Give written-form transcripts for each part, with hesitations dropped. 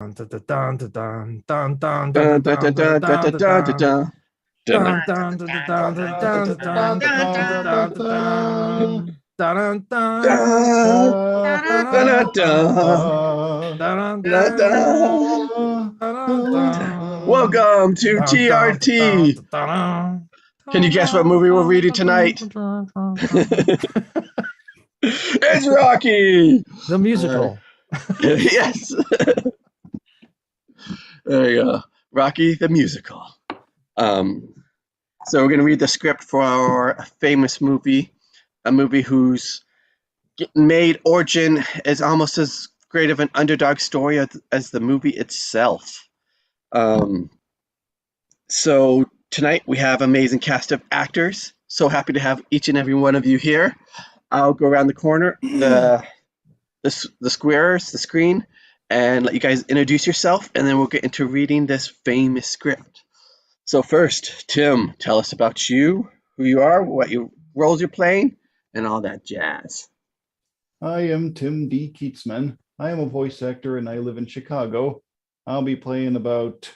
Dun, dun, dun, dun, dun, dun, dun, dun, Dun, dun, dun, dun, dun, dun, dun, dun, dun, dun, dun, dun, dun. dun. Dun. Dun, dun, dun, dun, dun, dun, dun, dun, dun, dun, dun, dun, Dun, dun, dun, dun, dun, dun, dun. Welcome to TRT. Can you guess what movie we're reading tonight? It's Rocky. The musical. Yes. There you go. Rocky the musical. So we're going to read the script for our famous movie, a movie whose getting made origin is almost as great of an underdog story as the movie itself. So tonight we have amazing cast of actors. So happy to have each and every one of you here. I'll go around the corner, the squares, the screen, and let you guys introduce yourself, and then we'll get into reading this famous script. So first, Tim, tell us about you, who you are, what your roles you're playing, and all that jazz. I am Tim D Kietzman. I am a voice actor and I live in Chicago. I'll be playing about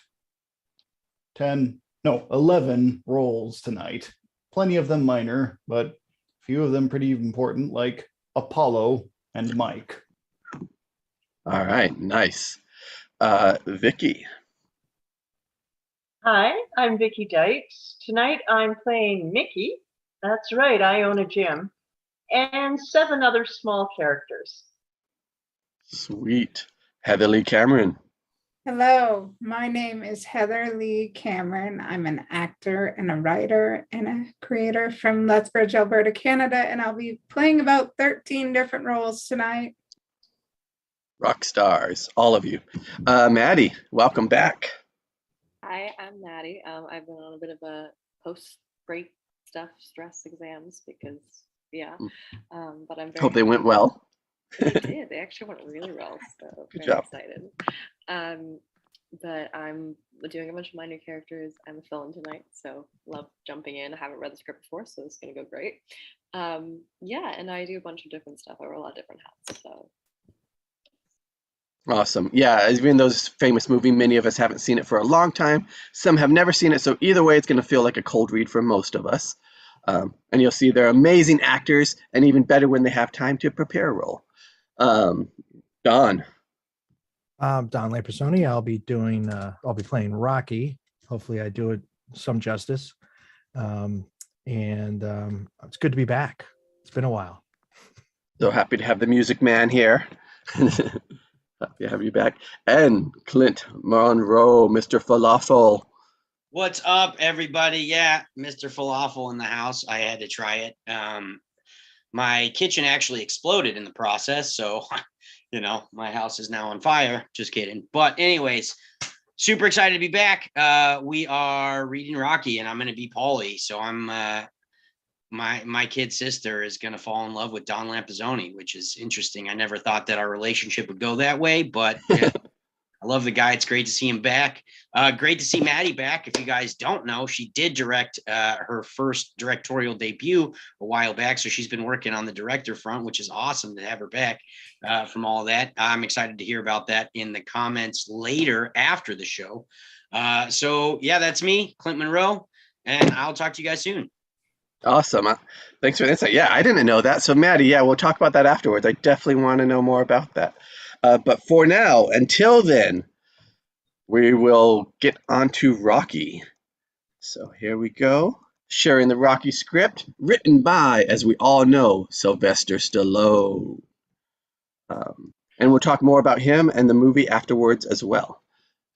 11 roles tonight. Plenty of them minor, but a few of them pretty important, like Apollo and Mike. All right, nice. Vicki. Hi, I'm Vicki Dykes. Tonight I'm playing Mickey. That's right, I own a gym. And 7 other small characters. Sweet. Heather Lee Cameron. Hello, my name is Heather Lee Cameron. I'm an actor and a writer and a creator from Lethbridge, Alberta, Canada, and I'll be playing about 13 different roles tonight. Rock stars, all of you. Maddie, welcome back. Hi, I'm Maddie. I've been on a bit of a post-break stuff, stress exams because, but I'm very Hope they went well. They did. They actually went really well, so Good very job. excited. But I'm doing a bunch of minor characters. I'm a fill-in tonight, so love jumping in. I haven't read the script before, so it's gonna go great. And I do a bunch of different stuff. I wear a lot of different hats, so. Awesome. Yeah, even though this famous movie, many of us haven't seen it for a long time. Some have never seen it, so either way, it's going to feel like a cold read for most of us. And you'll see they're amazing actors, and even better when they have time to prepare a role. Don. Don Lampasone. I'll be playing Rocky. Hopefully I do it some justice. It's good to be back. It's been a while. So happy to have the music man here. Happy to have you back. And Clint Monroe, Mr. Falafel. What's up, everybody? Yeah, Mr. Falafel in the house. I had to try it. My kitchen actually exploded in the process, so my house is now on fire. Just kidding. But anyways, super excited to be back. We are reading Rocky, and I'm going to be Paulie. So I'm my kid sister is going to fall in love with Don Lampasone, which is interesting. I never thought that our relationship would go that way, but yeah, I love the guy. It's great to see him back. Great to see Maddie back. If you guys don't know, she did direct her first directorial debut a while back. So she's been working on the director front, which is awesome to have her back from all that. I'm excited to hear about that in the comments later after the show. That's me, Clint Monroe, and I'll talk to you guys soon. Awesome. Thanks for the insight. Yeah, I didn't know that. So Maddie, we'll talk about that afterwards. I definitely want to know more about that. But for now, until then, we will get on to Rocky. So here we go. Sharing the Rocky script, written by, as we all know, Sylvester Stallone. And we'll talk more about him and the movie afterwards as well.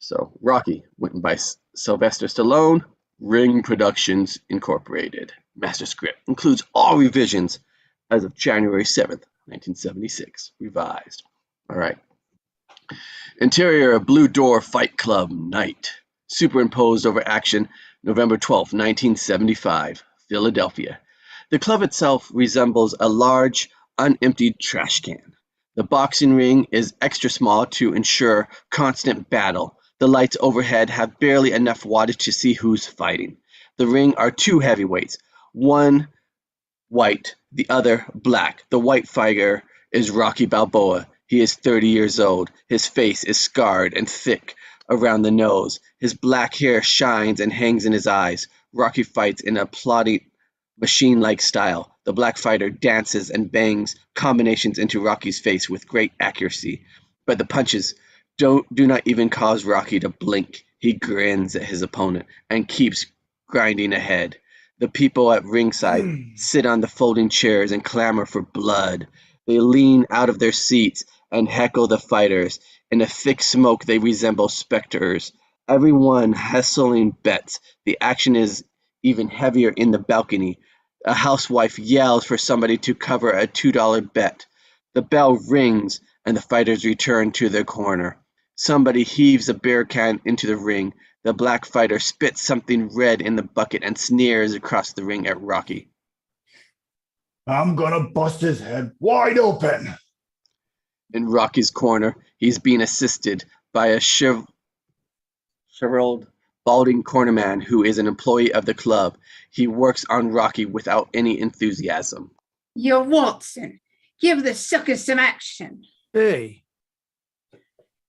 So Rocky, written by Sylvester Stallone, Ring Productions Incorporated. Master script includes all revisions as of January 7th, 1976. Revised. All right. Interior of Blue Door Fight Club night. Superimposed over action, November 12th, 1975, Philadelphia. The club itself resembles a large, unemptied trash can. The boxing ring is extra small to ensure constant battle. The lights overhead have barely enough wattage to see who's fighting. The ring are 2 heavyweights, one white, the other black. The white fighter is Rocky Balboa. He is 30 years old. His face is scarred and thick around the nose. His black hair shines and hangs in his eyes. Rocky fights in a plodding, machine-like style. The black fighter dances and bangs combinations into Rocky's face with great accuracy, but the punches do not even cause Rocky to blink. He grins at his opponent and keeps grinding ahead. The people at ringside sit on the folding chairs and clamor for blood. They lean out of their seats and heckle the fighters. In a thick smoke, they resemble specters. Everyone hustling bets. The action is even heavier in the balcony. A housewife yells for somebody to cover a $2 bet. The bell rings and the fighters return to their corner. Somebody heaves a beer can into the ring. The black fighter spits something red in the bucket and sneers across the ring at Rocky. I'm gonna bust his head wide open. In Rocky's corner, he's being assisted by a shriveled, balding cornerman who is an employee of the club. He works on Rocky without any enthusiasm. Yo, Watson, give the sucker some action. Hey,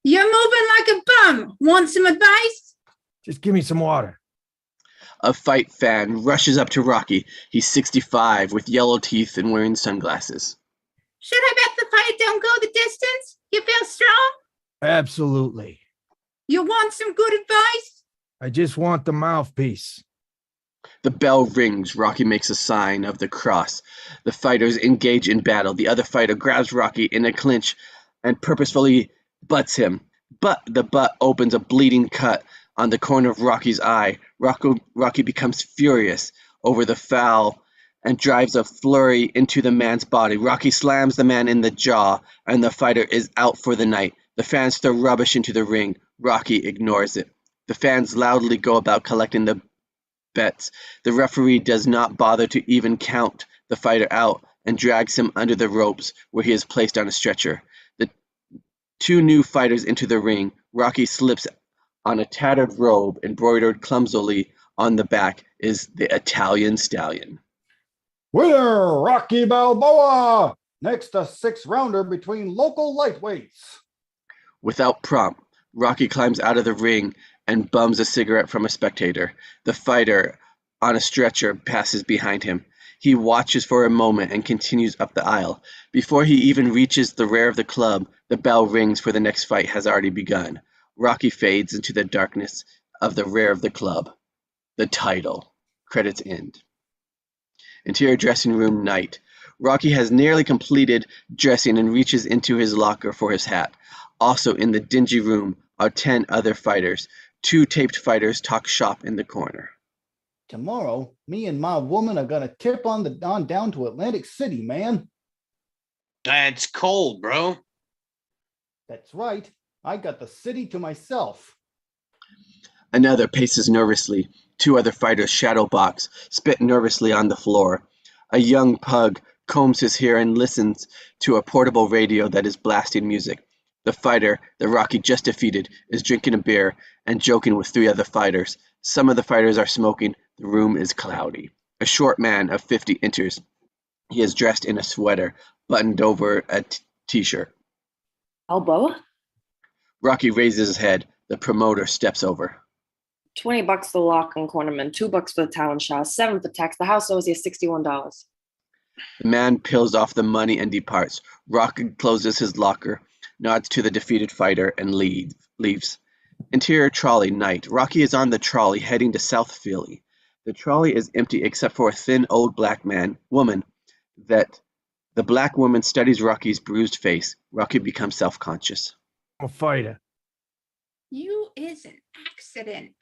You're moving like a bum. Want some advice? just give me some water. A fight fan rushes up to Rocky. He's 65 with yellow teeth and wearing sunglasses. Should I bet the fight don't go the distance? You feel strong? Absolutely. You want some good advice? I just want the mouthpiece. The bell rings. Rocky makes a sign of the cross. The fighters engage in battle. The other fighter grabs Rocky in a clinch and purposefully butts him. But the butt opens a bleeding cut on the corner of Rocky's eye. Rocky becomes furious over the foul and drives a flurry into the man's body. Rocky slams the man in the jaw, and the fighter is out for the night. The fans throw rubbish into the ring. Rocky ignores it. The fans loudly go about collecting the bets. The referee does not bother to even count the fighter out and drags him under the ropes, where he is placed on a stretcher. The two new fighters enter the ring. Rocky slips on a tattered robe embroidered clumsily on the back is the Italian Stallion. Winner, Rocky Balboa. Next, a 6-rounder between local lightweights. Without prompt, Rocky climbs out of the ring and bums a cigarette from a spectator. The fighter on a stretcher passes behind him. He watches for a moment and continues up the aisle. Before he even reaches the rear of the club, the bell rings for the next fight has already begun. Rocky fades into the darkness of the rear of the club. The title. Credits end. Interior dressing room night. Rocky has nearly completed dressing and reaches into his locker for his hat. Also in the dingy room are 10 other fighters. 2 taped fighters talk shop in the corner. Tomorrow, me and my woman are gonna tip on down to Atlantic City, man. That's cold, bro. That's right. I got the city to myself. Another paces nervously. 2 other fighters shadow box, spit nervously on the floor. A young pug combs his hair and listens to a portable radio that is blasting music. The fighter that Rocky just defeated is drinking a beer and joking with 3 other fighters. Some of the fighters are smoking. The room is cloudy. A short man of 50 enters. He is dressed in a sweater, buttoned over a t-shirt. Balboa? Rocky raises his head. The promoter steps over. $20 the lock on Cornerman, $2 for the talent shot, $7 for tax. The house owes you $61. The man peels off the money and departs. Rocky closes his locker, nods to the defeated fighter, and leaves. Interior trolley night. Rocky is on the trolley heading to South Philly. The trolley is empty except for a thin old black woman. That the black woman studies Rocky's bruised face. Rocky becomes self-conscious. I'm a fighter. You is an accident.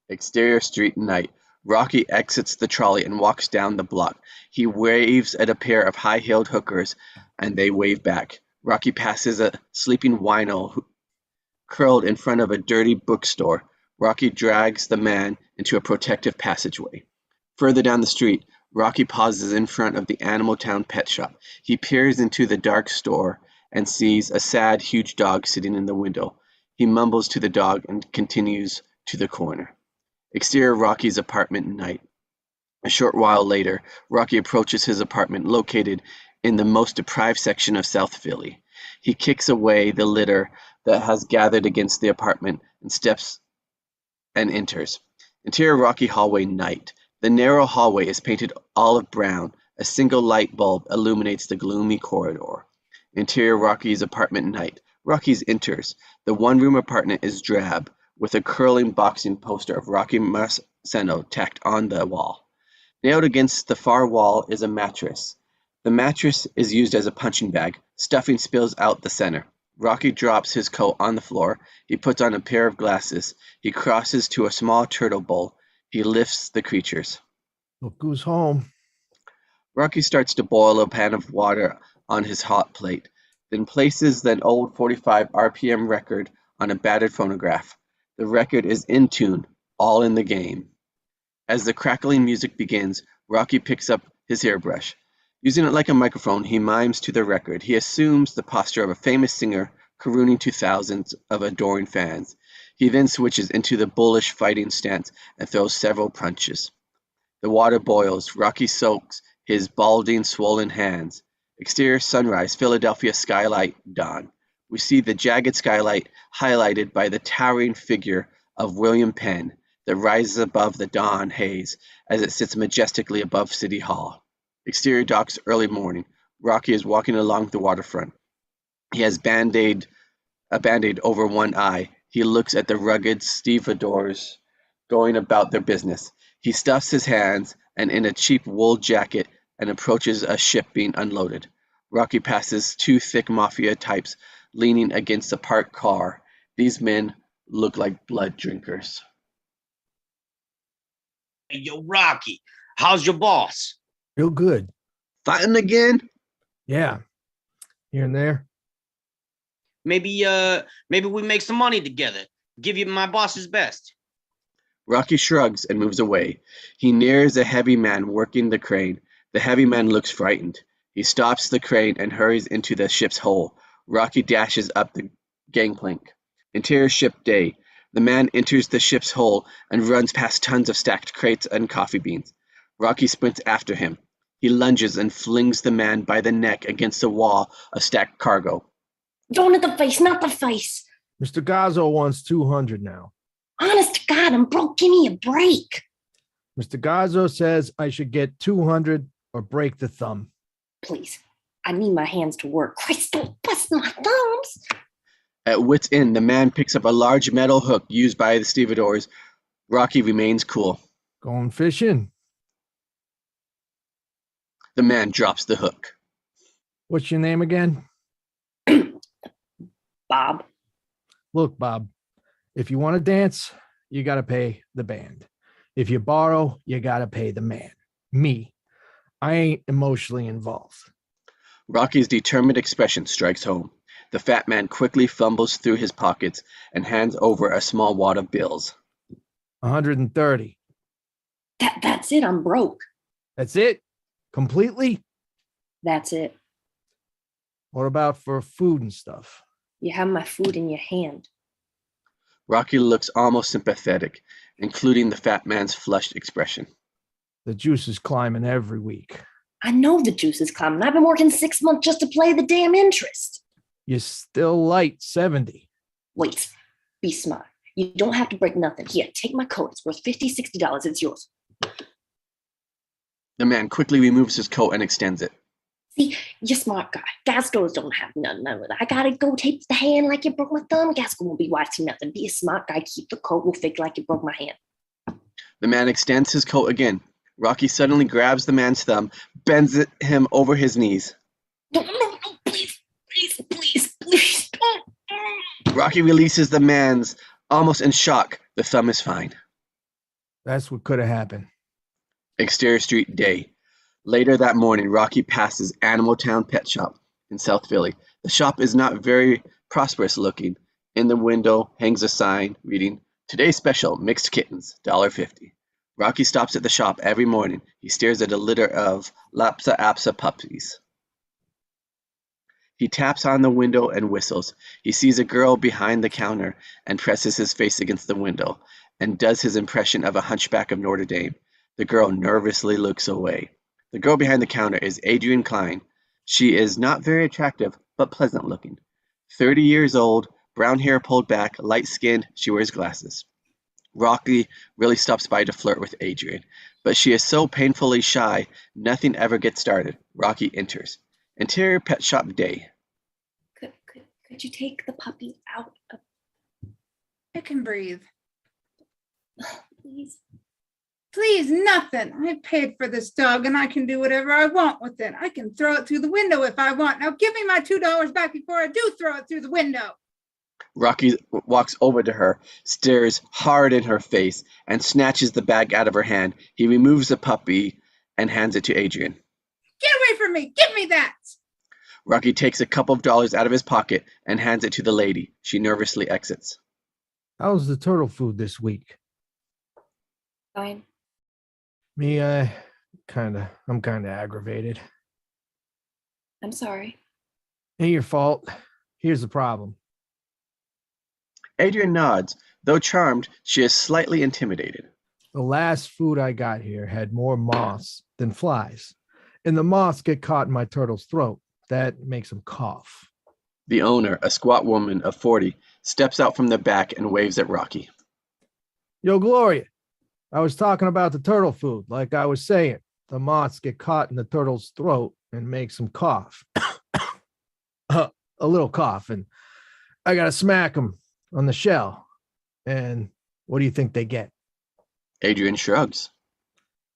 Exterior street night. Rocky exits the trolley and walks down the block. He waves at a pair of high-heeled hookers, and they wave back. Rocky passes a sleeping wino curled in front of a dirty bookstore. Rocky drags the man into a protective passageway. Further down the street, Rocky pauses in front of the Animal Town pet shop. He peers into the dark store and sees a sad, huge dog sitting in the window. He mumbles to the dog and continues to the corner. Exterior Rocky's apartment night. A short while later, Rocky approaches his apartment located in the most deprived section of South Philly. He kicks away the litter that has gathered against the apartment and steps and enters. Interior rocky hallway night. The narrow hallway is painted olive brown. A single light bulb illuminates the gloomy corridor. Interior Rocky's apartment night. Rocky's enters. The one-room apartment is drab, with a curling boxing poster of Rocky Marciano tacked on the wall. Nailed against the far wall is a mattress. The mattress is used as a punching bag. Stuffing spills out the center. Rocky drops his coat on the floor. He puts on a pair of glasses. He crosses to a small turtle bowl. He lifts the creatures. Look who's home. Rocky starts to boil a pan of water on his hot plate, then places an old 45 RPM record on a battered phonograph. The record is in tune, all in the game. As the crackling music begins, Rocky picks up his hairbrush. Using it like a microphone, he mimes to the record. He assumes the posture of a famous singer, carooning to thousands of adoring fans. He then switches into the bullish fighting stance and throws several punches. The water boils. Rocky soaks his balding, swollen hands. Exterior sunrise, Philadelphia skylight, dawn. We see the jagged skylight highlighted by the towering figure of William Penn that rises above the dawn haze as it sits majestically above City Hall. Exterior docks, early morning. Rocky is walking along the waterfront. He has a Band-Aid over one eye. He looks at the rugged stevedores going about their business. He stuffs his hands and in a cheap wool jacket and approaches a ship being unloaded. Rocky passes two thick Mafia types leaning against a parked car. These men look like blood drinkers. Hey, yo, Rocky, how's your boss? Real good. Fighting again? Yeah. Here and there. Maybe we make some money together. Give you my boss's best. Rocky shrugs and moves away. He nears a heavy man working the crane. The heavy man looks frightened. He stops the crane and hurries into the ship's hold. Rocky dashes up the gangplank. Interior ship day. The man enters the ship's hold and runs past tons of stacked crates and coffee beans. Rocky sprints after him. He lunges and flings the man by the neck against the wall of stacked cargo. Don't at the face, not the face. Mr. Gazzo wants 200 now. Honest to God, I'm broke. Give me a break. Mr. Gazzo says I should get 200 or break the thumb. Please, I need my hands to work. Christ, don't bust my thumbs. At wit's end, the man picks up a large metal hook used by the stevedores. Rocky remains cool. Going fishing. The man drops the hook. What's your name again? Bob. Look, Bob, if you want to dance, you got to pay the band. If you borrow, you got to pay the man. Me. I ain't emotionally involved. Rocky's determined expression strikes home. The fat man quickly fumbles through his pockets and hands over a small wad of bills. 130. That's it. I'm broke. That's it? Completely? That's it. What about for food and stuff? You have my food in your hand. Rocky looks almost sympathetic, including the fat man's flushed expression. The juice is climbing every week. I know the juice is climbing. I've been working 6 months just to play the damn interest. You're still light 70. Wait, be smart. You don't have to break nothing. Here, take my coat. It's worth $50, $60. It's yours. The man quickly removes his coat and extends it. See, you're a smart guy. Gas stores don't have none of it. I gotta go tape the hand like you broke my thumb. Gas won't be wise to nothing. Be a smart guy. Keep the coat. We'll fake like you broke my hand. The man extends his coat again. Rocky suddenly grabs the man's thumb, bends him over his knees. No, please, please, please, please. Rocky releases the man's, almost in shock. The thumb is fine. That's what could have happened. Exterior street day. Later that morning, Rocky passes Animal Town Pet Shop in South Philly. The shop is not very prosperous looking. In the window hangs a sign reading, "Today's special, mixed kittens, $1.50. Rocky stops at the shop every morning. He stares at a litter of Lapsa Apsa puppies. He taps on the window and whistles. He sees a girl behind the counter and presses his face against the window and does his impression of a hunchback of Notre Dame. The girl nervously looks away. The girl behind the counter is Adrian Klein. She is not very attractive, but pleasant looking. 30 years old, brown hair pulled back, light skinned, she wears glasses. Rocky really stops by to flirt with Adrian, but she is so painfully shy, nothing ever gets started. Rocky enters. Interior pet shop day. Could you take the puppy out of... I can breathe. Please. Please, nothing. I paid for this dog and I can do whatever I want with it. I can throw it through the window if I want. Now give me my $2 back before I do throw it through the window. Rocky walks over to her, stares hard in her face, and snatches the bag out of her hand. He removes the puppy and hands it to Adrian. Get away from me. Give me that. Rocky takes a couple of dollars out of his pocket and hands it to the lady. She nervously exits. How's the turtle food this week? Fine. Me, I'm kind of aggravated. I'm sorry. Ain't your fault. Here's the problem. Adrian nods. Though charmed, she is slightly intimidated. The last food I got here had more moths than flies, and the moths get caught in my turtle's throat. That makes them cough. The owner, a squat woman of 40, steps out from the back and waves at Rocky. Yo, Gloria, I was talking about the turtle food. Like I was saying, the moths get caught in the turtle's throat and makes them cough. A little cough, and I got to smack them on the shell. And what do you think they get? Adrian shrugs.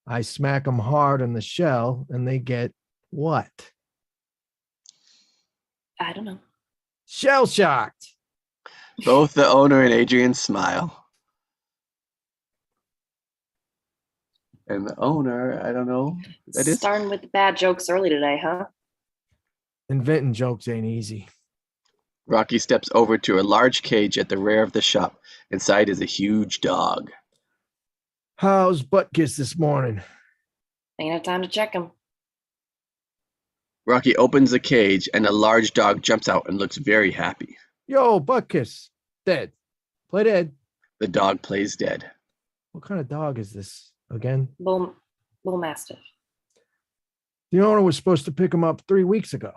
I smack them hard on the shell, and they get what? I don't know. Shell shocked. Both the owner and Adrian smile. And the owner, I don't know. That is Starting with the bad jokes early today, huh? Inventing jokes ain't easy. Rocky steps over to a large cage at the rear of the shop. Inside is a huge dog. How's Buttkiss this morning? Ain't have time to check him. Rocky opens the cage and a large dog jumps out and looks very happy. Yo, Buttkiss. Dead. Play dead. The dog plays dead. What kind of dog is this again? Bull Mastiff. The owner was supposed to pick him up 3 weeks ago.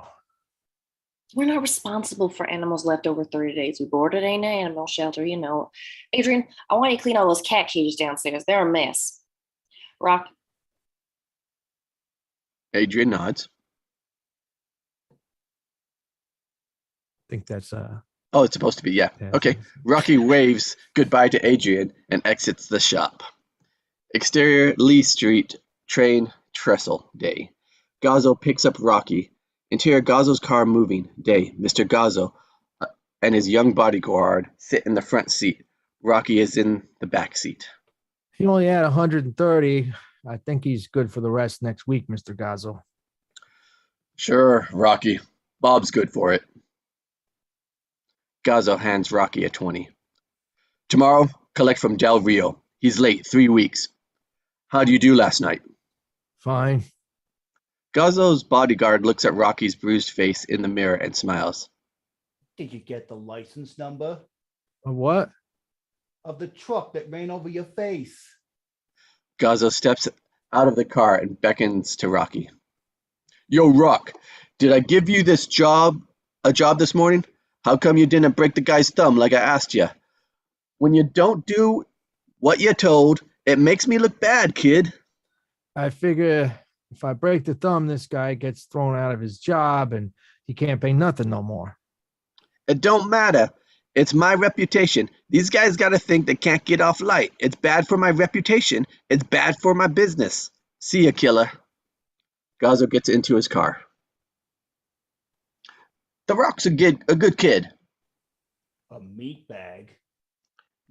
We're not responsible for animals left over 30 days. We boarded an animal shelter, you know. Adrian, I want you to clean all those cat cages downstairs. They're a mess. Rock. Adrian nods. I think that's Oh, it's supposed to be, yeah. Yeah. Okay. Rocky waves goodbye to Adrian and exits the shop. Exterior Leigh Street, train trestle day. Gazzo picks up Rocky. Interior Gazzo's car moving day. Mr. Gazzo and his young bodyguard sit in the front seat. Rocky is in the back seat. he only had 130. I think he's good for the rest next week, Mr. Gazzo. Sure, Rocky. Bob's good for it. Gazzo hands Rocky a 20. Tomorrow, collect from Del Rio. He's late, 3 weeks. How do you do last night? Fine. Gazzo's bodyguard looks at Rocky's bruised face in the mirror and smiles. Did you get the license number A what? of the truck that ran over your face? Gazzo steps out of the car and beckons to Rocky. Yo, Rock, did I give you a job this morning? How come you didn't break the guy's thumb like I asked you? When you don't do what you're told, it makes me look bad, kid. I figure if I break the thumb, this guy gets thrown out of his job and he can't pay nothing no more. It don't matter. It's my reputation. These guys got to think they can't get off light. It's bad for my reputation. It's bad for my business. See ya, killer. Gazzo gets into his car. The Rock's a good kid. A meat bag.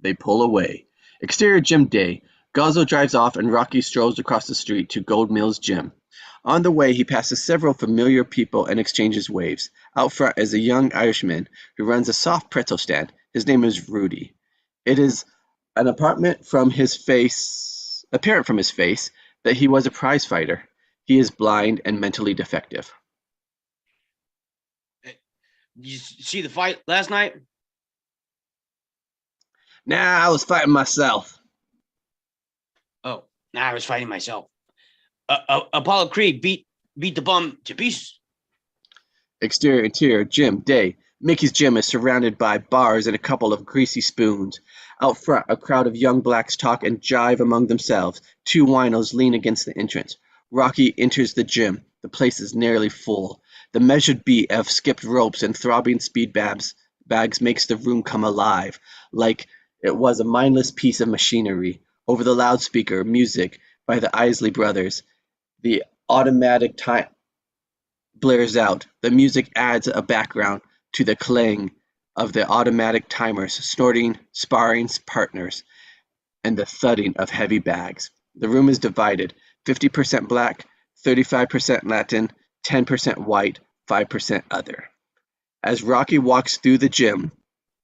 They pull away. Exterior gym day. Gazzo drives off and Rocky strolls across the street to Gold Mills Gym. On the way, he passes several familiar people and exchanges waves. Out front is a young Irishman who runs a soft pretzel stand. His name is Rudy. It is an apparent from his face that he was a prize fighter. He is blind and mentally defective. You see the fight last night? Nah, I was fighting myself. Oh, I was fighting myself. Apollo Creed beat the bum to pieces. Exterior, interior, gym, day. Mickey's gym is surrounded by bars and a couple of greasy spoons. Out front, a crowd of young blacks talk and jive among themselves. Two winos lean against the entrance. Rocky enters the gym. The place is nearly full. The measured beat of skipped ropes and throbbing speed bags makes the room come alive, like it was a mindless piece of machinery. Over the loudspeaker, music by the Isley Brothers. The automatic time blares out. The music adds a background to the clang of the automatic timers, snorting sparring partners, and the thudding of heavy bags. The room is divided, 50% black, 35% Latin, 10% white, 5% other. As Rocky walks through the gym,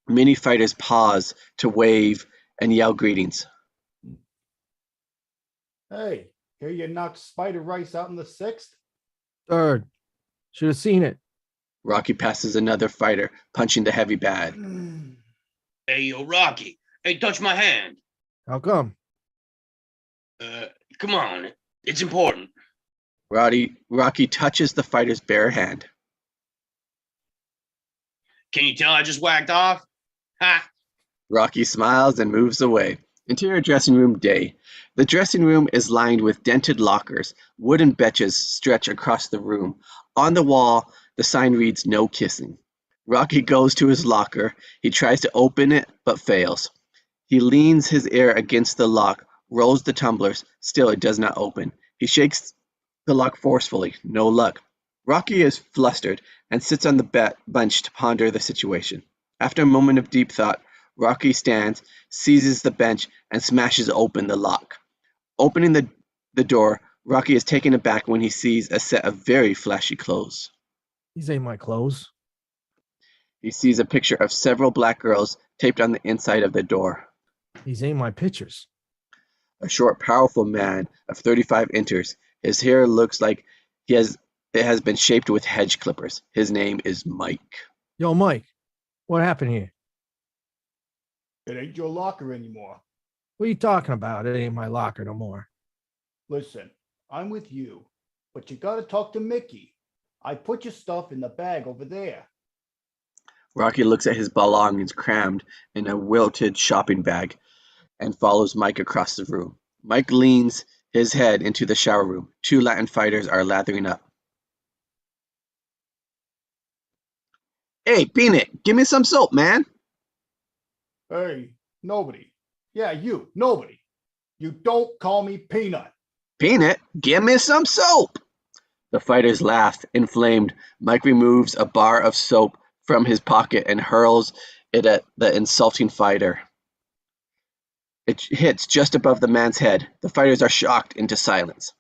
many fighters pause to wave and yell greetings. Hey, here you knocked Spider Rice out in the 6th? Third. Should have seen it. Rocky passes another fighter, punching the heavy bag. Hey, yo, Rocky. Hey, touch my hand. How come? Come on. It's important. Rocky touches the fighter's bare hand. Can you tell I just whacked off? Ha! Rocky smiles and moves away. Interior dressing room, day. The dressing room is lined with dented lockers. Wooden benches stretch across the room. On the wall, the sign reads, "No kissing." Rocky goes to his locker. He tries to open it, but fails. He leans his ear against the lock, rolls the tumblers. Still, it does not open. He shakes the lock forcefully. No luck. Rocky is flustered and sits on the bench to ponder the situation. After a moment of deep thought, Rocky stands, seizes the bench, and smashes open the lock. Opening the door, Rocky is taken aback when he sees a set of very flashy clothes. These ain't my clothes. He sees a picture of several black girls taped on the inside of the door. These ain't my pictures. A short, powerful man of 35 enters. His hair looks like it has been shaped with hedge clippers. His name is Mike. Yo, Mike, what happened here? It ain't your locker anymore. What are you talking about? It ain't my locker no more. Listen, I'm with you, but you gotta talk to Mickey. I put your stuff in the bag over there. Rocky looks at his belongings crammed in a wilted shopping bag and follows Mike across the room. Mike leans his head into the shower room. Two Latin fighters are lathering up. Hey, Peanut, give me some soap, man. Hey, nobody. Yeah, you, nobody. You don't call me Peanut. Peanut, give me some soap. The fighters laugh, inflamed. Mike removes a bar of soap from his pocket and hurls it at the insulting fighter. It hits just above the man's head. The fighters are shocked into silence.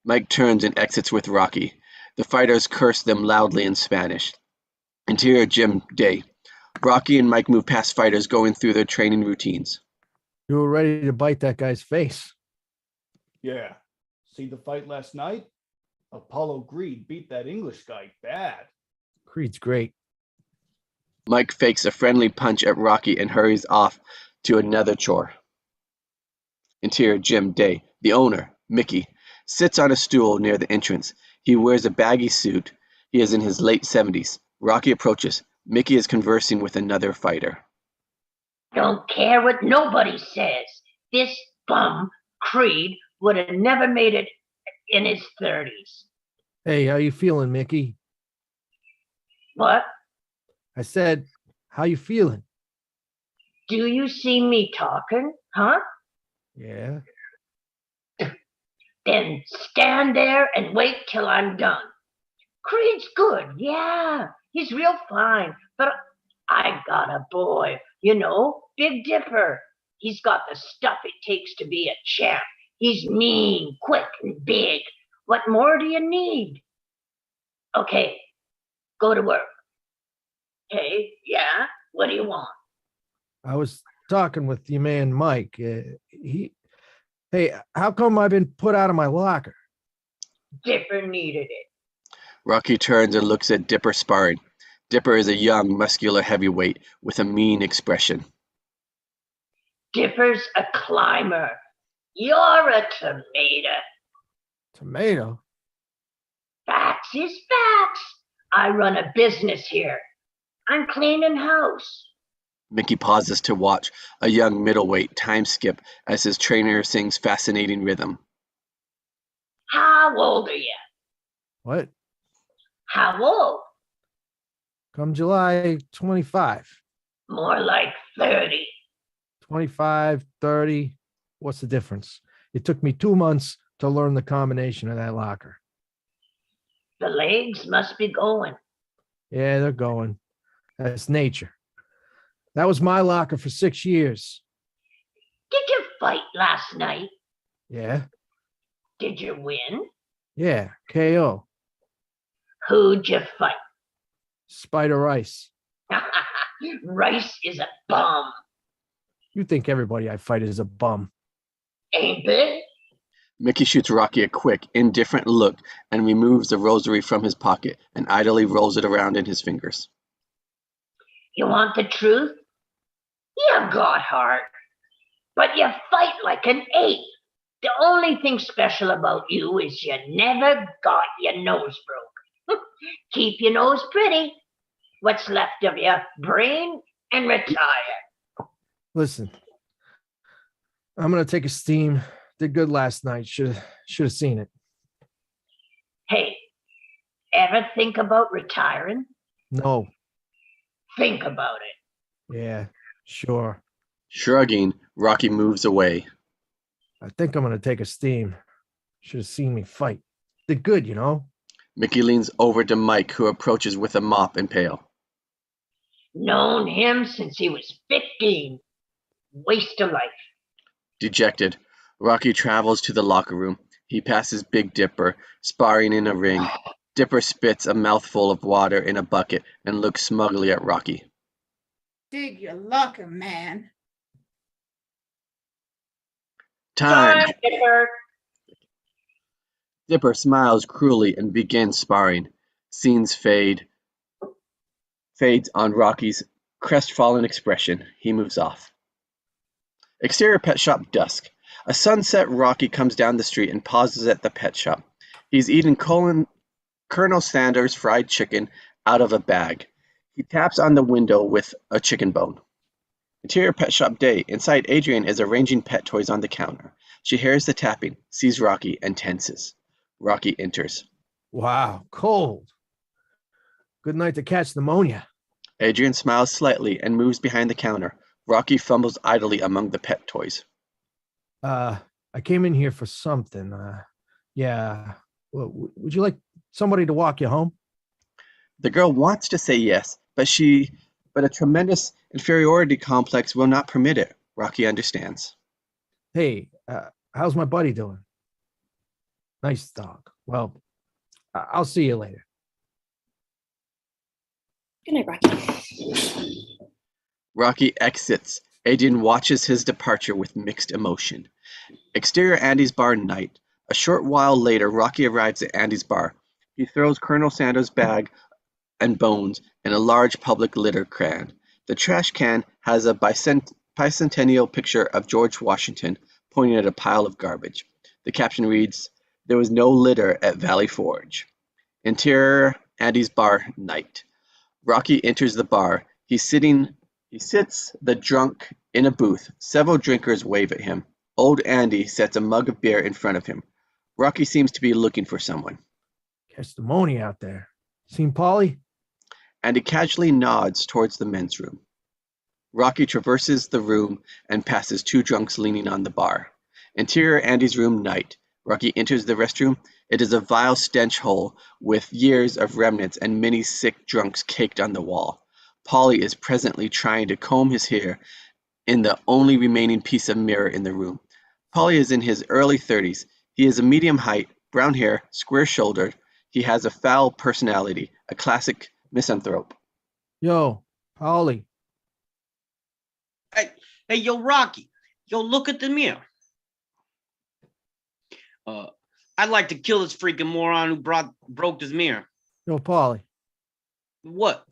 Mike turns and exits with Rocky. The fighters curse them loudly in Spanish. Interior gym, day. Rocky and Mike move past fighters going through their training routines. You were ready to bite that guy's face. Yeah. See the fight last night? Apollo Creed beat that English guy bad. Creed's great. Mike fakes a friendly punch at Rocky and hurries off to another chore. Interior gym, day. The owner, Mickey, sits on a stool near the entrance. He wears a baggy suit. He is in his late 70s. Rocky approaches. Mickey is conversing with another fighter. Don't care what nobody says. This bum, Creed, would have never made it in his 30s. Hey, how you feeling, Mickey? What? I said, how you feeling? Do you see me talking, huh? Yeah. Then stand there and wait till I'm done. Creed's good, yeah. He's real fine, but I got a boy, Big Dipper. He's got the stuff it takes to be a champ. He's mean, quick, and big. What more do you need? Okay, go to work. Hey, yeah, what do you want? I was talking with your man, Mike. Hey, how come I've been put out of my locker? Dipper needed it. Rocky turns and looks at Dipper sparring. Dipper is a young, muscular heavyweight with a mean expression. Dipper's a climber. You're a tomato. Tomato? Facts is facts. I run a business here. I'm cleaning house. Mickey pauses to watch a young middleweight time skip as his trainer sings fascinating rhythm. How old are you? What? How old? Come July 25. More like 30. 25, 30. What's the difference? It took me 2 months to learn the combination of that locker. The legs must be going. Yeah, they're going. That's nature. That was my locker for 6 years. Did you fight last night? Yeah, Did you win? yeah, KO. Who'd you fight? Spider Rice. Rice is a bum, You think everybody I fight is a bum. ain't they? Mickey shoots Rocky a quick, indifferent look and removes the rosary from his pocket and idly rolls it around in his fingers. You want the truth? You got heart, but you fight like an ape. The only thing special about you is you never got your nose broke. Keep your nose pretty. What's left of your brain and retire. Listen, I'm gonna take a steam. Did good last night. Should have seen it. Hey, ever think about retiring? No. Think about it. Yeah, sure. Shrugging, Rocky moves away. I think I'm gonna take a steam. Should have seen me fight. Did good, you know. Mickey leans over to Mike, who approaches with a mop and pail. Known him since he was 15. Waste of life. Dejected, Rocky travels to the locker room. He passes Big Dipper, sparring in a ring. Dipper spits a mouthful of water in a bucket and looks smugly at Rocky. Dig your locker, man. Time! Dipper. Dipper smiles cruelly and begins sparring. Scenes fades on Rocky's crestfallen expression. He moves off. Exterior pet shop dusk. A sunset Rocky comes down the street and pauses at the pet shop. He's eating Colonel Sanders' fried chicken out of a bag. He taps on the window with a chicken bone. Interior pet shop day. Inside, Adrian is arranging pet toys on the counter. She hears the tapping, sees Rocky, and tenses. Rocky enters. Wow, cold. Good night to catch pneumonia. Adrian smiles slightly and moves behind the counter. Rocky fumbles idly among the pet toys. I came in here for something. Yeah. Would you like somebody to walk you home? The girl wants to say yes, but a tremendous inferiority complex will not permit it. Rocky understands. Hey, how's my buddy doing? Nice dog. Well, I'll see you later. Good night, Rocky. Rocky exits. Adrian watches his departure with mixed emotion. Exterior Andy's bar night. A short while later, Rocky arrives at Andy's bar. He throws Colonel Sanders' bag and bones in a large public litter can. The trash can has a bicentennial picture of George Washington pointing at a pile of garbage. The caption reads, "There was no litter at Valley Forge." Interior Andy's bar night. Rocky enters the bar. He sits the drunk in a booth. Several drinkers wave at him. Old Andy sets a mug of beer in front of him. Rocky seems to be looking for someone. Catch pneumonia out there. Seen Paulie? Andy casually nods towards the men's room. Rocky traverses the room and passes two drunks leaning on the bar. Interior Andy's room night. Rocky enters the restroom. It is a vile stench hole with years of remnants and many sick drunks caked on the wall. Paulie is presently trying to comb his hair in the only remaining piece of mirror in the room. Paulie is in his early 30s. He is a medium height, brown hair, square-shouldered. He has a foul personality, a classic misanthrope. Yo, Paulie. Hey, yo, Rocky. Yo, look at the mirror. I'd like to kill this freaking moron who broke this mirror. Yo, Paulie. What?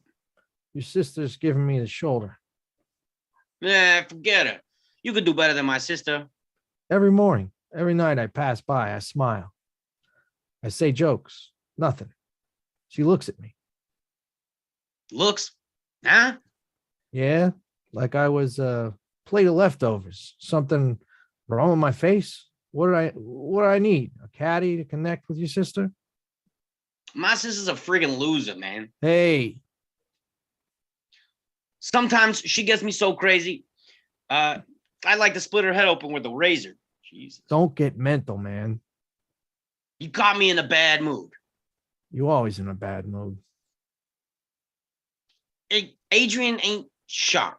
Your sister's giving me the shoulder. Forget her. You could do better than my sister. Every morning, every night I pass by, I smile. I say jokes. Nothing. She looks at me. Looks, huh? Yeah, like I was a plate of leftovers. Something wrong with my face? What do I need? A caddy to connect with your sister? My sister's a friggin' loser, man. Hey, Sometimes she gets me so crazy. I like to split her head open with a razor. Jesus. don't get mental, man. You caught me in a bad mood. You always in a bad mood. Adrian ain't sharp.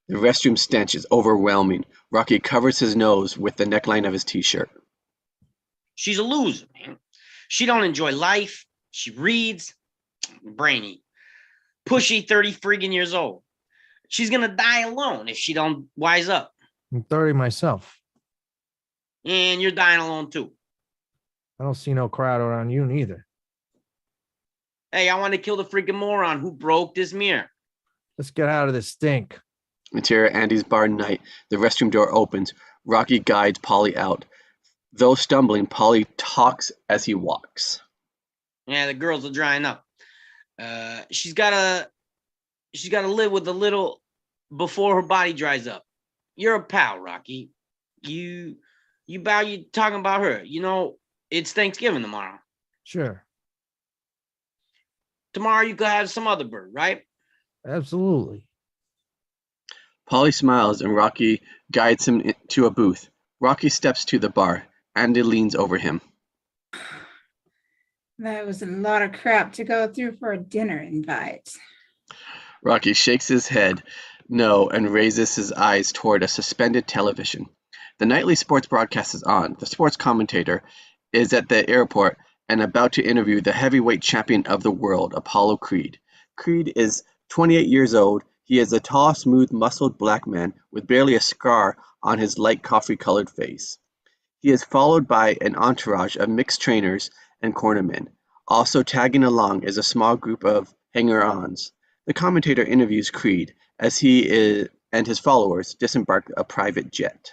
The restroom stench is overwhelming. Rocky covers his nose with the neckline of his t-shirt. She's a loser, man. She don't enjoy life. She reads. Brainy. Pushy 30 friggin' years old. She's gonna die alone if she don't wise up. I'm 30 myself. And you're dying alone too. I don't see no crowd around you neither. Hey, I want to kill the freaking moron who broke this mirror. Let's get out of this stink. Interior Andy's bar night. The restroom door opens. Rocky guides Paulie out. Though stumbling, Paulie talks as he walks. Yeah, the girls are drying up. She's gotta live with a little before her body dries up. You're a pal, Rocky. You talking about her. You know, it's Thanksgiving tomorrow. Sure. Tomorrow you could have some other bird, right? Absolutely. Paulie smiles and Rocky guides him to a booth. Rocky steps to the bar. Andy leans over him. That was a lot of crap to go through for a dinner invite. Rocky shakes his head no and raises his eyes toward a suspended television. The nightly sports broadcast is on. The sports commentator is at the airport and about to interview the heavyweight champion of the world, Apollo Creed. Creed is 28 years old. He is a tall, smooth, muscled black man with barely a scar on his light coffee-colored face. He is followed by an entourage of mixed trainers and cornermen. Also tagging along is a small group of hanger-ons. The commentator interviews Creed as he and his followers disembark a private jet.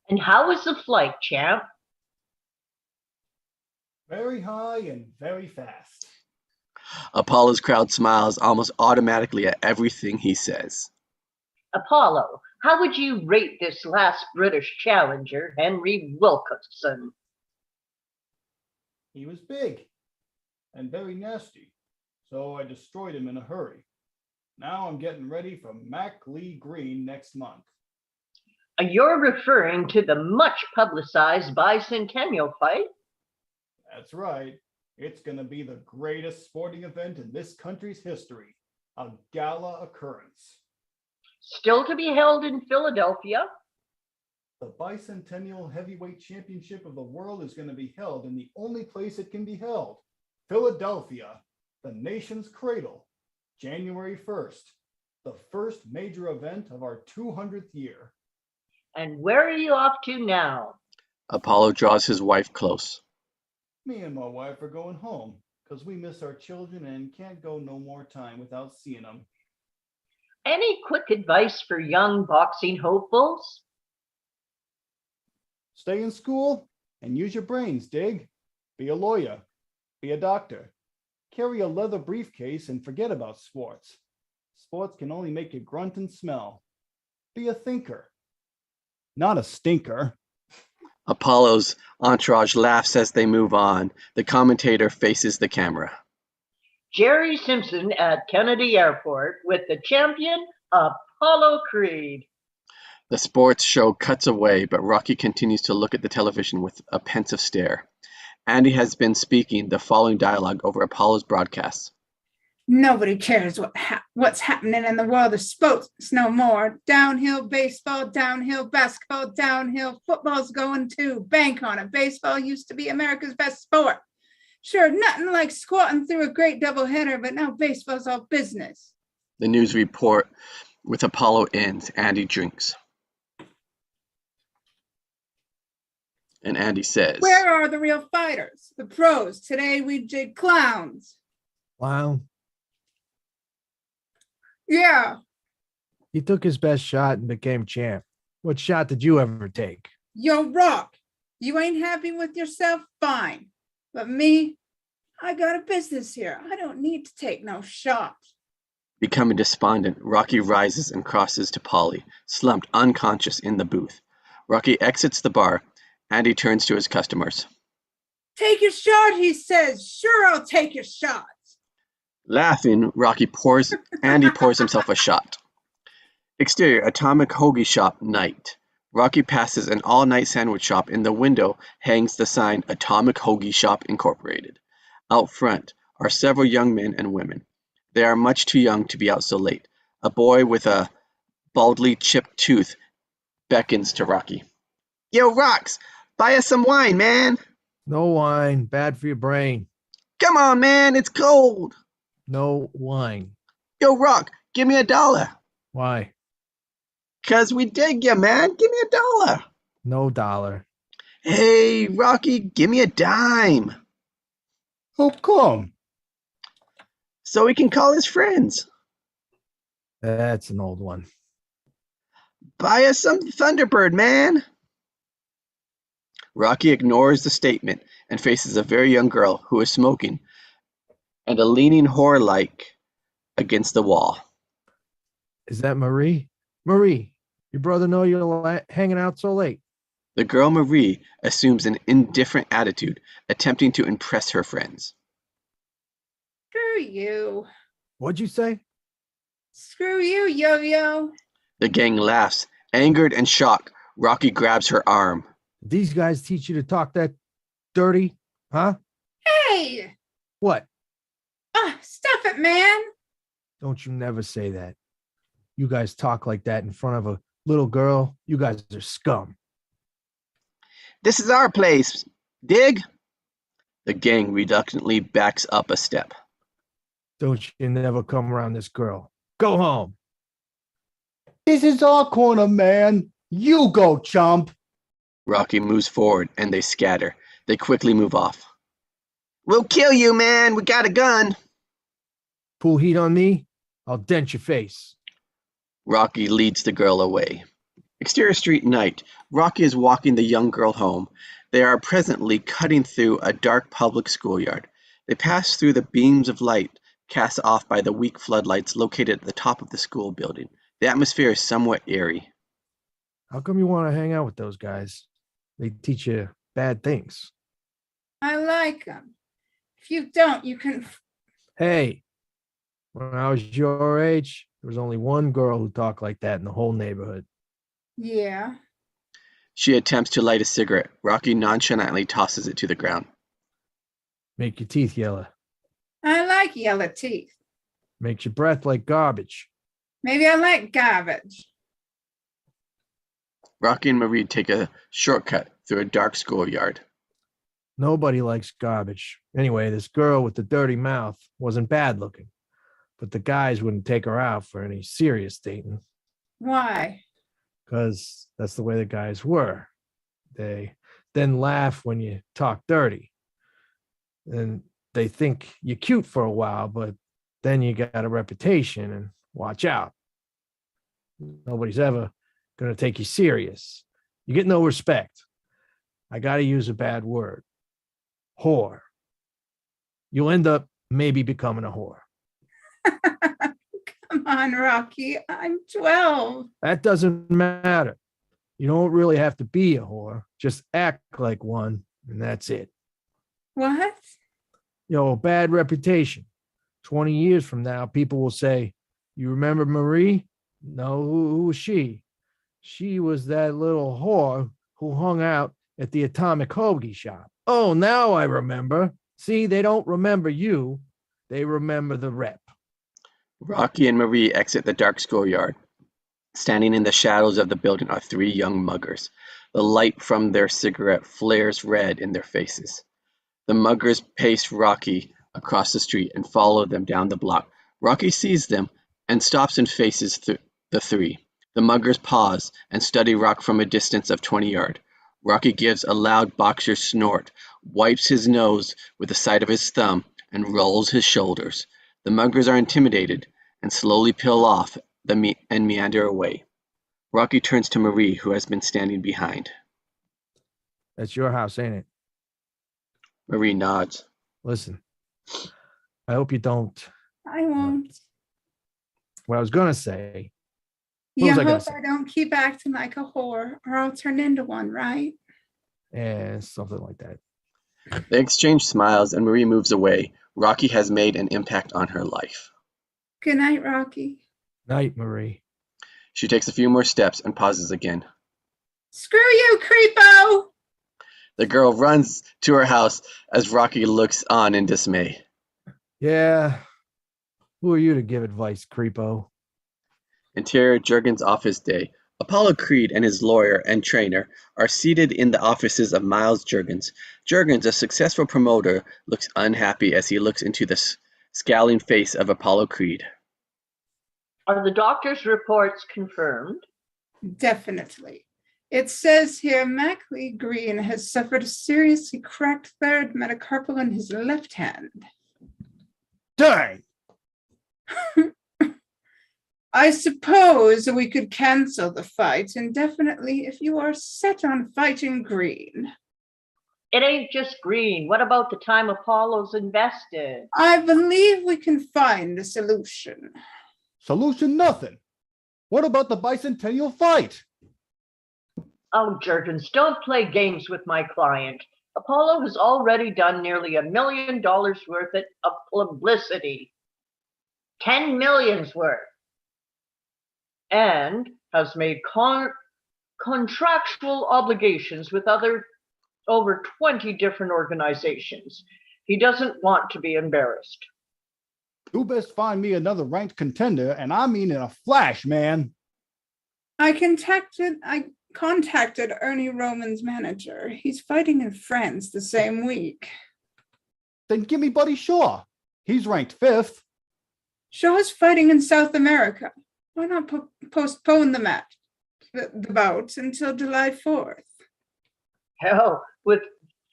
And how was the flight, champ? Very high and very fast. Apollo's crowd smiles almost automatically at everything he says. Apollo, how would you rate this last British challenger, Henry Wilkinson? He was big and very nasty, so I destroyed him in a hurry. Now I'm getting ready for Lee Green next month. You're referring to the much publicized bicentennial fight? That's right. It's going to be the greatest sporting event in this country's history. A gala occurrence. Still to be held in Philadelphia? The bicentennial heavyweight championship of the world is going to be held in the only place it can be held. Philadelphia, the nation's cradle. January 1st, the first major event of our 200th year. And where are you off to now? Apollo draws his wife close. Me and my wife are going home because we miss our children and can't go no more time without seeing them. Any quick advice for young boxing hopefuls? Stay in school and use your brains, dig. Be a lawyer. Be a doctor. Carry a leather briefcase and forget about sports. Sports can only make you grunt and smell. Be a thinker, not a stinker. Apollo's entourage laughs as they move on. The commentator faces the camera. Jerry Simpson at Kennedy Airport with the champion, Apollo Creed. The sports show cuts away, but Rocky continues to look at the television with a pensive stare. Andy has been speaking the following dialogue over Apollo's broadcasts. Nobody cares what's happening in the world of sports no more. Downhill baseball, downhill basketball, downhill football's going too. Bank on it. Baseball used to be America's best sport. Sure, nothing like squatting through a great doubleheader, but now baseball's all business. The news report with Apollo ends. Andy drinks. And Andy says, Where are the real fighters? The pros. Today we did clowns. Wow. Yeah. He took his best shot and became champ. What shot did you ever take? Yo, Rock, you ain't happy with yourself? Fine. But me, I got a business here. I don't need to take no shot. Becoming despondent, Rocky rises and crosses to Paulie, slumped unconscious in the booth. Rocky exits the bar, and he turns to his customers. Take your shot, he says. Sure, I'll take your shot. Laughing, Andy pours himself a shot. Exterior, Atomic Hoagie Shop, night. Rocky passes an all-night sandwich shop. In the window hangs the sign Atomic Hoagie Shop Incorporated. Out front are several young men and women. They are much too young to be out so late. A boy with a baldly chipped tooth beckons to Rocky. Yo, Rocks, buy us some wine, man. No wine, bad for your brain. Come on, man, it's cold. No wine. Yo, Rock, give me $1. Why? 'Cause we dig you, man. Give me $1. No dollar. Hey, Rocky, give me a dime. How come? So he can call his friends. That's an old one. Buy us some Thunderbird, man. Rocky ignores the statement and faces a very young girl who is smoking and a leaning whore-like against the wall. Is that Marie? Marie, your brother know you're hanging out so late? The girl Marie assumes an indifferent attitude, attempting to impress her friends. Screw you. What'd you say? Screw you, Yo-Yo. The gang laughs. Angered and shocked, Rocky grabs her arm. Did these guys teach you to talk that dirty? Huh? Hey! What? Stuff it, man. Don't you never say that. You guys talk like that in front of a little girl. You guys are scum. This is our place. Dig? The gang reluctantly backs up a step. Don't you never come around this girl. Go home. This is our corner, man. You go, chump. Rocky moves forward and they scatter. They quickly move off. We'll kill you, man. We got a gun. Pull heat on me, I'll dent your face. Rocky leads the girl away. Exterior street night. Rocky is walking the young girl home. They are presently cutting through a dark public schoolyard. They pass through the beams of light cast off by the weak floodlights located at the top of the school building. The atmosphere is somewhat eerie. How come you want to hang out with those guys? They teach you bad things. I like them. If you don't, you can... Hey, when I was your age, there was only one girl who talked like that in the whole neighborhood. Yeah. She attempts to light a cigarette. Rocky nonchalantly tosses it to the ground. Make your teeth yellow. I like yellow teeth. Makes your breath like garbage. Maybe I like garbage. Rocky and Marie take a shortcut through a dark schoolyard. Nobody likes garbage. Anyway, this girl with the dirty mouth wasn't bad looking, but the guys wouldn't take her out for any serious dating. Why? Because that's the way the guys were. They then laugh when you talk dirty. And they think you're cute for a while, but then you got a reputation and watch out. Nobody's ever going to take you serious. You get no respect. I got to use a bad word. Whore. You'll end up maybe becoming a whore. Come on, Rocky. I'm 12. That doesn't matter. You don't really have to be a whore. Just act like one, and that's it. What? Bad reputation. 20 years from now, people will say, you remember Marie? No, who was she? She was that little whore who hung out at the Atomic Hoagie Shop. Oh, now I remember. See, they don't remember you. They remember the rep. Rocky and Marie exit the dark schoolyard. Standing in the shadows of the building are three young muggers. The light from their cigarette flares red in their faces. The muggers pace Rocky across the street and follow them down the block. Rocky sees them and stops and faces the three. The muggers pause and study Rock from a distance of 20 yards. Rocky gives a loud boxer snort, wipes his nose with the side of his thumb, and rolls his shoulders. The muggers are intimidated and slowly peel off and meander away. Rocky turns to Marie, who has been standing behind. That's your house, ain't it? Marie nods. Listen, I hope you don't. I won't. what I was gonna say. What You was I gonna hope say? I don't keep acting like a whore or I'll turn into one, right? And something like that. They exchange smiles and Marie moves away. Rocky has made an impact on her life. Good night, Rocky. Night, Marie. She takes a few more steps and pauses again. Screw you, creepo! The girl runs to her house as Rocky looks on in dismay. Yeah. Who are you to give advice, creepo? Interior Jurgen's office day. Apollo Creed and his lawyer and trainer are seated in the offices of Miles Jurgens. Jurgens, a successful promoter, looks unhappy as he looks into the scowling face of Apollo Creed. Are the doctor's reports confirmed? Definitely. It says here Mackley Green has suffered a seriously cracked third metacarpal in his left hand. Dang! I suppose we could cancel the fight indefinitely if you are set on fighting Green. It ain't just green. What about the time Apollo's invested? I believe we can find a solution. Solution nothing. What about the bicentennial fight? Oh, Jurgens, don't play games with my client. Apollo has already done nearly $1 million worth of publicity. 10 million's worth. And has made contractual obligations with over 20 different organizations. He doesn't want to be embarrassed. You best find me another ranked contender, and I mean in a flash, man. I contacted Ernie Roman's manager. He's fighting in France the same week. Then give me Buddy Shaw. He's ranked 5th. Shaw's fighting in South America. Why not postpone the match, the bout, until July 4th? Hell, with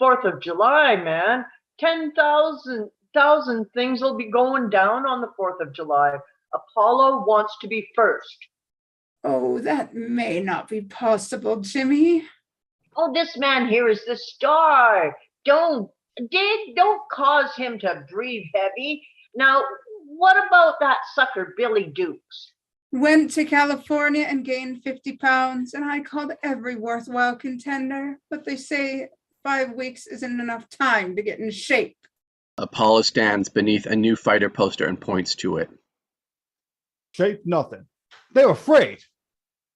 4th of July, man, 10,000 things will be going down on the 4th of July. Apollo wants to be first. Oh, that may not be possible, Jimmy. Oh, this man here is the star. Don't cause him to breathe heavy. Now, what about that sucker Billy Dukes? Went to California and gained 50 pounds, and I called every worthwhile contender, but they say 5 weeks isn't enough time to get in shape. Apollo stands beneath a new fighter poster and points to it. Shape nothing. They're afraid.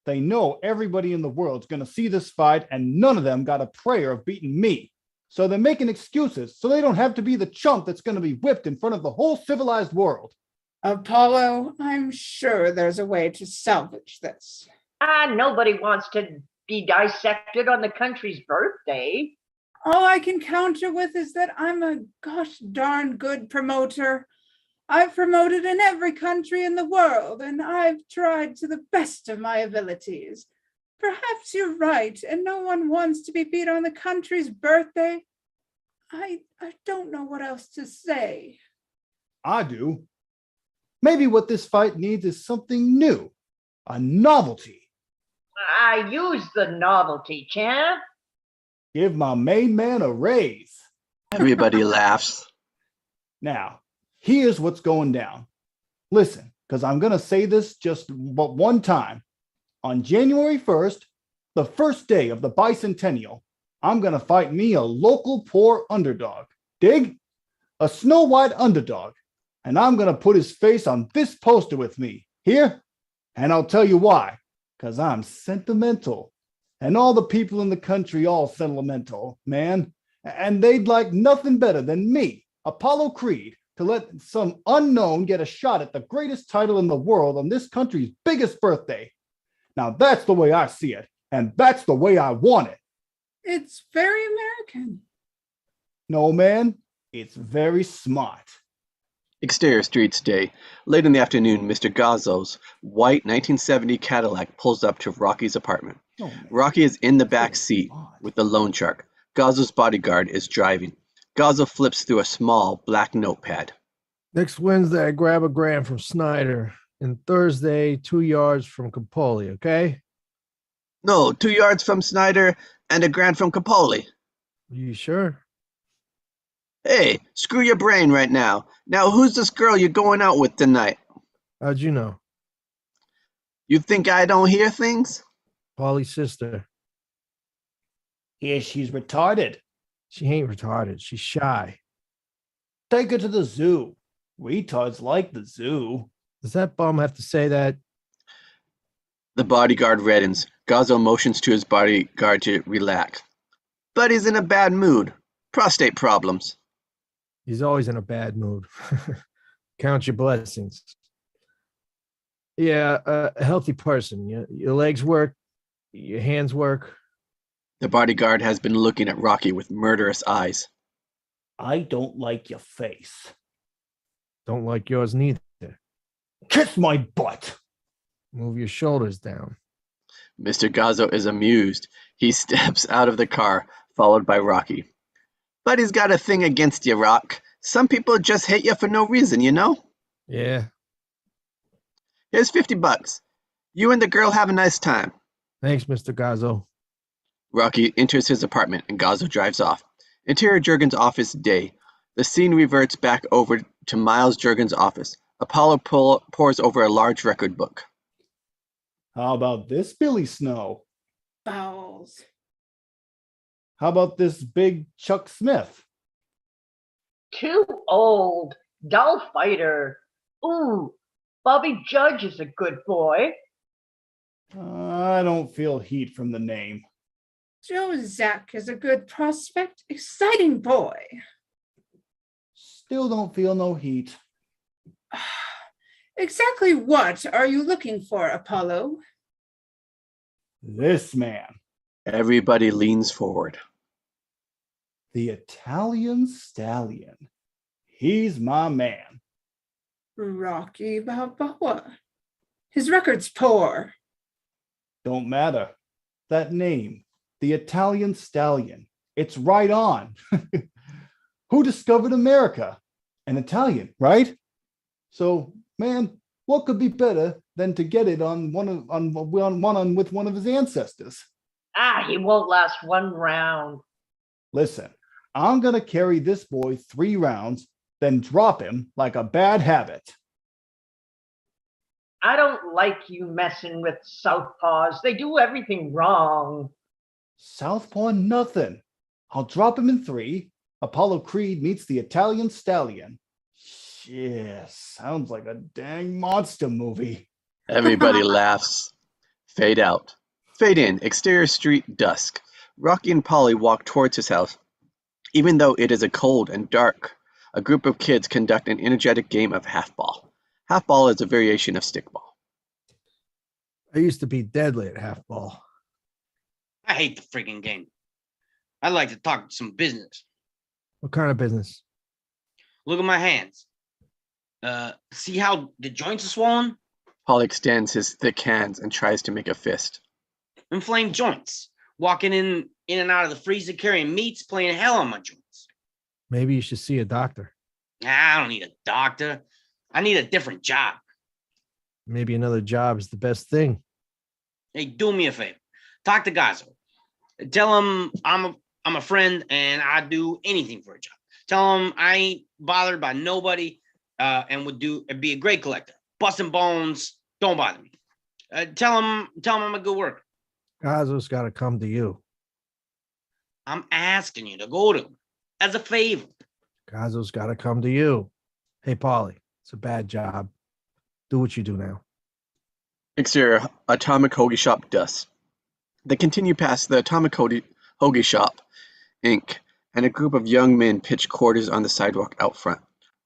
They know everybody in the world's going to see this fight, and none of them got a prayer of beating me. So they're making excuses so they don't have to be the chump that's going to be whipped in front of the whole civilized world. Apollo, I'm sure there's a way to salvage this. Nobody wants to be dissected on the country's birthday. All I can counter with is that I'm a gosh darn good promoter. I've promoted in every country in the world, and I've tried to the best of my abilities. Perhaps you're right, and no one wants to be beat on the country's birthday. I don't know what else to say. I do. Maybe what this fight needs is something new, a novelty. I use the novelty, champ. Give my main man a raise. Everybody laughs. Now, here's what's going down. Listen, because I'm going to say this just but one time. On January 1st, the first day of the bicentennial, I'm going to fight me a local poor underdog. Dig? A Snow White underdog. And I'm going to put his face on this poster with me. Here? And I'll tell you why. Because I'm sentimental. And all the people in the country all sentimental, man. And they'd like nothing better than me, Apollo Creed, to let some unknown get a shot at the greatest title in the world on this country's biggest birthday. Now that's the way I see it. And that's the way I want it. It's very American. No, man. It's very smart. Exterior streets day. Late in the afternoon, Mr. Gazzo's white 1970 Cadillac pulls up to Rocky's apartment. Oh, man. Rocky is in the back seat with the loan shark. Gazzo's bodyguard is driving. Gazzo flips through a small black notepad. Next Wednesday, I grab a grand from Snyder. And Thursday, 2 yards from Capoli, okay? No, 2 yards from Snyder and a grand from Capoli. You sure? Hey, screw your brain right now. Now, who's this girl you're going out with tonight? How'd you know? You think I don't hear things? Paulie's sister. Yeah, she's retarded. She ain't retarded. She's shy. Take her to the zoo. Retards like the zoo. Does that bum have to say that? The bodyguard reddens. Gazzo motions to his bodyguard to relax. But he's in a bad mood. Prostate problems. He's always in a bad mood. Count your blessings. Yeah, a healthy person. Your legs work, your hands work. The bodyguard has been looking at Rocky with murderous eyes. I don't like your face. Don't like yours neither. Kiss my butt. Move your shoulders down. Mr. Gazzo is amused. He steps out of the car, followed by Rocky. But he's got a thing against you, Rock. Some people just hate you for no reason, you know? Yeah. Here's $50. You and the girl have a nice time. Thanks, Mr. Gazzo. Rocky enters his apartment and Gazzo drives off. Interior Jurgen's office day. The scene reverts back over to Miles Jurgen's office. Apollo pores over a large record book. How about this Billy Snow? Bowels. How about this big Chuck Smith? Too old. Dull fighter. Ooh, Bobby Judge is a good boy. I don't feel heat from the name. Joe Zack is a good prospect. Exciting boy. Still don't feel no heat. Exactly what are you looking for, Apollo? This man. Everybody leans forward. The Italian Stallion. He's my man. Rocky Balboa. His record's poor. Don't matter. That name, the Italian Stallion. It's right on. Who discovered America? An Italian, right? So, man, what could be better than to get it on with one of his ancestors? He won't last one round. Listen, I'm gonna carry this boy 3 rounds, then drop him like a bad habit. I don't like you messing with southpaws. They do everything wrong. Southpaw nothing. I'll drop him in 3. Apollo Creed meets the Italian Stallion. Yeah, sounds like a dang monster movie. Everybody laughs. Fade out. Fade in. Exterior street, dusk. Rocky and Paulie walk towards his house. Even though it is a cold and dark, a group of kids conduct an energetic game of half-ball. Half-ball is a variation of stickball. I used to be deadly at half ball. I hate the freaking game. I'd like to talk some business. What kind of business? Look at my hands. See how the joints are swollen? Paulie extends his thick hands and tries to make a fist. Inflamed joints. Walking in and out of the freezer carrying meats, playing hell on my joints. Maybe you should see a doctor. I don't need a doctor. I need a different job. Maybe another job is the best thing. Hey, do me a favor. Talk to Gazzo. Tell him I'm a friend and I'd do anything for a job. Tell him I ain't bothered by nobody and would be a great collector. Busting bones, don't bother me. Tell him I'm a good worker. Gazzo's got to come to you. I'm asking you to go to him as a favor. Gazzo's got to come to you. Hey, Paulie, it's a bad job. Do what you do now. Exterior, Atomic Hoagie Shop, dusk. They continue past the Atomic Hoagie Shop, Inc., and a group of young men pitch quarters on the sidewalk out front.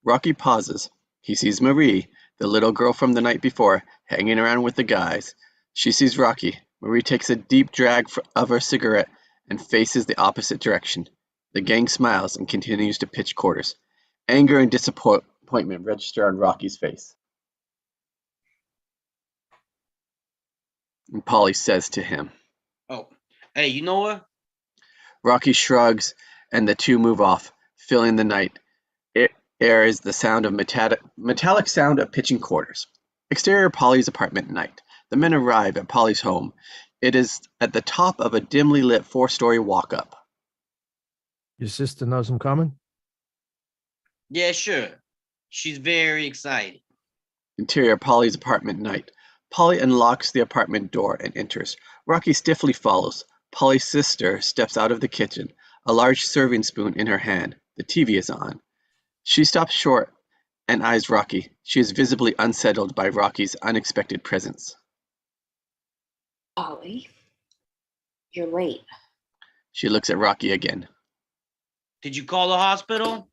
Rocky pauses. He sees Marie, the little girl from the night before, hanging around with the guys. She sees Rocky. Marie takes a deep drag of her cigarette and faces the opposite direction. The gang smiles and continues to pitch quarters. Anger and disappointment register on Rocky's face. And Paulie says to him, Oh, hey, you know what? Rocky shrugs, and the two move off, filling the night. Air is the sound of metallic sound of pitching quarters. Exterior, Paulie's apartment at night. The men arrive at Paulie's home. It is at the top of a dimly lit 4-story walk-up. Your sister knows I'm coming? Yeah, sure. She's very excited. Interior, Paulie's apartment at night. Paulie unlocks the apartment door and enters. Rocky stiffly follows. Paulie's sister steps out of the kitchen, a large serving spoon in her hand. The TV is on. She stops short and eyes Rocky. She is visibly unsettled by Rocky's unexpected presence. Ollie, you're late. She looks at Rocky again. Did you call the hospital?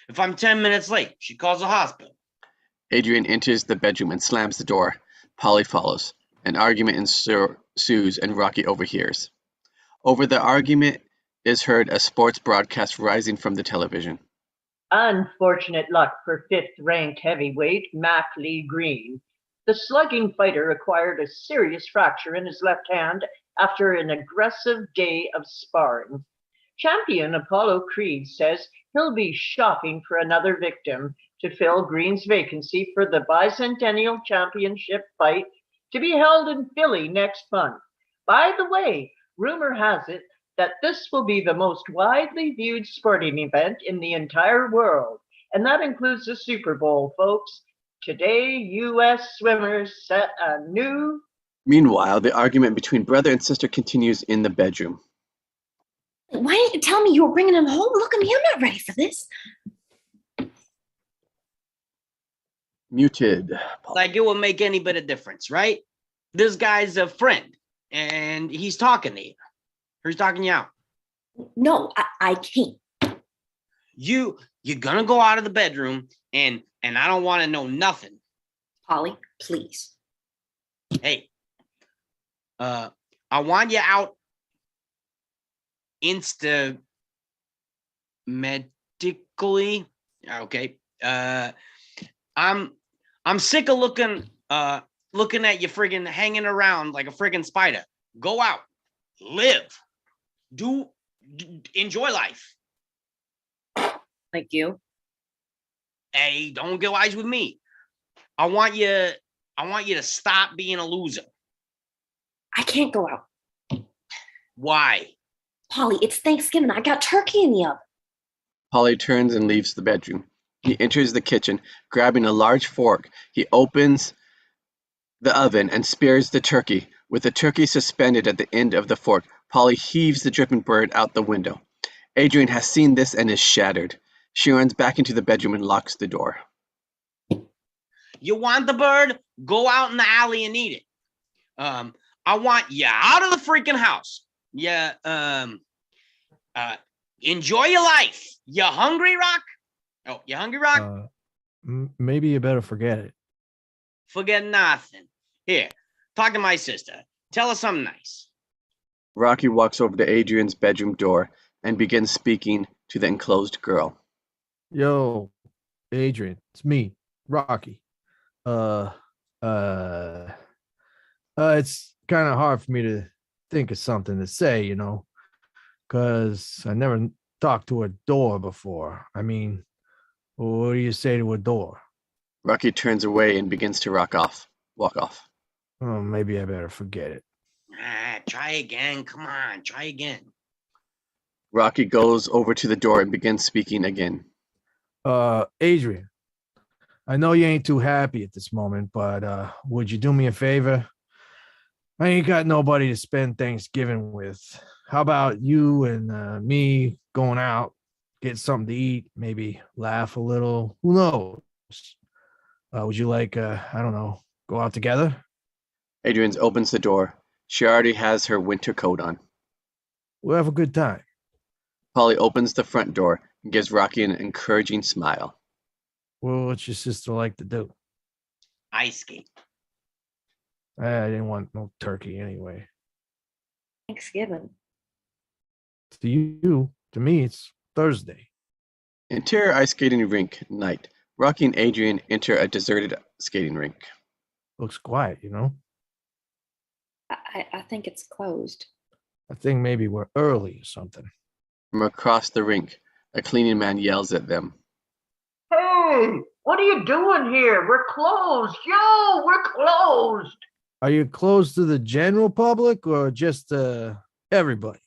If I'm 10 minutes late, she calls the hospital. Adrian enters the bedroom and slams the door. Paulie follows. An argument ensues and Rocky overhears. Over the argument is heard a sports broadcast rising from the television. Unfortunate luck for fifth-ranked heavyweight Mac Lee Green. The slugging fighter acquired a serious fracture in his left hand after an aggressive day of sparring. Champion Apollo Creed says he'll be shopping for another victim to fill Green's vacancy for the bicentennial championship fight to be held in Philly next month. By the way, rumor has it that this will be the most widely viewed sporting event in the entire world, and that includes the Super Bowl, folks. Today, U.S. swimmers set a new... Meanwhile, the argument between brother and sister continues in the bedroom. Why didn't you tell me you were bringing him home? Look at me, I'm not ready for this. Muted. Like it would make any bit of difference, right? This guy's a friend, and he's talking to you. Or he's talking you out. No, I can't. You're gonna go out of the bedroom, and I don't want to know nothing. Paulie, please. Hey, I want you out medically. Okay. I'm sick of looking at you friggin' hanging around like a friggin' spider. Go out, live, enjoy life. Like you? Hey, don't get wise with me. I want you to stop being a loser. I can't go out. Why? Paulie, it's Thanksgiving. I got turkey in the oven. Paulie turns and leaves the bedroom. He enters the kitchen, grabbing a large fork. He opens the oven and spears the turkey. With the turkey suspended at the end of the fork, Paulie heaves the dripping bird out the window. Adrian has seen this and is shattered. She runs back into the bedroom and locks the door. You want the bird? Go out in the alley and eat it. I want you out of the freaking house. Yeah. Enjoy your life. You hungry, Rock? Oh, you hungry, Rock? Maybe you better forget it. Forget nothing. Here, talk to my sister. Tell her something nice. Rocky walks over to Adrian's bedroom door and begins speaking to the enclosed girl. Yo, Adrian, it's me, Rocky. It's kind of hard for me to think of something to say, because I never talked to a door before. I mean, what do you say to a door? Rocky turns away and begins to walk off. Oh, maybe I better forget it. Try again. Come on, try again. Rocky goes over to the door and begins speaking again. Adrian, I know you ain't too happy at this moment, but would you do me a favor? I ain't got nobody to spend Thanksgiving with. How about you and me going out, get something to eat, maybe laugh a little? Who knows? Would you like, I don't know, go out together? Adrian opens the door. She already has her winter coat on. We'll have a good time. Paulie opens the front door and gives Rocky an encouraging smile. Well, what's your sister like to do? Ice skate. I didn't want no turkey anyway. Thanksgiving. To you, to me, it's Thursday. Interior ice skating rink night. Rocky and Adrian enter a deserted skating rink. Looks quiet, I think it's closed. I think maybe we're early or something. From across the rink, a cleaning man yells at them. Hey, what are you doing here? We're closed. Yo, we're closed. Are you closed to the general public or just everybody?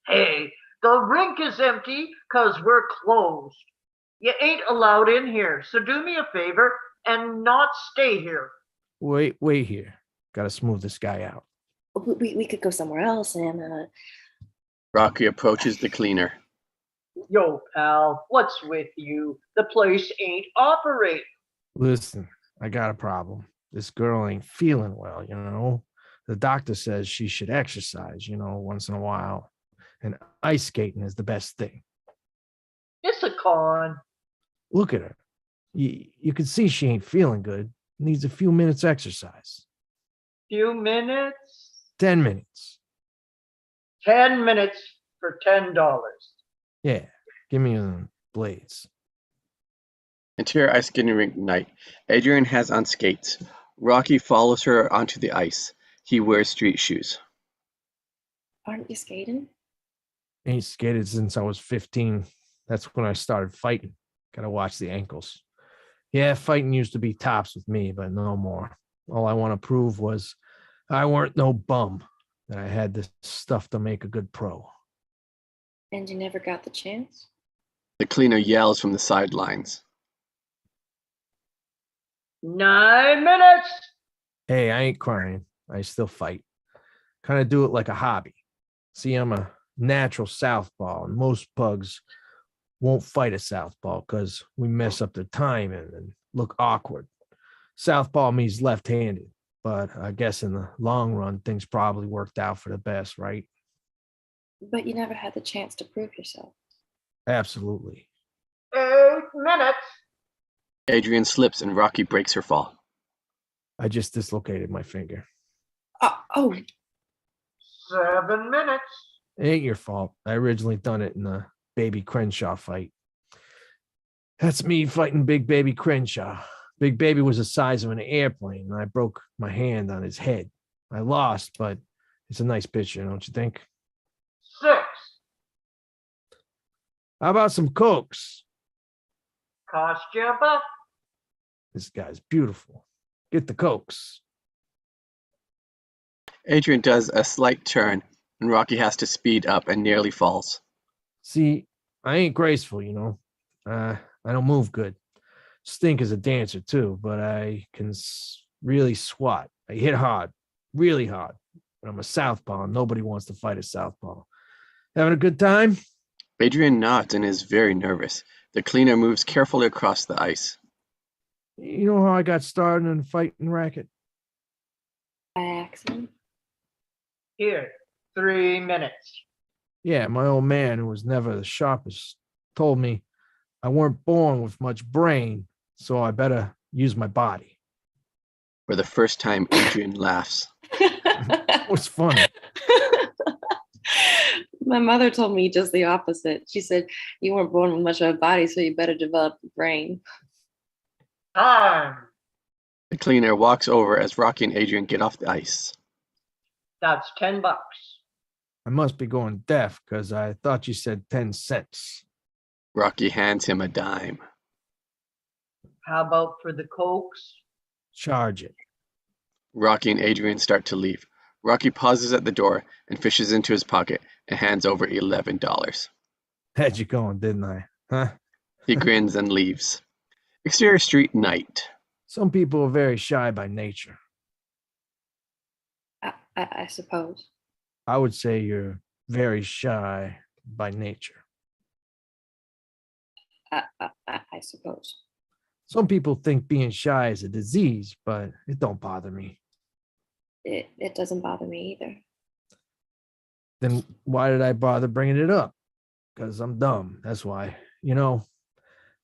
Hey, the rink is empty because we're closed. You ain't allowed in here, so do me a favor and not stay here. Wait here. Got to smooth this guy out. We could go somewhere else and Rocky approaches the cleaner. Yo, pal, what's with you? The place ain't operating. Listen, I got a problem. This girl ain't feeling well, you know. The doctor says she should exercise, you know, once in a while. And ice skating is the best thing. It's a con. Look at her. You can see she ain't feeling good. Needs a few minutes exercise. Few minutes? 10 minutes. 10 minutes for $10. Yeah, give me the blades. Interior ice skating rink night. Adrian has on skates. Rocky follows her onto the ice. He wears street shoes. aren't you skating? Ain't skated since I was 15. That's when I started fighting. Gotta watch the ankles. Yeah, fighting used to be tops with me, but no more. All I want to prove was I weren't no bum, that I had the stuff to make a good pro. And you never got the chance? The cleaner yells from the sidelines. 9 minutes. Hey, I ain't crying. I still fight. Kind of do it like a hobby. See, I'm a natural southpaw, and most pugs won't fight a southpaw because we mess up their timing and look awkward. Southpaw means left-handed, but I guess in the long run, things probably worked out for the best, right? But you never had the chance to prove yourself. Absolutely. 8 minutes. Adrian slips and Rocky breaks her fall. I just dislocated my finger. Oh, 7 minutes. It ain't your fault. I originally done it in the Baby Crenshaw fight. That's me fighting Big Baby Crenshaw. Big Baby was the size of an airplane, and I broke my hand on his head. I lost, but it's a nice picture, don't you think? 6. How about some Cokes? Cost you a buck. This guy's beautiful. Get the Cokes. Adrian does a slight turn, and Rocky has to speed up and nearly falls. See, I ain't graceful, you know. I don't move good. Stink as a dancer, too, but I can really swat. I hit hard, really hard. But I'm a southpaw, and nobody wants to fight a southpaw. Having a good time? Adrian nods and is very nervous. The cleaner moves carefully across the ice. You know how I got started in the fighting racket? by accident? Here, 3 minutes. Yeah, my old man, who was never the sharpest, told me I weren't born with much brain, so I better use my body. For the first time, Adrian laughs. What's funny? My mother told me just the opposite. She said, you weren't born with much of a body, so you better develop a brain. Time. The cleaner walks over as Rocky and Adrian get off the ice. That's $10. I must be going deaf because I thought you said 10 cents. Rocky hands him a dime. How about for the Cokes? Charge it. Rocky and Adrian start to leave. Rocky pauses at the door and fishes into his pocket and hands over $11. Had you going, didn't I? Huh? He grins and leaves. Exterior street night. Some people are very shy by nature. I suppose. I would say you're very shy by nature. I suppose. Some people think being shy is a disease, but it don't bother me. It doesn't bother me either. Then why did I bother bringing it up? Because I'm dumb. That's why. You know,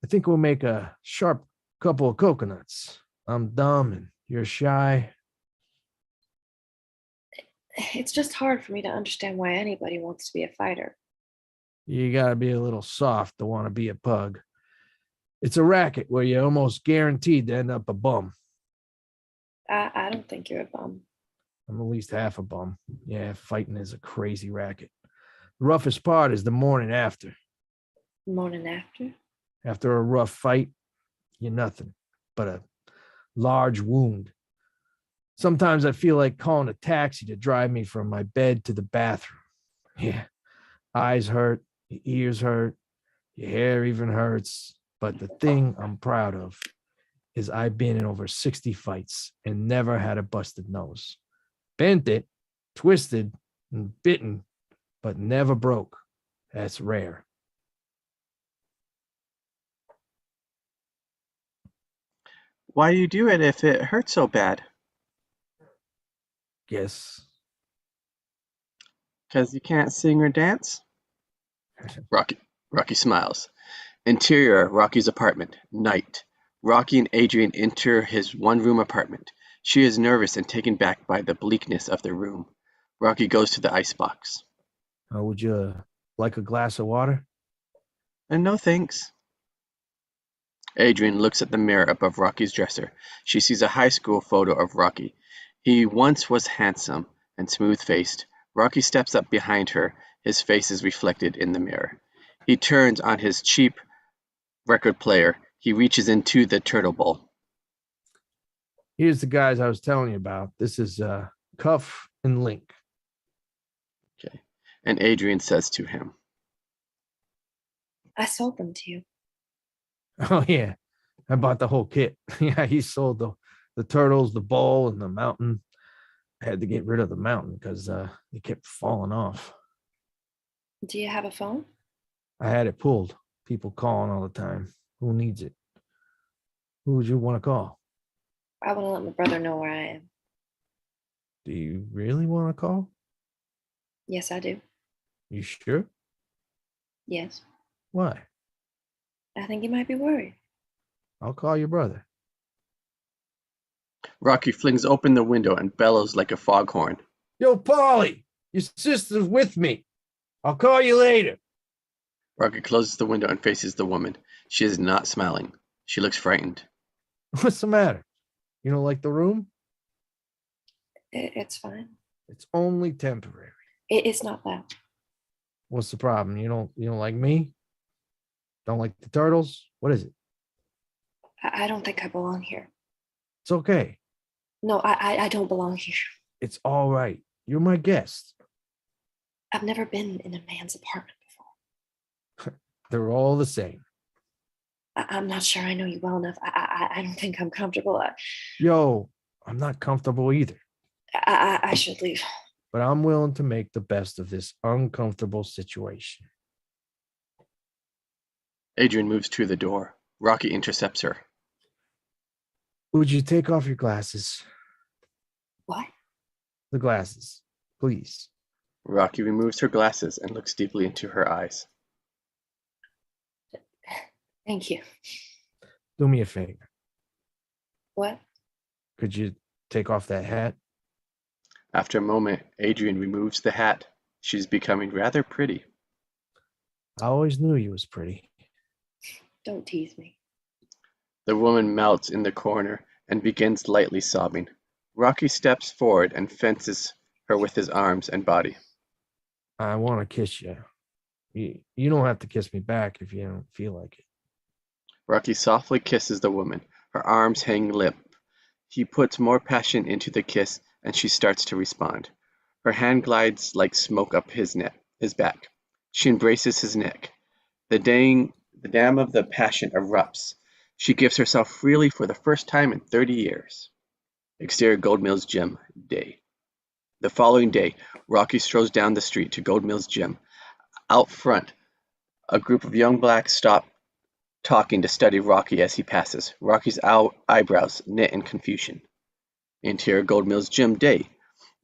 I think we'll make a sharp couple of coconuts. I'm dumb and you're shy. It's just hard for me to understand why anybody wants to be a fighter. You got to be a little soft to want to be a pug. It's a racket where you're almost guaranteed to end up a bum. I don't think you're a bum. I'm at least half a bum. Yeah, fighting is a crazy racket. The roughest part is the morning after. Morning after? After a rough fight, you're nothing but a large wound. Sometimes I feel like calling a taxi to drive me from my bed to the bathroom. Yeah, eyes hurt, your ears hurt, your hair even hurts. But the thing I'm proud of is I've been in over 60 fights and never had a busted nose. Bent it, twisted, and bitten, but never broke. That's rare. Why you do it if it hurts so bad? Guess. Because you can't sing or dance? Rocky smiles. Interior, Rocky's apartment. Night. Rocky and Adrian enter his one-room apartment. She is nervous and taken back by the bleakness of the room. Rocky goes to the icebox. Would you like a glass of water? And no thanks. Adrian looks at the mirror above Rocky's dresser. She sees a high school photo of Rocky. He once was handsome and smooth-faced. Rocky steps up behind her. His face is reflected in the mirror. He turns on his cheap record player. He reaches into the turtle bowl. Here's the guys I was telling you about. This is Cuff and Link. Okay. And Adrian says to him, I sold them to you. Oh, yeah. I bought the whole kit. Yeah, he sold the turtles, the bowl, and the mountain. I had to get rid of the mountain because it kept falling off. Do you have a phone? I had it pulled. People calling all the time. Who needs it? Who would you want to call? I want to let my brother know where I am. Do you really want to call? Yes, I do. You sure? Yes. Why? I think you might be worried. I'll call your brother. Rocky flings open the window and bellows like a foghorn. Yo, Paulie, your sister's with me. I'll call you later. Rocky closes the window and faces the woman. She is not smiling. She looks frightened. What's the matter? You don't like the room? It's fine. It's only temporary. It's not that. What's the problem? You don't like me? Don't like the turtles? What is it? I don't think I belong here. It's okay. No, I don't belong here. It's all right. You're my guest. I've never been in a man's apartment before. They're all the same. I'm not sure I know you well enough. I don't think I'm comfortable. Yo, I'm not comfortable either. I should leave. But I'm willing to make the best of this uncomfortable situation. Adrian moves to the door. Rocky intercepts her. Would you take off your glasses? What? The glasses, please. Rocky removes her glasses and looks deeply into her eyes. Thank you. Do me a favor. What? Could you take off that hat? After a moment, Adrian removes the hat. She's becoming rather pretty. I always knew you was pretty. Don't tease me. The woman melts in the corner and begins lightly sobbing. Rocky steps forward and fences her with his arms and body. I want to kiss you. You don't have to kiss me back if you don't feel like it. Rocky softly kisses the woman. Her arms hang limp. He puts more passion into the kiss, and she starts to respond. Her hand glides like smoke up his back. She embraces his neck. The dam of the passion erupts. She gives herself freely for the first time in 30 years. Exterior Gold Mills Gym, day. The following day, Rocky strolls down the street to Gold Mills Gym. Out front, a group of young blacks stop talking to study Rocky as he passes. Rocky's eyebrows knit in confusion. Interior Gold Mills Gym, day.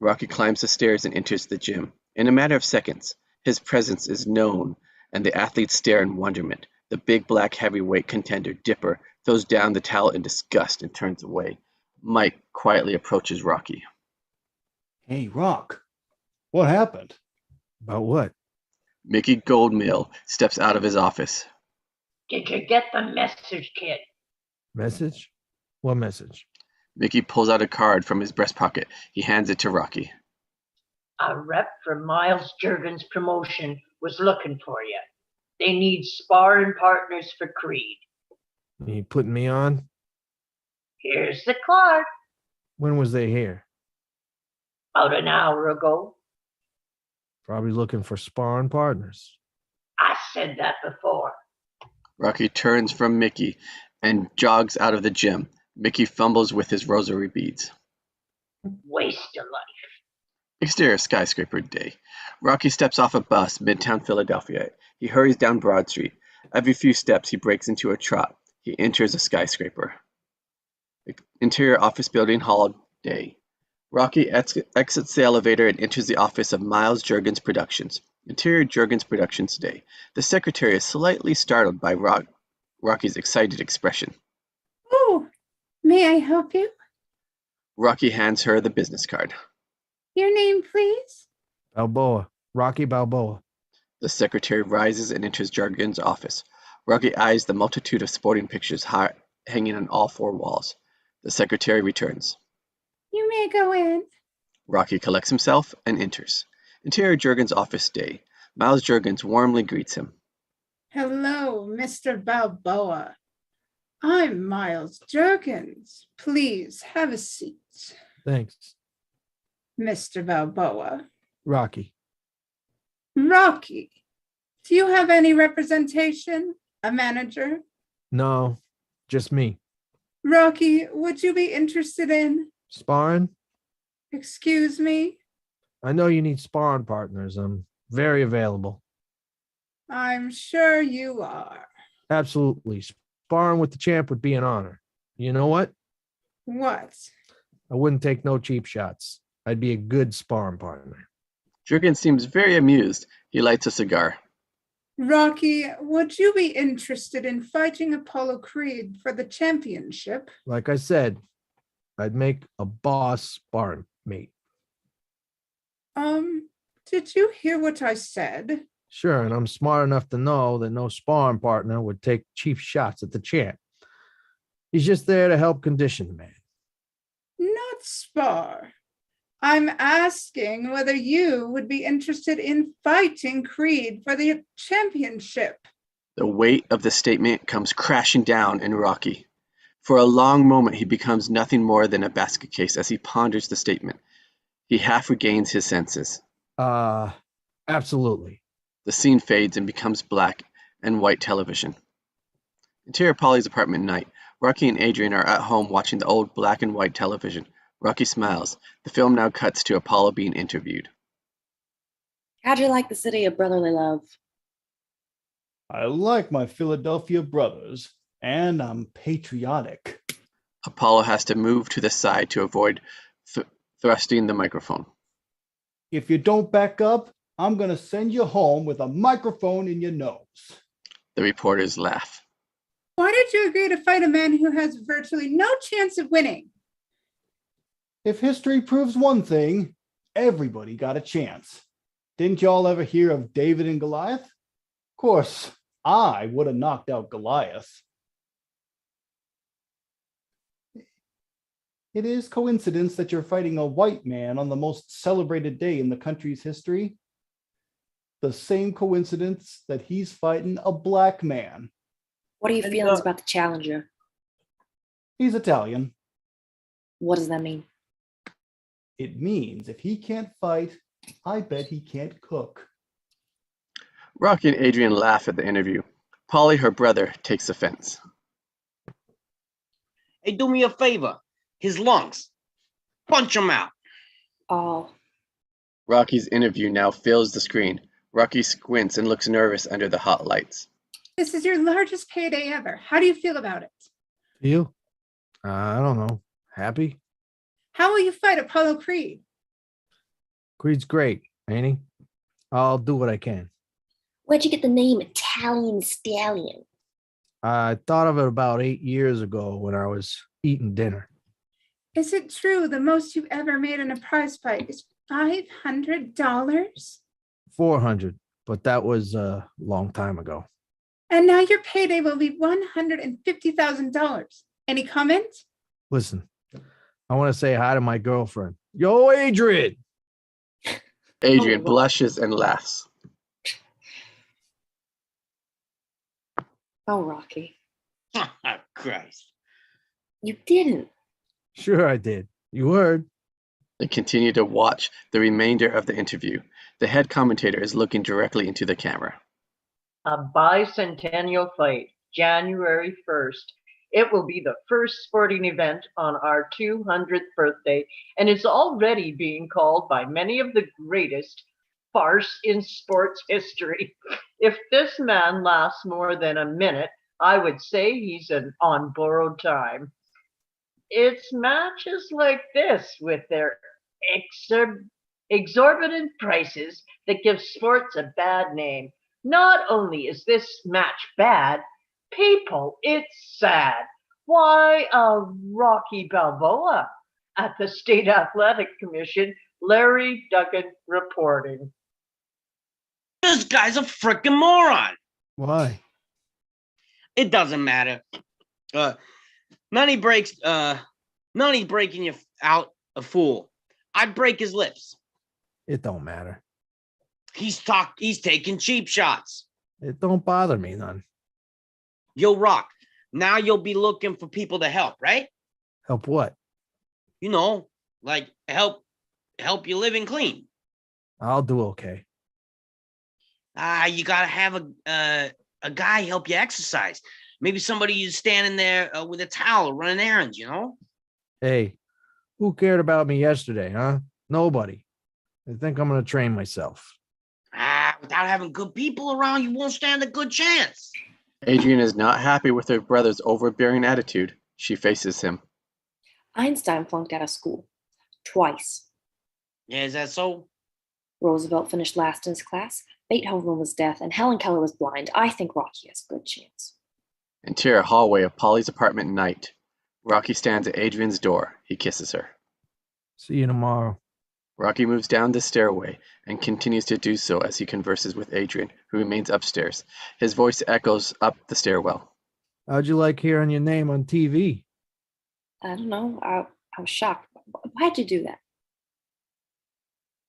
Rocky climbs the stairs and enters the gym. In a matter of seconds, his presence is known, and the athletes stare in wonderment. The big black heavyweight contender, Dipper, throws down the towel in disgust and turns away. Mike quietly approaches Rocky. Hey, Rock, what happened? About what? Mickey Goldmill steps out of his office. Did you get the message, kid? Message? What message? Mickey pulls out a card from his breast pocket. He hands it to Rocky. A rep for Miles Jurgens' promotion was looking for you. They need sparring partners for Creed. You putting me on? Here's the card. When was they here? About an hour ago. Probably looking for sparring partners. I said that before. Rocky turns from Mickey and jogs out of the gym. Mickey fumbles with his rosary beads. Waste of life. Exterior Skyscraper day. Rocky steps off a bus, midtown Philadelphia. He hurries down Broad Street. Every few steps, he breaks into a trot. He enters a skyscraper. Interior office building hall day. Rocky exits the elevator and enters the office of Miles Juergens Productions. Interior Juergens Productions day. The secretary is slightly startled by Rocky's excited expression. Oh, may I help you? Rocky hands her the business card. Your name, please? Balboa. Rocky Balboa. The secretary rises and enters Juergens' office. Rocky eyes the multitude of sporting pictures hanging on all four walls. The secretary returns. You may go in. Rocky collects himself and enters. Interior Juergens' office day. Miles Juergens warmly greets him. Hello, Mr. Balboa. I'm Miles Juergens. Please have a seat. Thanks. Mr. Balboa. Rocky. Rocky, do you have any representation? A manager? No, just me. Rocky, would you be interested in? Sparring? Excuse me? I know you need sparring partners. I'm very available. I'm sure you are. Absolutely. Sparring with the champ would be an honor. You know what? What? I wouldn't take no cheap shots. I'd be a good sparring partner. Juergens seems very amused. He lights a cigar. Rocky, would you be interested in fighting Apollo Creed for the championship? Like I said, I'd make a boss sparring mate. Did you hear what I said? Sure, and I'm smart enough to know that no sparring partner would take cheap shots at the champ. He's just there to help condition the man. Not spar. I'm asking whether you would be interested in fighting Creed for the championship. The weight of the statement comes crashing down in Rocky. For a long moment, he becomes nothing more than a basket case as he ponders the statement. He half regains his senses. Absolutely. The scene fades and becomes black and white television. Interior Paulie's apartment night. Rocky and Adrian are at home watching the old black and white television. Rocky smiles. The film now cuts to Apollo being interviewed. How'd you like the city of brotherly love? I like my Philadelphia brothers, and I'm patriotic. Apollo has to move to the side to avoid thrusting the microphone. If you don't back up, I'm going to send you home with a microphone in your nose. The reporters laugh. Why did you agree to fight a man who has virtually no chance of winning? If history proves one thing, everybody got a chance. Didn't y'all ever hear of David and Goliath? Of course, I would have knocked out Goliath. It is coincidence that you're fighting a white man on the most celebrated day in the country's history. The same coincidence that he's fighting a black man. What are your feelings about the challenger? He's Italian. What does that mean? It means if he can't fight, I bet he can't cook. Rocky and Adrian laugh at the interview. Paulie, her brother, takes offense. Hey, do me a favor. His lungs. Punch him out. Oh, Rocky's interview now fills the screen. Rocky squints and looks nervous under the hot lights. This is your largest payday ever. How do you feel about it? You? I don't know. Happy? How will you fight Apollo Creed? Creed's great, ain't he? I'll do what I can. where'd you get the name Italian Stallion? I thought of it about 8 years ago when I was eating dinner. Is it true the most you've ever made in a prize fight is $500? 400, but that was a long time ago. And now your payday will be $150,000. Any comment? Listen, I want to say hi to my girlfriend. Yo, Adrian. Adrian blushes and laughs. Oh, Rocky. Christ. You didn't. Sure I did. You heard. They continue to watch the remainder of the interview. The head commentator is looking directly into the camera. A bicentennial fight, January 1st, It will be the first sporting event on our 200th birthday and is already being called by many of the greatest farce in sports history. If this man lasts more than a minute, I would say he's on borrowed time. It's matches like this with their exorbitant prices that give sports a bad name. Not only is this match bad, people, it's sad. Why, Rocky Balboa at the State Athletic Commission, Larry Duggan reporting. This guy's a freaking moron. Why? It doesn't matter. None he breaking you out a fool. I'd break his lips. It don't matter. He's taking cheap shots. It don't bother me none. Yo, Rock, now you'll be looking for people to help, right? Help what? You know, like help you living clean. I'll do okay. You gotta have a guy help you exercise. Maybe somebody who's standing there with a towel running errands, you know? Hey, who cared about me yesterday, huh? Nobody. I think I'm going to train myself. Without having good people around, you won't stand a good chance. Adrian is not happy with her brother's overbearing attitude. She faces him. Einstein flunked out of school. Twice. Yeah, is that so? Roosevelt finished last in his class. Beethoven was deaf, and Helen Keller was blind. I think Rocky has a good chance. Interior hallway of Paulie's apartment night. Rocky stands at Adrian's door. He kisses her. See you tomorrow. Rocky moves down the stairway and continues to do so as he converses with Adrian, who remains upstairs. His voice echoes up the stairwell. How'd you like hearing your name on TV? I don't know. I was shocked. Why'd you do that?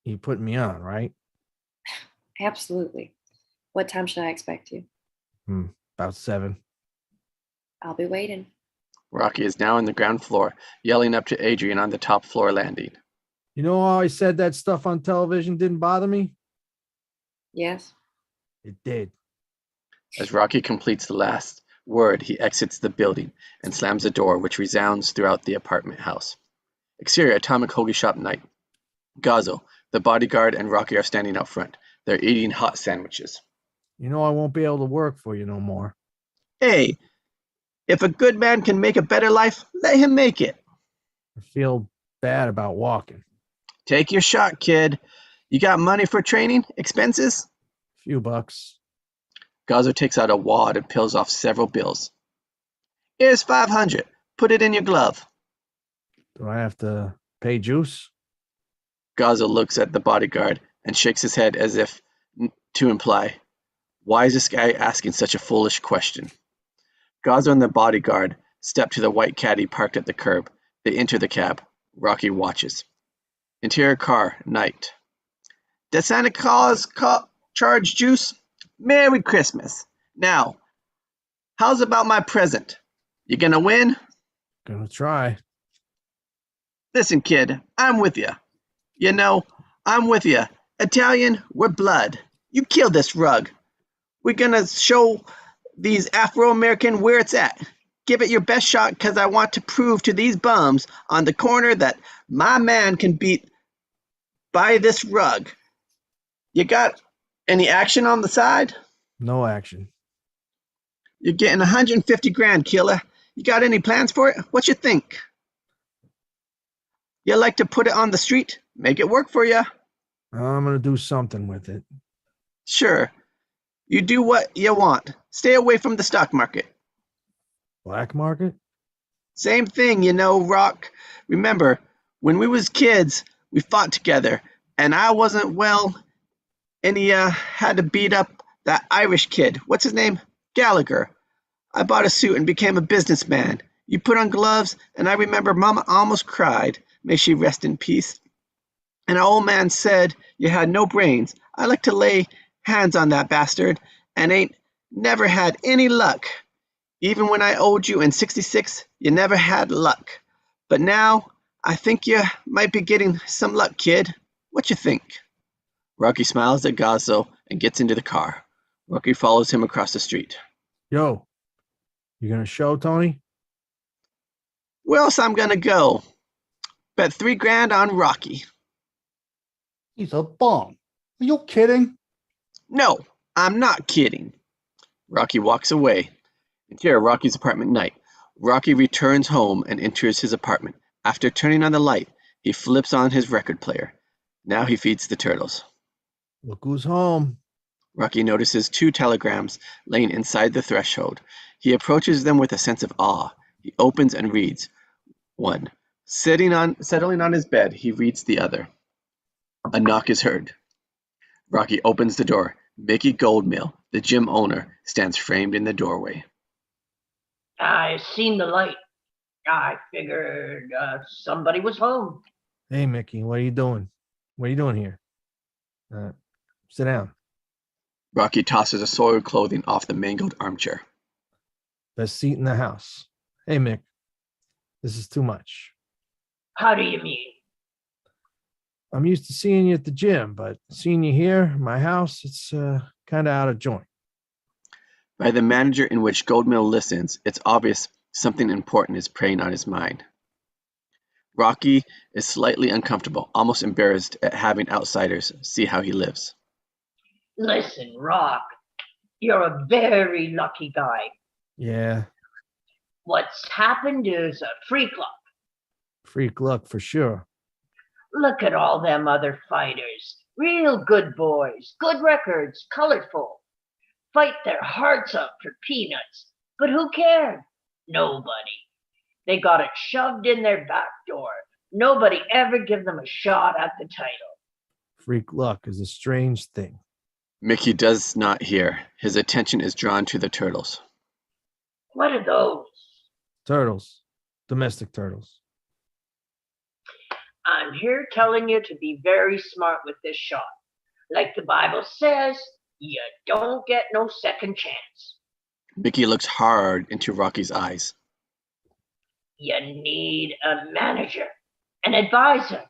You put me on, right? Absolutely. What time should I expect you? About 7. I'll be waiting. Rocky is now on the ground floor, yelling up to Adrian on the top floor landing. You know how I said that stuff on television didn't bother me? Yes? It did. As Rocky completes the last word, he exits the building and slams the door, which resounds throughout the apartment house. Exterior Atomic Hoagie Shop night. Gazzo, the bodyguard, and Rocky are standing out front. They're eating hot sandwiches. You know I won't be able to work for you no more. Hey, if a good man can make a better life, let him make it. I feel bad about walking. Take your shot, kid. You got money for training? Expenses? Few bucks. Gazzo takes out a wad and peels off several bills. Here's 500. Put it in your glove. Do I have to pay juice? Gazzo looks at the bodyguard and shakes his head as if to imply, why is this guy asking such a foolish question? Gazzo and the bodyguard step to the white caddy parked at the curb. They enter the cab. Rocky watches. Interior car, night. Does Santa Claus charge juice? Merry Christmas. Now, how's about my present? You gonna win? Gonna try. Listen, kid, I'm with you. You know, I'm with you. Italian, we're blood. You kill this rug. We're gonna show these Afro-American where it's at. Give it your best shot, because I want to prove to these bums on the corner that my man can beat by this rug. You got any action on the side? No action. You're getting 150 grand, killer. You got any plans for it? What you think? You like to put it on the street? Make it work for you. I'm gonna do something with it. Sure. You do what you want. Stay away from the stock market. Black market? Same thing, you know, Rock. Remember, when we was kids, we fought together, and I wasn't well, and he had to beat up that Irish kid. What's his name? Gallagher. I bought a suit and became a businessman. You put on gloves, and I remember Mama almost cried. May she rest in peace. And our old man said you had no brains. I like to lay hands on that bastard, and ain't never had any luck. Even when I owed you in '66, you never had luck. But now, I think you might be getting some luck, kid. What you think? Rocky smiles at Gazzo and gets into the car. Rocky follows him across the street. Yo, you gonna show, Tony? Where else I'm gonna go? Bet $3,000 on Rocky. He's a bum. Are you kidding? No, I'm not kidding. Rocky walks away. Interior Rocky's apartment night. Rocky returns home and enters his apartment. After turning on the light, he flips on his record player. Now he feeds the turtles. Look who's home. Rocky notices 2 telegrams laying inside the threshold. He approaches them with a sense of awe. He opens and reads. One. Settling on his bed, he reads the other. A knock is heard. Rocky opens the door. Mickey Goldmill, the gym owner, stands framed in the doorway. I seen the light. I figured somebody was home. Hey, Mickey, what are you doing? What are you doing here? Sit down. Rocky tosses a soiled clothing off the mangled armchair. Best seat in the house. Hey, Mick, this is too much. How do you mean? I'm used to seeing you at the gym, but seeing you here, my house, it's kind of out of joint. By the manager in which Goldmill listens, it's obvious something important is preying on his mind. Rocky is slightly uncomfortable, almost embarrassed at having outsiders see how he lives. Listen, Rock, you're a very lucky guy. Yeah, What's happened is a freak luck. freak luck for sure. Look at all them other fighters. Real good boys, good records, colorful. Fight their hearts out for peanuts. But who cared? Nobody. They got it shoved in their back door. Nobody ever give them a shot at the title. Freak luck is a strange thing. Mickey does not hear. His attention is drawn to the turtles. What are those? Turtles. Domestic turtles. I'm here telling you to be very smart with this shot. Like the Bible says, you don't get no second chance. Mickey looks hard into Rocky's eyes. You need a manager, an advisor.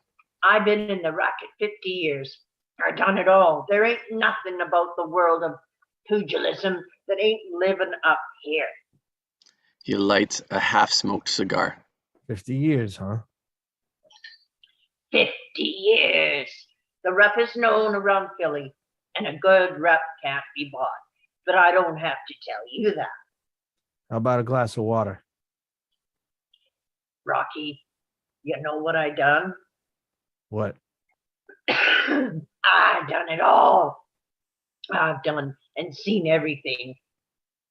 I've been in the racket 50 years. I've done it all. There ain't nothing about the world of pugilism that ain't living up here. He lights a half-smoked cigar. 50 years, huh? 50 years. The rep is known around Philly, and a good rep can't be bought. But I don't have to tell you that. How about a glass of water? Rocky, you know what I done? What? I've done it all. I've done and seen everything.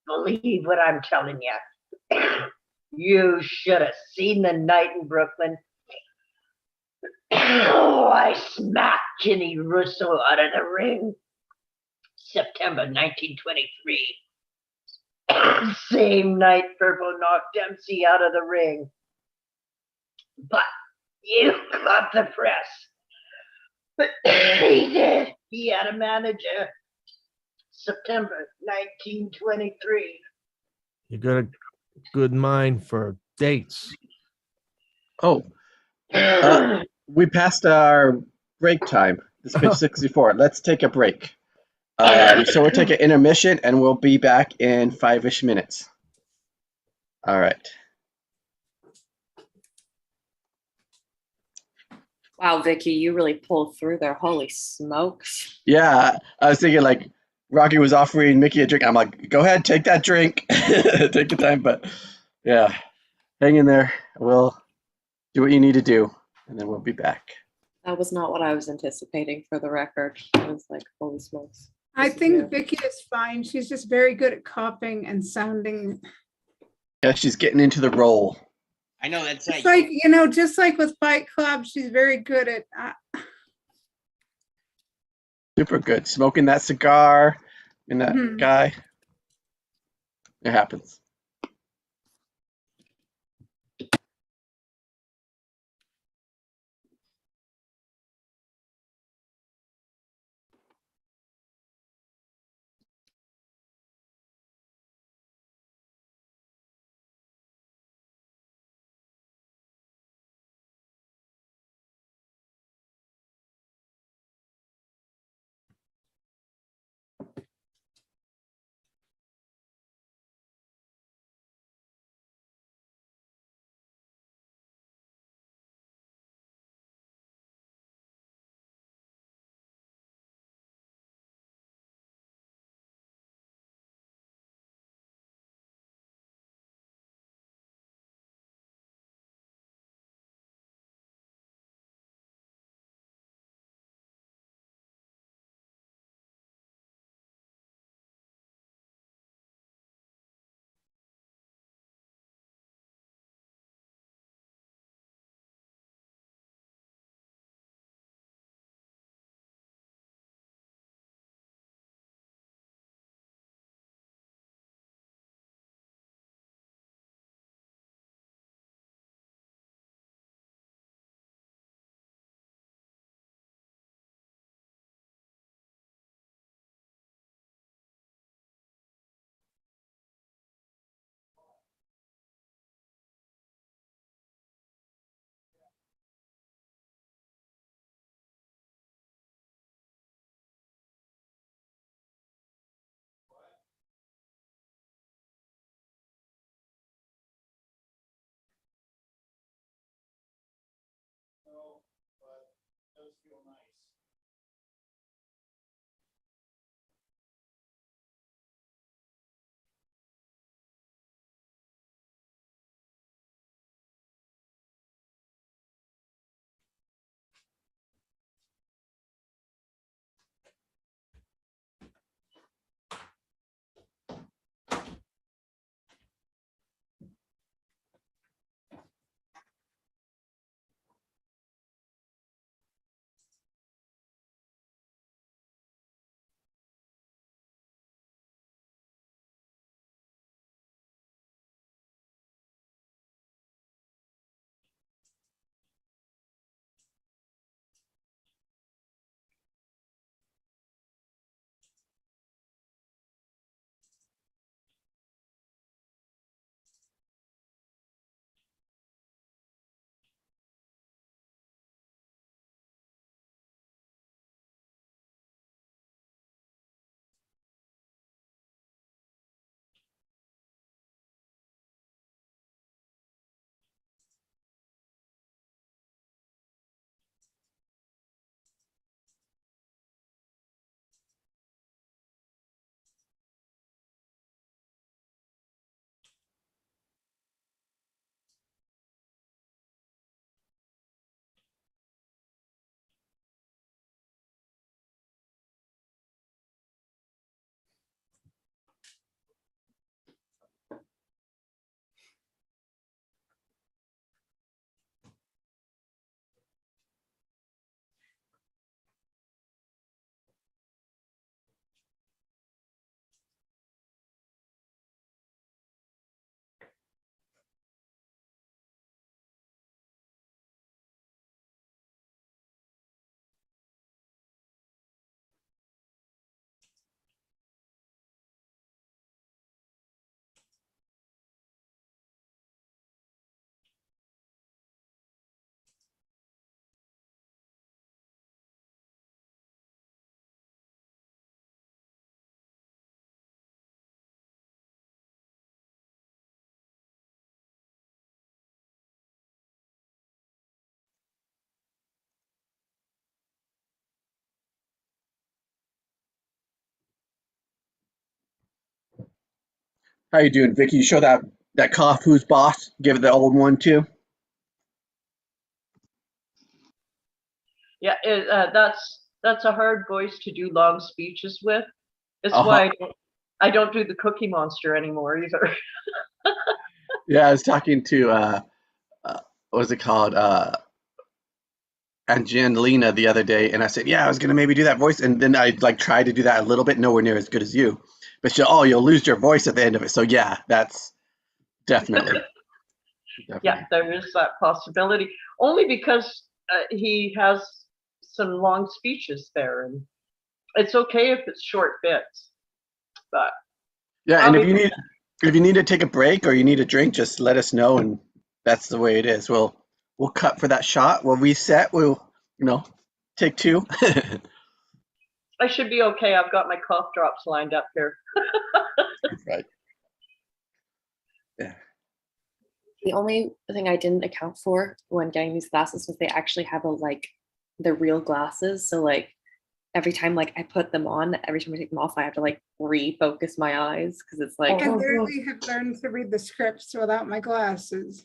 Believe what I'm telling you. You should have seen the night in Brooklyn. Oh, I smacked Jimmy Russo out of the ring. September 1923. Same night Purple knocked Dempsey out of the ring. But you got the press. But he did. He had a manager. September 1923. You got a good mind for dates. Oh, we passed our break time. This page 64. Let's take a break. So we'll take an intermission and we'll be back in 5-ish minutes. All right. Wow, Vicki, you really pulled through there. Holy smokes. Yeah, I was thinking like Rocky was offering Mickey a drink. I'm like, go ahead, take that drink. Take your time. But yeah, hang in there. We'll do what you need to do, and then we'll be back. That was not what I was anticipating, for the record. I was like, holy smokes. I think Vicki is fine. She's just very good at coughing and sounding. Yeah, she's getting into the role. I know that's It's like, you know, just like with Fight Club, she's very good at. Super good. Smoking that cigar and that guy. It happens. How you doing, Vicki? You show that cough who's boss? Give it the old one too. Yeah, that's a hard voice to do long speeches with. It's Uh-huh. why I don't do the Cookie Monster anymore either. Yeah, I was talking to what was it called? Angelina the other day, and I said, yeah, I was gonna maybe do that voice, and then I like tried to do that a little bit, nowhere near as good as you. But she, oh, you'll lose your voice at the end of it. So yeah, that's definitely. Yeah, there is that possibility. Only because he has some long speeches there, and it's okay if it's short bits. But Yeah, and if you need to take a break or you need a drink, just let us know, and that's the way it is. We'll cut for that shot. We'll reset. We'll take two. I should be okay. I've got my cough drops lined up here. Right. Yeah. The only thing I didn't account for when getting these glasses was they actually have the real glasses. So like every time like I put them on, every time I take them off, I have to like refocus my eyes because it's like I literally have learned to read the scripts without my glasses.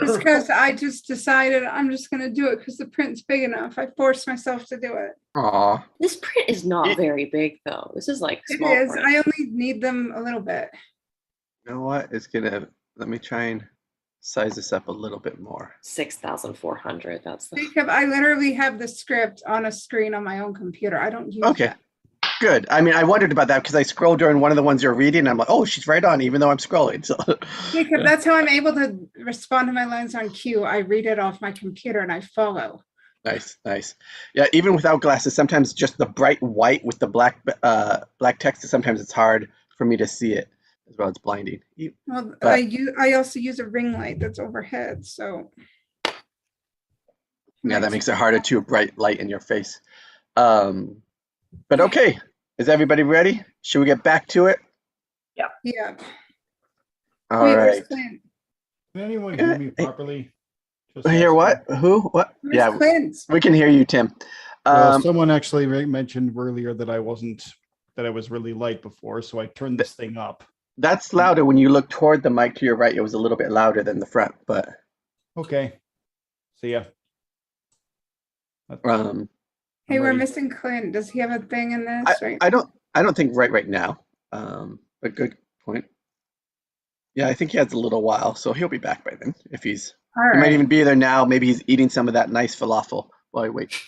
Just because I just decided I'm just going to do it because the print's big enough. I forced myself to do it. Aw. this print is not very big though. This is like It small is. print. I only need them a little bit. You know what? Let me try and size this up a little bit more. 6,400. That's the Jacob, I literally have the script on a screen on my own computer. I don't use Okay. that. Good. I mean, I wondered about that because I scrolled during one of the ones you're reading, and I'm like, oh, she's right on, even though I'm scrolling. So Jacob, that's how I'm able to respond to my lines on cue. I read it off my computer and I follow. nice. Yeah, even without glasses, sometimes just the bright white with the black text, sometimes it's hard for me to see it as well. It's blinding. Well, But- I also use a ring light that's overhead, so Yeah, that makes it harder to bright light in your face. But okay, is everybody ready? Should we get back to it? yeah. All Wait, right. where's Clint? Can anyone hear me properly? Just Hear what? asking. Who? What? Where's Yeah, Clint? we can hear you, Tim. Well, someone actually mentioned earlier that I was really light before, so I turned this thing up. That's louder when you look toward the mic to your right. It was a little bit louder than the front, but Okay. See ya. Hey, I'm we're ready. missing Clint. Does he have a thing in this? I don't think right now. But good point. Yeah, I think he has a little while, so he'll be back by then. If he might even be there now. Maybe he's eating some of that nice falafel while he waits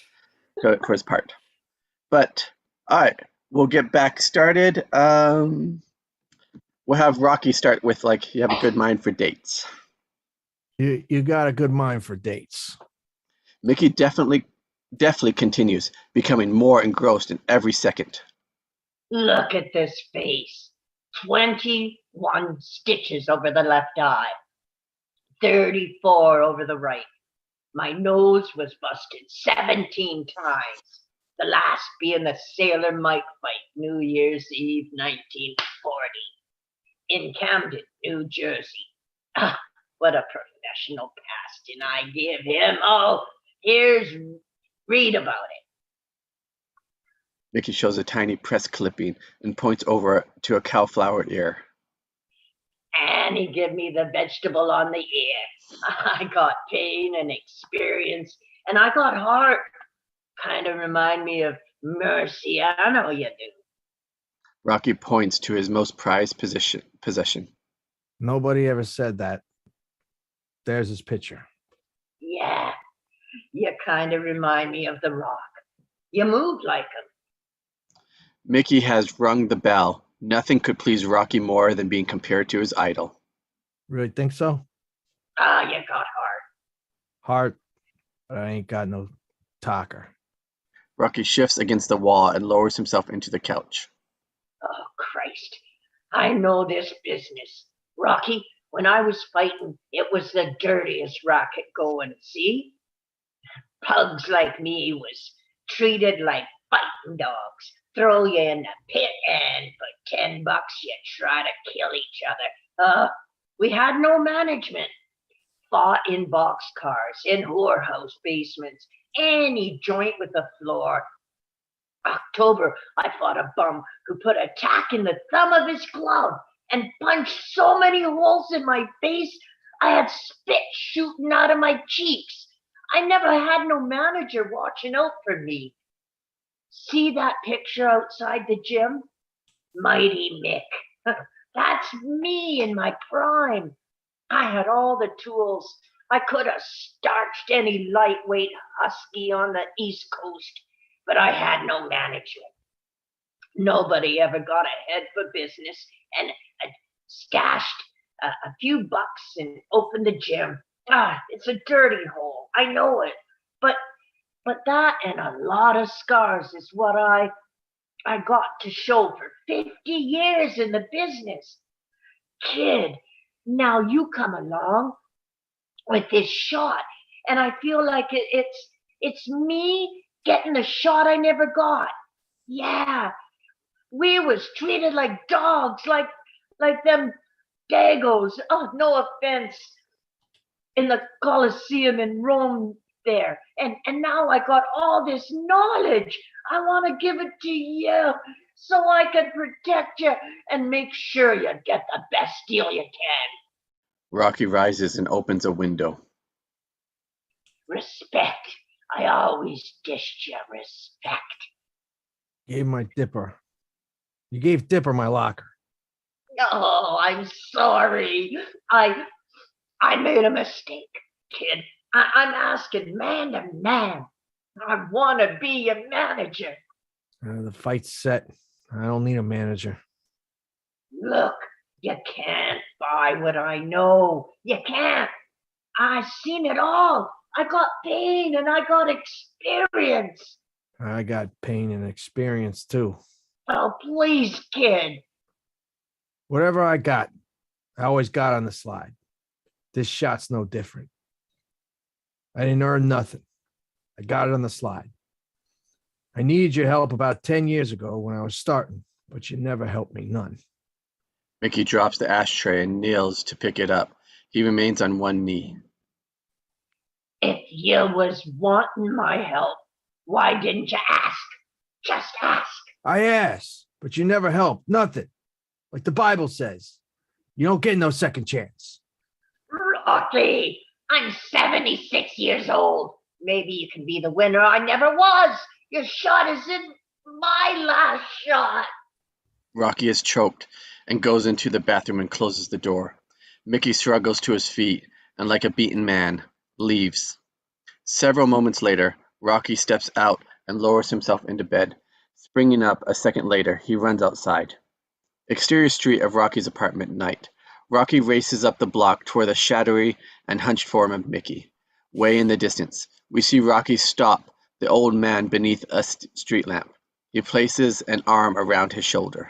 for his part. But all right, we'll get back started. We'll have Rocky start with you have a good mind for dates. You got a good mind for dates. Mickey definitely continues, becoming more engrossed in every second. Look at this face. 21 stitches over the left eye. 34 over the right. My nose was busted 17 times. The last being the Sailor Mike fight, New Year's Eve, 1940. In Camden, New Jersey. Ah, what a professional past did I give him. Oh, read about it. Mickey shows a tiny press clipping and points over to a cauliflower ear. And he give me the vegetable on the ear. I got pain and experience, and I got heart. Kind of remind me of Murciano, you do. Rocky points to his most prized possession. Nobody ever said that. There's his picture. Yeah, you kind of remind me of The Rock. You move like him. Mickey has rung the bell. Nothing could please Rocky more than being compared to his idol. Really think so? Ah, you got heart. Heart, but I ain't got no talker. Rocky shifts against the wall and lowers himself into the couch. Oh, Christ. I know this business. Rocky, when I was fighting, it was the dirtiest racket going, see? Pugs like me was treated like fighting dogs. Throw you in the pit and for $10 you try to kill each other. We had no management. Fought in boxcars, in whorehouse basements, any joint with a floor. October, I fought a bum who put a tack in the thumb of his glove and punched so many holes in my face I had spit shooting out of my cheeks. I never had no manager watching out for me. See that picture outside the gym? Mighty Mick. That's me in my prime. I had all the tools. I could have starched any lightweight husky on the East Coast, but I had no management. Nobody ever got ahead for business and stashed a few bucks and opened the gym. It's a dirty hole. I know it. But that and a lot of scars is what I got to show for 50 years in the business. Kid, now you come along with this shot, and I feel like it's me getting a shot I never got. Yeah, we was treated like dogs, like them dagos. Oh, no offense. In the Colosseum in Rome there. And now I got all this knowledge. I want to give it to you so I can protect you and make sure you get the best deal you can. Rocky rises and opens a window. Respect. I always dished you respect. Gave my dipper. You gave Dipper my locker. Oh, I'm sorry. I made a mistake, kid. I'm asking man to man. I want to be your manager. The fight's set. I don't need a manager. Look, you can't buy what I know. You can't. I've seen it all. I got pain and I got experience. I got pain and experience too. Oh, please, kid. Whatever I got, I always got on the slide. This shot's no different. I didn't earn nothing. I got it on the slide. I needed your help about 10 years ago when I was starting, but you never helped me none. Mickey drops the ashtray and kneels to pick it up. He remains on one knee. If you was wanting my help, why didn't you ask? Just ask. I asked, but you never helped. Nothing. Like the Bible says, you don't get no second chance. Rocky, I'm 76 years old. Maybe you can be the winner. I never was. Your shot is in my last shot. Rocky is choked and goes into the bathroom and closes the door. Mickey struggles to his feet and, like a beaten man, leaves. Several moments later, Rocky steps out and lowers himself into bed. Springing up a second later, he runs outside. Exterior street of Rocky's apartment, night. Rocky races up the block toward the shadowy and hunched form of Mickey. Way in the distance, we see Rocky stop the old man beneath a street lamp. He places an arm around his shoulder.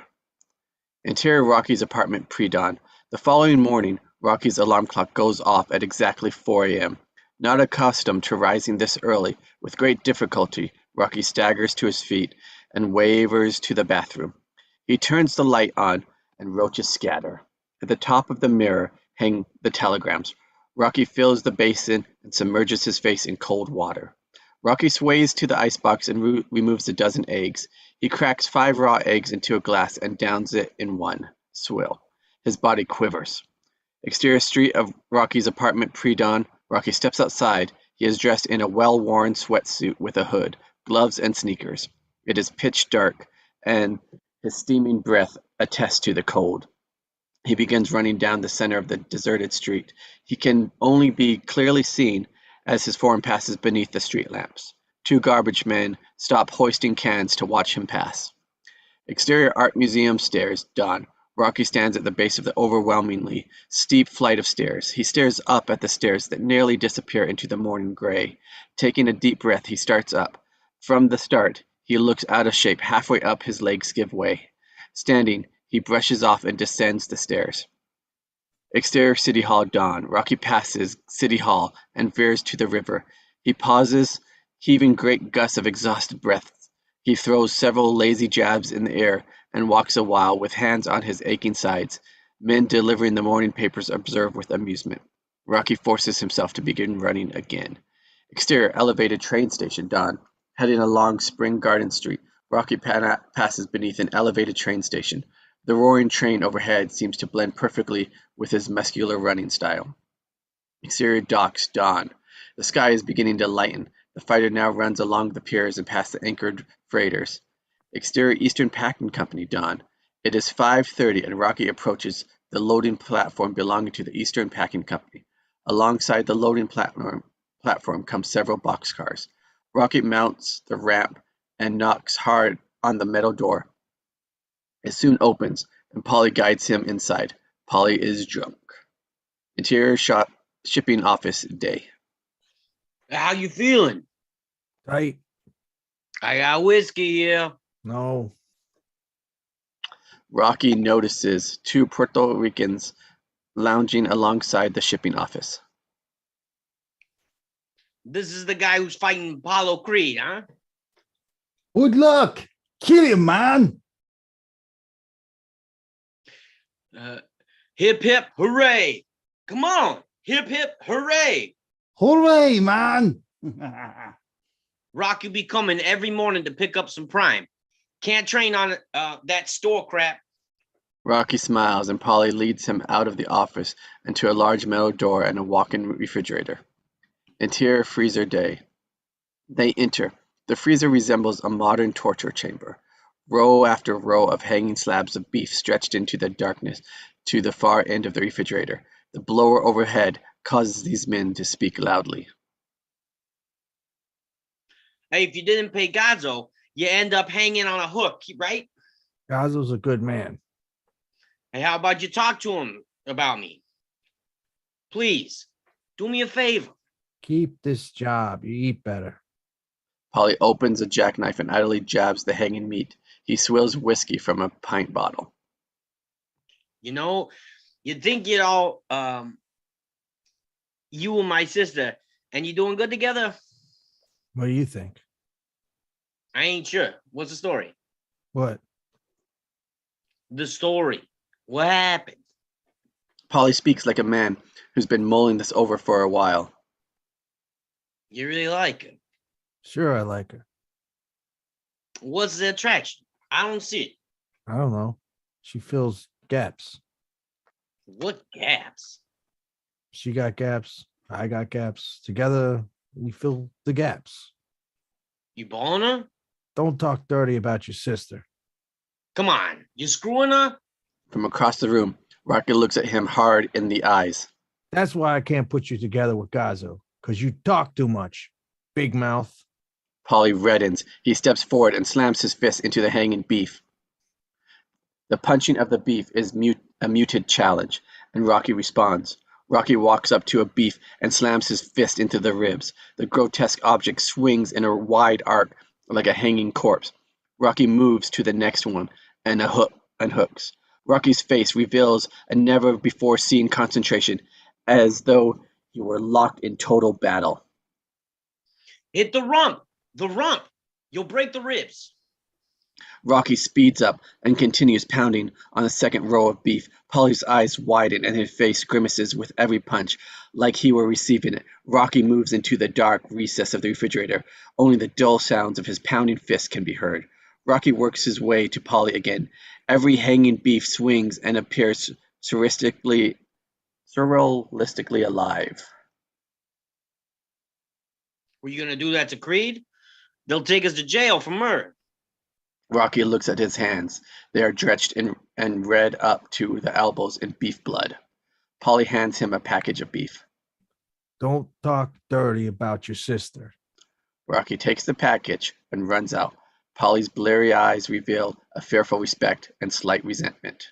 Interior Rocky's apartment, pre-dawn. The following morning, Rocky's alarm clock goes off at exactly 4 a.m. Not accustomed to rising this early, with great difficulty, Rocky staggers to his feet and wavers to the bathroom. He turns the light on, and roaches scatter. At the top of the mirror hang the telegrams. Rocky fills the basin and submerges his face in cold water. Rocky sways to the icebox and removes a dozen eggs. He cracks 5 raw eggs into a glass and downs it in one swill. His body quivers. Exterior street of Rocky's apartment, pre-dawn. Rocky steps outside. He is dressed in a well-worn sweatsuit with a hood, gloves, and sneakers. It is pitch dark, and his steaming breath attests to the cold. He begins running down the center of the deserted street. He can only be clearly seen as his form passes beneath the street lamps. 2 garbage men stop hoisting cans to watch him pass. Exterior art museum stairs, dawn. Rocky stands at the base of the overwhelmingly steep flight of stairs. He stares up at the stairs that nearly disappear into the morning gray. Taking a deep breath, he starts up. From the start, he looks out of shape. Halfway up, his legs give way. Standing, he brushes off and descends the stairs. Exterior City Hall, dawn. Rocky passes City Hall and veers to the river. He pauses, heaving great gusts of exhausted breath. He throws several lazy jabs in the air and walks a while with hands on his aching sides. Men delivering the morning papers observe with amusement. Rocky forces himself to begin running again. Exterior elevated train station, dawn. Heading along Spring Garden Street, Rocky passes beneath an elevated train station. The roaring train overhead seems to blend perfectly with his muscular running style. Exterior docks dawn. The sky is beginning to lighten. The fighter now runs along the piers and past the anchored freighters. Exterior Eastern Packing Company dawn. It is 5:30 and Rocky approaches the loading platform belonging to the Eastern Packing Company. Alongside the loading platform come several boxcars. Rocky mounts the ramp and knocks hard on the metal door. It soon opens, and Paulie guides him inside. Paulie is drunk. Interior shipping office day. How you feeling? Tight. I got whiskey here. No. Rocky notices two Puerto Ricans lounging alongside the shipping office. This is the guy who's fighting Apollo Creed, huh? Good luck. Kill him, man. Hip, hip, hooray. Come on. Hip, hip, hooray. Hooray, man. Rocky be coming every morning to pick up some prime. Can't train on that store crap. Rocky smiles and Paulie leads him out of the office into a large metal door and a walk-in refrigerator. Interior freezer day. They enter. The freezer resembles a modern torture chamber. Row after row of hanging slabs of beef stretched into the darkness to the far end of the refrigerator. The blower overhead causes these men to speak loudly. Hey, if you didn't pay Gazzo, you end up hanging on a hook, right? Gazzo's a good man. Hey, how about you talk to him about me? Please, do me a favor. Keep this job. You eat better. Paulie opens a jackknife and idly jabs the hanging meat. He swills whiskey from a pint bottle. You know, you'd think you'd all, you and my sister, and you doing good together? What do you think? I ain't sure. What's the story? What? The story. What happened? Paulie speaks like a man who's been mulling this over for a while. You really like her? Sure, I like her. What's the attraction? I don't see it. I don't know. She fills gaps. What gaps? She got gaps. I got gaps. Together, we fill the gaps. You ballin' her? Don't talk dirty about your sister. Come on, you screwing her? From across the room, Rocky looks at him hard in the eyes. That's why I can't put you together with Gazzo, because you talk too much. Big mouth. Paulie reddens. He steps forward and slams his fist into the hanging beef. The punching of the beef is a muted challenge, and Rocky responds. Rocky walks up to a beef and slams his fist into the ribs. The grotesque object swings in a wide arc like a hanging corpse. Rocky moves to the next one and unhooks. Rocky's face reveals a never-before-seen concentration, as though he were locked in total battle. Hit the rump. The rump. You'll break the ribs. Rocky speeds up and continues pounding on the second row of beef. Paulie's eyes widen and his face grimaces with every punch, like he were receiving it. Rocky moves into the dark recess of the refrigerator. Only the dull sounds of his pounding fist can be heard. Rocky works his way to Paulie again. Every hanging beef swings and appears surrealistically alive. Were you going to do that to Creed? They'll take us to jail for murder. Rocky looks at his hands. They are drenched and red up to the elbows in beef blood. Paulie hands him a package of beef. Don't talk dirty about your sister. Rocky takes the package and runs out. Paulie's bleary eyes reveal a fearful respect and slight resentment.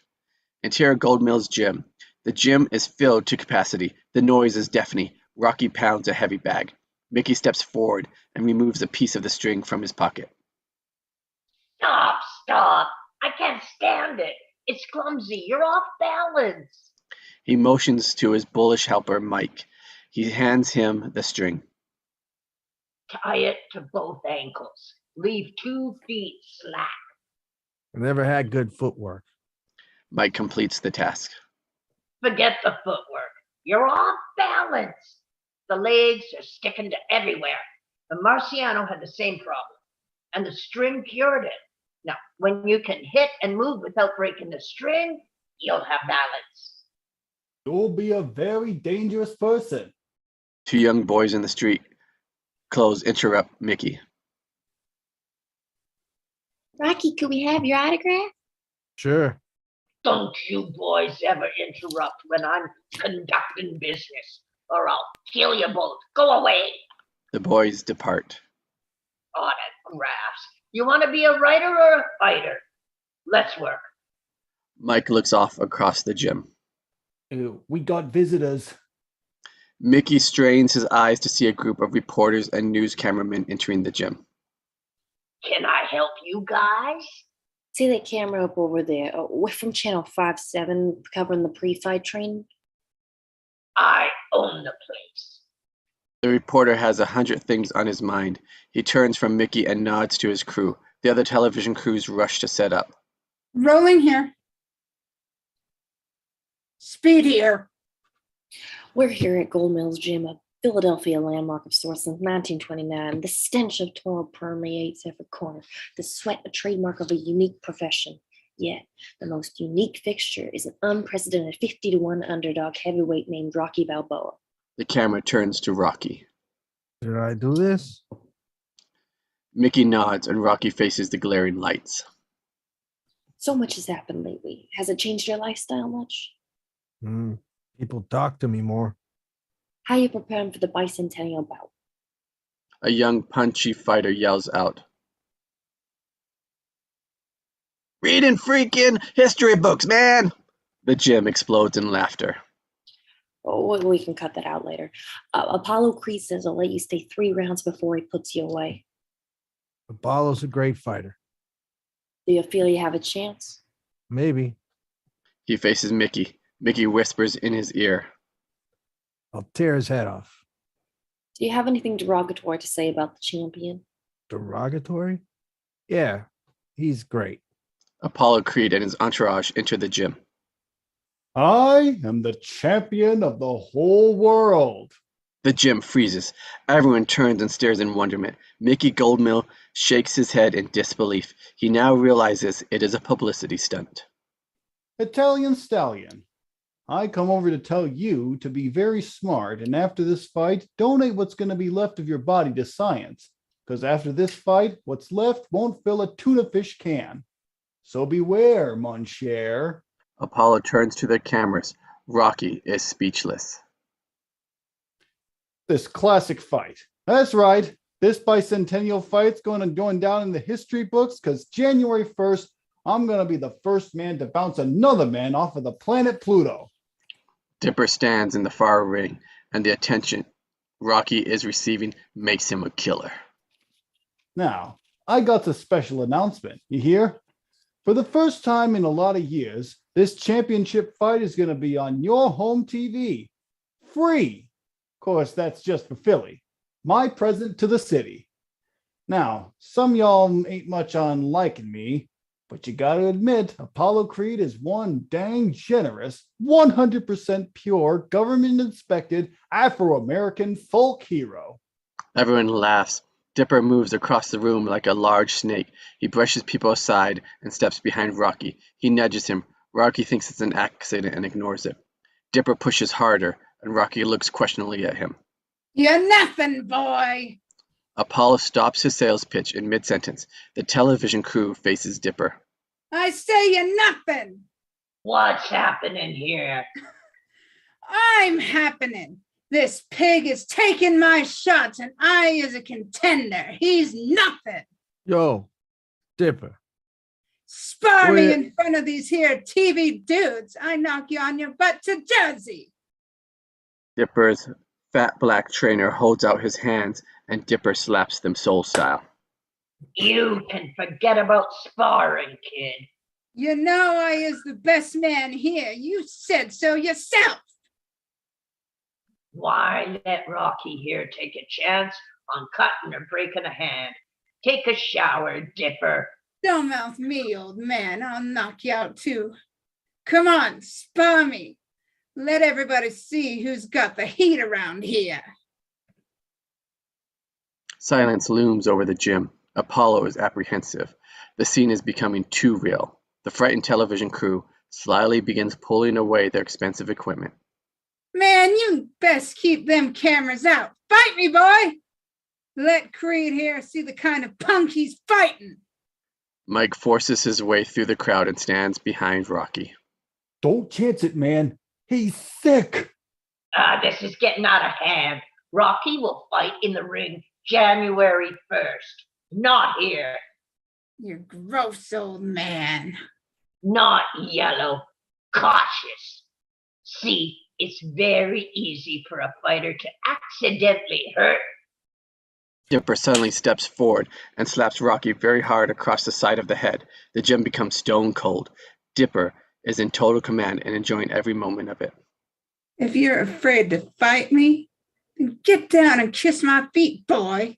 Interior Gold Mill's gym. The gym is filled to capacity. The noise is deafening. Rocky pounds a heavy bag. Vicki steps forward and removes a piece of the string from his pocket. Stop. I can't stand it. It's clumsy. You're off balance. He motions to his bullish helper, Mike. He hands him the string. Tie it to both ankles. Leave 2 feet slack. I never had good footwork. Mike completes the task. Forget the footwork. You're off balance. The legs are sticking to everywhere. The Marciano had the same problem, and the string cured it. When you can hit and move without breaking the string, you'll have balance. You'll be a very dangerous person. Two young boys in the street clothes interrupt Mickey. Rocky, could we have your autograph? Sure. Don't you boys ever interrupt when I'm conducting business, or I'll kill you both. Go away. The boys depart. Autographs. You want to be a writer or a fighter? Let's work. Mike looks off across the gym. We got visitors. Mickey strains his eyes to see a group of reporters and news cameramen entering the gym. Can I help you guys? See that camera up over there? We're from Channel 5-7 covering the pre-fight training. I own the place. The reporter has 100 things on his mind. He turns from Mickey and nods to his crew. The other television crews rush to set up. Rolling here. Speed here. We're here at Gold Mills Gym, a Philadelphia landmark of sorts since 1929. The stench of toil permeates every corner. The sweat, a trademark of a unique profession. Yet, the most unique fixture is an unprecedented 50-1 underdog heavyweight named Rocky Balboa. The camera turns to Rocky. Did I do this? Mickey nods and Rocky faces the glaring lights. So much has happened lately. Has it changed your lifestyle much? People talk to me more. How are you preparing for the bicentennial bout? A young punchy fighter yells out. Reading freaking history books, man! The gym explodes in laughter. Oh, we can cut that out later. Apollo Creed says he'll let you stay 3 rounds before he puts you away. Apollo's a great fighter. Do you feel you have a chance? Maybe. He faces Mickey. Mickey whispers in his ear. I'll tear his head off. Do you have anything derogatory to say about the champion? Derogatory? Yeah, he's great. Apollo Creed and his entourage enter the gym. I am the champion of the whole world. The gym freezes. Everyone turns and stares in wonderment. Mickey Goldmill shakes his head in disbelief. He now realizes it is a publicity stunt. Italian Stallion, I come over to tell you to be very smart, and after this fight, donate what's going to be left of your body to science, because after this fight, what's left won't fill a tuna fish can. So beware, mon cher. Apollo turns to the cameras. Rocky is speechless. This classic fight. That's right. This bicentennial fight's going down in the history books because January 1st, I'm going to be the first man to bounce another man off of the planet Pluto. Dipper stands in the far ring, and the attention Rocky is receiving makes him a killer. Now, I got a special announcement. You hear? For the first time in a lot of years, this championship fight is going to be on your home TV. Free. Of course, that's just for Philly. My present to the city. Now, some y'all ain't much on liking me, but you got to admit, Apollo Creed is one dang generous, 100% pure, government-inspected, Afro-American folk hero. Everyone laughs. Dipper moves across the room like a large snake. He brushes people aside and steps behind Rocky. He nudges him. Rocky thinks it's an accident and ignores it. Dipper pushes harder, and Rocky looks questioningly at him. You're nothing, boy. Apollo stops his sales pitch in mid-sentence. The television crew faces Dipper. I say you're nothing. What's happening here? I'm happening. This pig is taking my shots, and I is a contender. He's nothing. Yo, Dipper. Spar me Where- in front of these here TV dudes. I knock you on your butt to Jersey. Dipper's fat black trainer holds out his hands, and Dipper slaps them soul style. You can forget about sparring, kid. You know I is the best man here. You said so yourself. Why let Rocky here take a chance on cutting or breaking a hand? Take a shower, Dipper. Don't mouth me, old man. I'll knock you out too. Come on, spar me. Let everybody see who's got the heat around here. Silence looms over the gym. Apollo is apprehensive. The scene is becoming too real. The frightened television crew slyly begins pulling away their expensive equipment. Man, you best keep them cameras out. Fight me, boy. Let Creed here see the kind of punk he's fighting. Mike forces his way through the crowd and stands behind Rocky. Don't chance it, man. He's sick. This is getting out of hand. Rocky will fight in the ring January 1st. Not here. You gross old man. Not yellow. Cautious. See, it's very easy for a fighter to accidentally hurt. Dipper suddenly steps forward and slaps Rocky very hard across the side of the head. The gym becomes stone cold. Dipper is in total command and enjoying every moment of it. If you're afraid to fight me, then get down and kiss my feet, boy.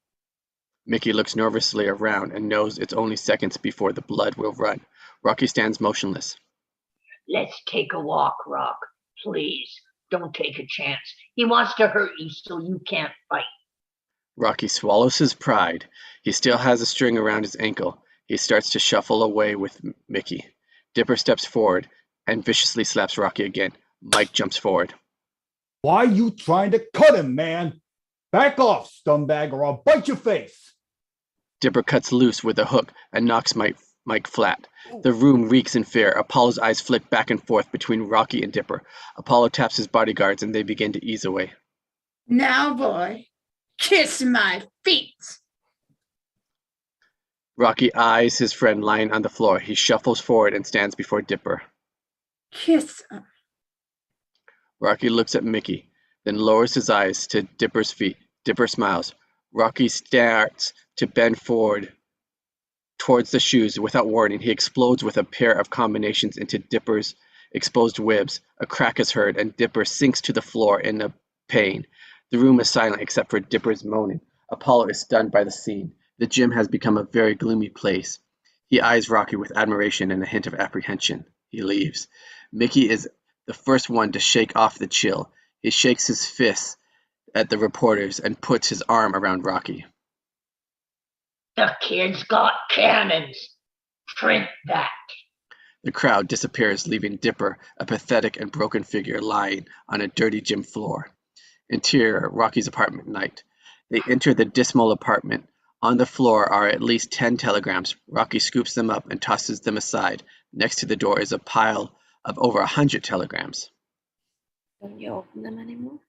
Mickey looks nervously around and knows it's only seconds before the blood will run. Rocky stands motionless. Let's take a walk, Rock. Please, don't take a chance. He wants to hurt you so you can't fight. Rocky swallows his pride. He still has a string around his ankle. He starts to shuffle away with Mickey. Dipper steps forward and viciously slaps Rocky again. Mike jumps forward. Why you trying to cut him, man? Back off, scumbag, or I'll bite your face. Dipper cuts loose with a hook and knocks Mike flat. The room reeks in fear. Apollo's eyes flick back and forth between Rocky and Dipper. Apollo taps his bodyguards and they begin to ease away. Now, boy, kiss my feet. Rocky eyes his friend lying on the floor. He shuffles forward and stands before Dipper. Kiss him. Rocky looks at Mickey, then lowers his eyes to Dipper's feet. Dipper smiles. Rocky starts to bend forward towards the shoes. Without warning, he explodes with a pair of combinations into Dipper's exposed ribs. A crack is heard, and Dipper sinks to the floor in a pain. The room is silent except for Dipper's moaning. Apollo is stunned by the scene. The gym has become a very gloomy place. He eyes Rocky with admiration and a hint of apprehension. He leaves. Mickey is the first one to shake off the chill. He shakes his fist at the reporters and puts his arm around Rocky. The kid's got cannons. Print that. The crowd disappears, leaving Dipper, a pathetic and broken figure, lying on a dirty gym floor. Interior, Rocky's apartment night. They enter the dismal apartment. On the floor are at least 10 telegrams. Rocky scoops them up and tosses them aside. Next to the door is a pile of over 100 telegrams. Don't you open them anymore?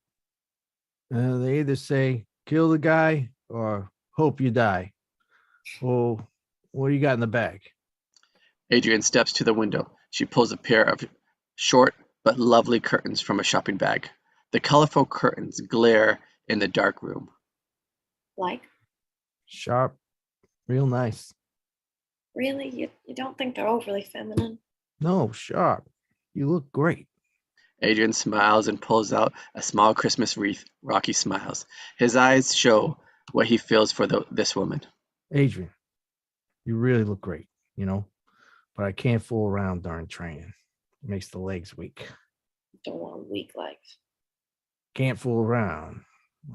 They either say, kill the guy or hope you die. Well, what do you got in the bag? Adrian steps to the window. She pulls a pair of short but lovely curtains from a shopping bag. The colorful curtains glare in the dark room. Like? Sharp. Real nice. Really? You don't think they're overly feminine? No, sharp. You look great. Adrian smiles and pulls out a small Christmas wreath. Rocky smiles. His eyes show what he feels for this woman. Adrian, you really look great, but I can't fool around during training. It makes the legs weak. Don't want weak legs. Can't fool around.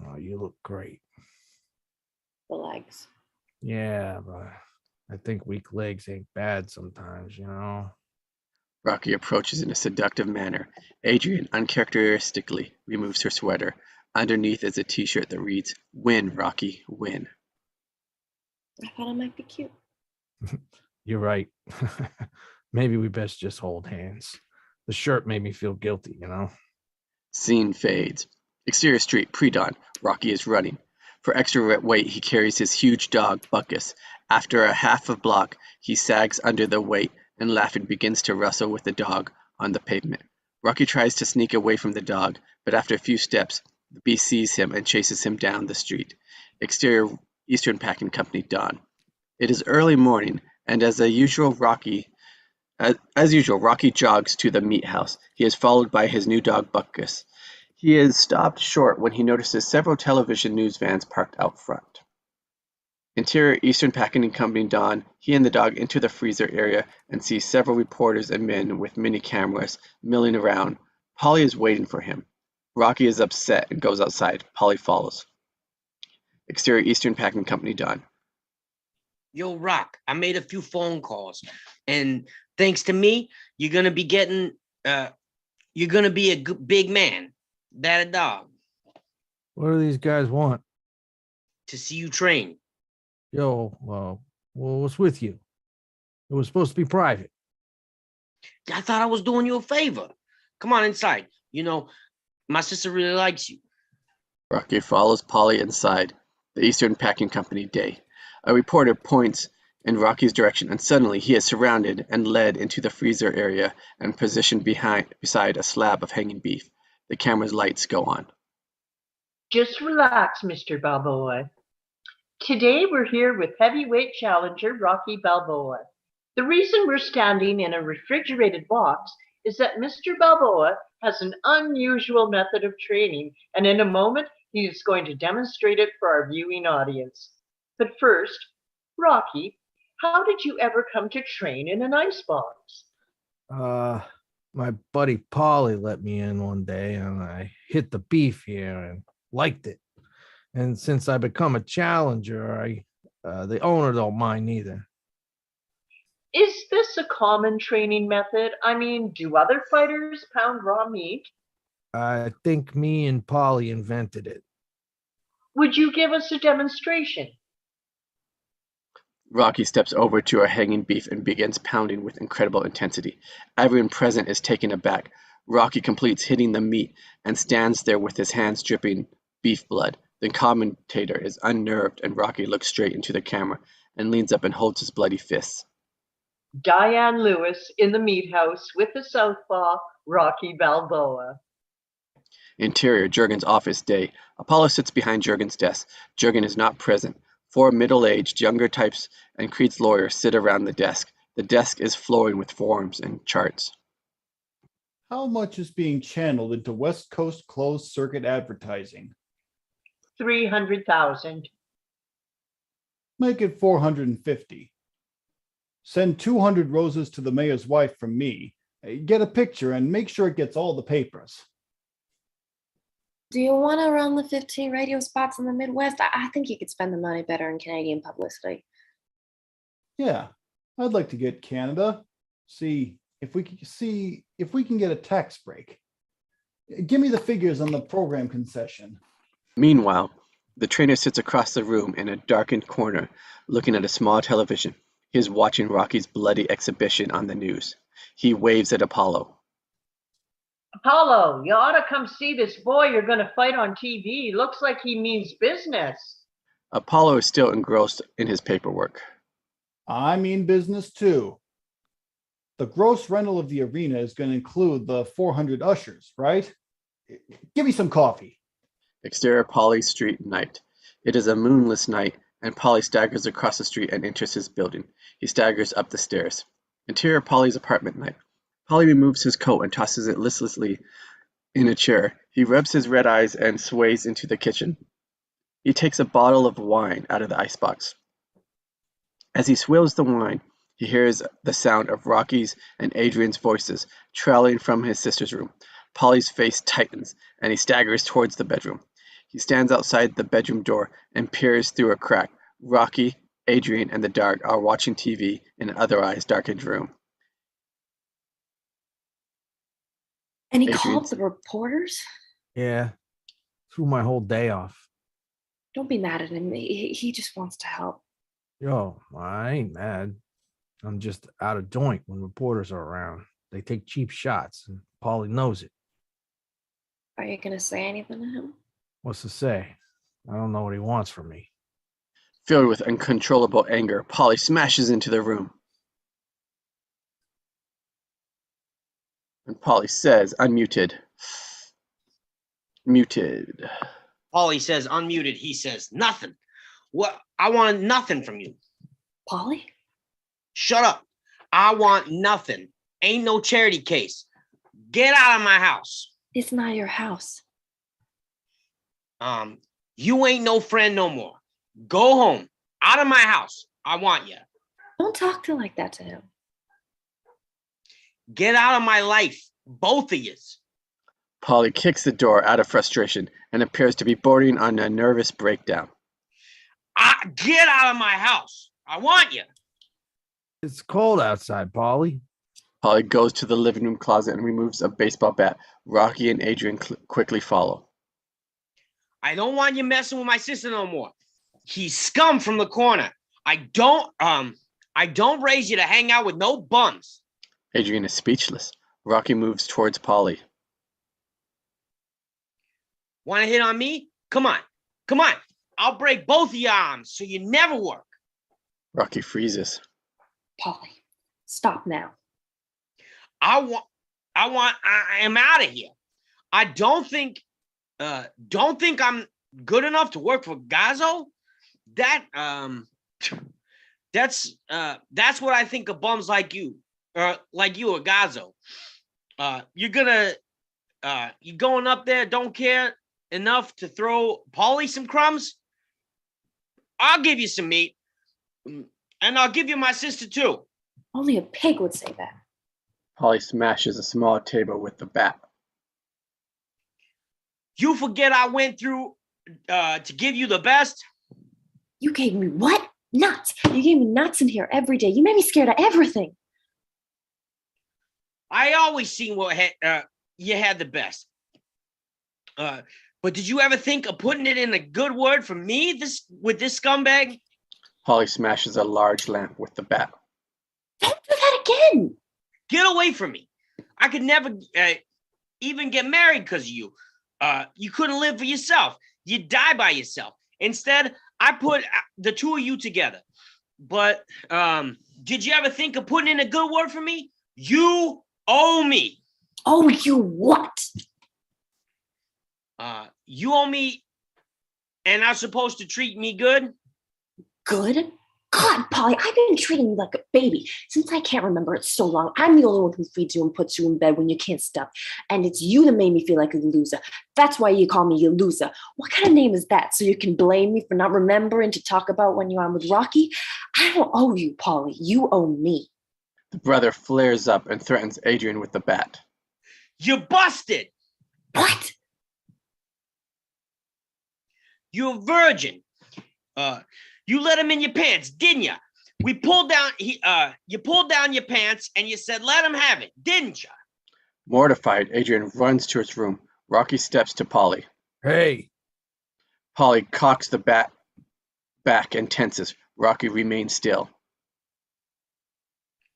Oh, you look great. The legs. Yeah, but I think weak legs ain't bad sometimes, Rocky approaches in a seductive manner. Adrian uncharacteristically removes her sweater. Underneath is a t-shirt that reads, "Win, Rocky, win." I thought it might be cute. You're right. Maybe we best just hold hands. The shirt made me feel guilty, Scene fades. Exterior street, pre-dawn. Rocky is running. For extra weight, he carries his huge dog, Buckus. After a half a block, he sags under the weight and laughing begins to wrestle with the dog on the pavement. Rocky tries to sneak away from the dog, but after a few steps, the beast sees him and chases him down the street. Exterior, Eastern Packing Company, dawn. It is early morning, and as usual, Rocky jogs to the meat house. He is followed by his new dog, Buckus. He is stopped short when he notices several television news vans parked out front. Interior, Eastern Packing Company, dawn. He and the dog enter the freezer area and see several reporters and men with mini cameras milling around. Paulie is waiting for him. Rocky is upset and goes outside. Paulie follows. Exterior, Eastern Packing Company, dawn. Yo, Rock, I made a few phone calls, and thanks to me, you're gonna be getting, you're gonna be a big man, that a dog, What do these guys want? to see you train. Yo, well, what's with you? It was supposed to be private. I thought I was doing you a favor. Come on inside. You know, my sister really likes you. Rocky follows Paulie inside the Eastern Packing Company day. A reporter points in Rocky's direction, and suddenly he is surrounded and led into the freezer area and positioned beside a slab of hanging beef. The camera's lights go on. Just relax, Mr. Balboa. Today we're here with heavyweight challenger Rocky Balboa. The reason we're standing in a refrigerated box is that Mr. Balboa has an unusual method of training, and in a moment he is going to demonstrate it for our viewing audience. But first, Rocky, how did you ever come to train in an icebox? My buddy Paulie let me in one day, and I hit the beef here and liked it. And since I become a challenger, the owner don't mind neither. Is this a common training method? I mean, do other fighters pound raw meat? I think me and Paulie invented it. Would you give us a demonstration? Rocky steps over to a hanging beef and begins pounding with incredible intensity. Everyone present is taken aback. Rocky completes hitting the meat and stands there with his hands dripping beef blood. The commentator is unnerved, and Rocky looks straight into the camera and leans up and holds his bloody fists. Diane Lewis in the meat house with the southpaw, Rocky Balboa. Interior, Jurgen's office day. Apollo sits behind Jurgen's desk. Jurgen is not present. 4 middle-aged, younger types and Creed's lawyer sit around the desk. The desk is flowing with forms and charts. How much is being channeled into West Coast closed circuit advertising? 300,000. Make it 450. Send 200 roses to the mayor's wife from me. Get a picture and make sure it gets all the papers. Do you want to run the 15 radio spots in the Midwest? I think you could spend the money better in Canadian publicity. Yeah, I'd like to get Canada. See if we can get a tax break. Give me the figures on the program concession. Meanwhile, the trainer sits across the room in a darkened corner, looking at a small television. He is watching Rocky's bloody exhibition on the news. He waves at Apollo. Apollo, you ought to come see this boy you're going to fight on TV. Looks like he means business. Apollo is still engrossed in his paperwork. I mean business too. The gross rental of the arena is going to include the 400 ushers, right? Give me some coffee. Exterior, Paulie Street, night. It is a moonless night, and Paulie staggers across the street and enters his building. He staggers up the stairs. Interior, Paulie's apartment, night. Paulie removes his coat and tosses it listlessly in a chair. He rubs his red eyes and sways into the kitchen. He takes a bottle of wine out of the icebox. As he swills the wine, he hears the sound of Rocky's and Adrian's voices trailing from his sister's room. Paulie's face tightens, and he staggers towards the bedroom. He stands outside the bedroom door and peers through a crack. Rocky, Adrian, and the dog are watching TV in an otherwise darkened room. And he Adrian. called the reporters? Yeah, threw my whole day off. Don't be mad at him. He just wants to help. Yo, I ain't mad. I'm just out of joint when reporters are around. They take cheap shots, and Paulie knows it. Are you going to say anything to him? What's to say? I don't know what he wants from me. Filled with uncontrollable anger, Paulie smashes into the room. And Paulie says, unmuted. Muted. Paulie says unmuted. He says nothing. What? I want nothing from you. Paulie? Shut up. I want nothing. Ain't no charity case. Get out of my house. It's not your house. You ain't no friend no more. Go home. Out of my house. I want you. Don't talk like that to him. Get out of my life. Both of yous. Paulie kicks the door out of frustration and appears to be bordering on a nervous breakdown. Get out of my house. I want you. It's cold outside, Paulie. Paulie goes to the living room closet and removes a baseball bat. Rocky and Adrian quickly follow. I don't want you messing with my sister no more. He's scum from the corner. I don't raise you to hang out with no bums. Adrian is speechless. Rocky moves towards Paulie. Want to hit on me? Come on. Come on. I'll break both of your arms so you never work. Rocky freezes. Paulie, stop now. I am out of here. I don't think I'm good enough to work for Gazzo. That's what I think of bums like you or Gazzo. You're going up there, don't care enough to throw Paulie some crumbs. I'll give you some meat, and I'll give you my sister too. Only a pig would say that. Paulie smashes a small table with the bat. You forget I went through to give you the best? You gave me what? Nuts. You gave me nuts in here every day. You made me scared of everything. I always seen you had the best. But did you ever think of putting it in a good word for me with this scumbag? Paulie smashes a large lamp with the bat. Don't do that again. Get away from me. I could never even get married because of you. You couldn't live for yourself. You'd die by yourself. Instead, I put the two of you together. But did you ever think of putting in a good word for me? You owe me. Oh, you what? You owe me and are supposed to treat me good? Good? God, Paulie, I've been treating you like a baby since I can't remember. It's so long. I'm the only one who feeds you and puts you in bed when you can't stop. And it's you that made me feel like a loser. That's why you call me a loser. What kind of name is that? So you can blame me for not remembering to talk about when you're on with Rocky? I don't owe you, Paulie. You owe me. The brother flares up and threatens Adrian with the bat. You busted! What? You're a virgin. You let him in your pants, didn't you? You pulled down your pants and you said, let him have it, didn't you? Mortified, Adrian runs to his room. Rocky steps to Paulie. Hey. Paulie cocks the bat back and tenses. Rocky remains still.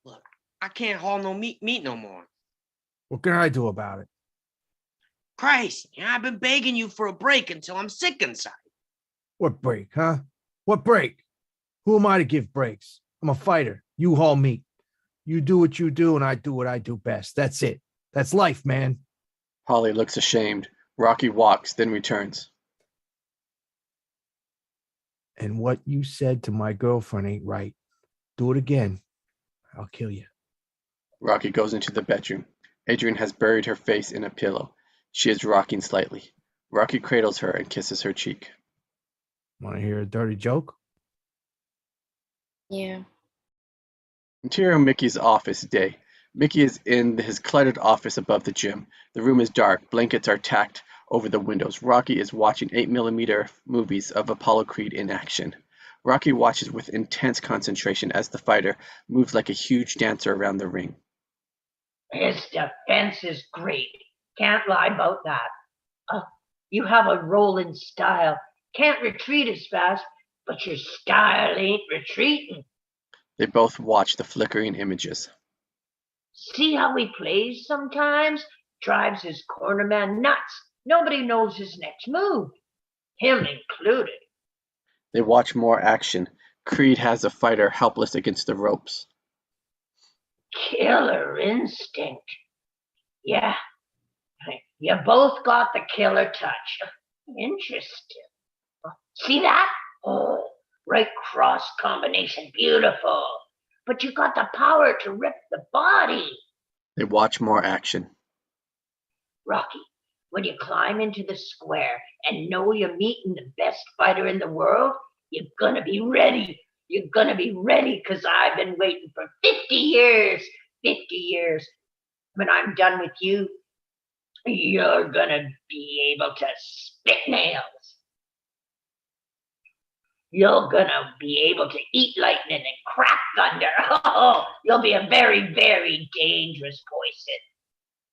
Look, I can't haul no meat no more. What can I do about it? Christ, I've been begging you for a break until I'm sick inside. What break, huh? What break? Who am I to give breaks? I'm a fighter. You haul meat. You do what you do, and I do what I do best. That's it. That's life, man. Paulie looks ashamed. Rocky walks, then returns. And what you said to my girlfriend ain't right. Do it again. I'll kill you. Rocky goes into the bedroom. Adrian has buried her face in a pillow. She is rocking slightly. Rocky cradles her and kisses her cheek. Want to hear a dirty joke? Yeah. Interior Mickey's office day. Mickey is in his cluttered office above the gym. The room is dark. Blankets are tacked over the windows. Rocky is watching 8mm movies of Apollo Creed in action. Rocky watches with intense concentration as the fighter moves like a huge dancer around the ring. His defense is great. Can't lie about that. You have a rolling style. Can't retreat as fast, but your style ain't retreating. They both watch the flickering images. See how he plays sometimes? Drives his cornerman nuts. Nobody knows his next move. Him included. They watch more action. Creed has a fighter helpless against the ropes. Killer instinct. Yeah. You both got the killer touch. Interesting. See that? Oh, right cross combination. Beautiful. But you got the power to rip the body. They watch more action. Rocky, when you climb into the square and know you're meeting the best fighter in the world, you're gonna be ready. You're gonna be ready because I've been waiting for 50 years. 50 years. When I'm done with you, you're gonna be able to spit nails. You're gonna be able to eat lightning and crack thunder. Oh, you'll be a very, very dangerous poison.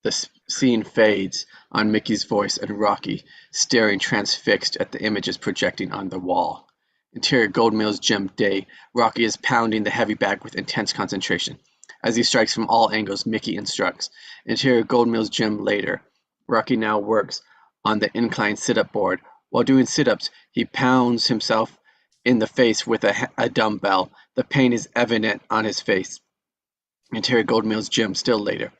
The scene fades on Mickey's voice and Rocky, staring transfixed at the images projecting on the wall. Interior Gold Mills Gym Day, Rocky is pounding the heavy bag with intense concentration. As he strikes from all angles, Mickey instructs. Interior Gold Mills Gym later, Rocky now works on the incline sit-up board. While doing sit-ups, he pounds himself in the face with a dumbbell. The pain is evident on his face. Interior Gold Mills Gym still later.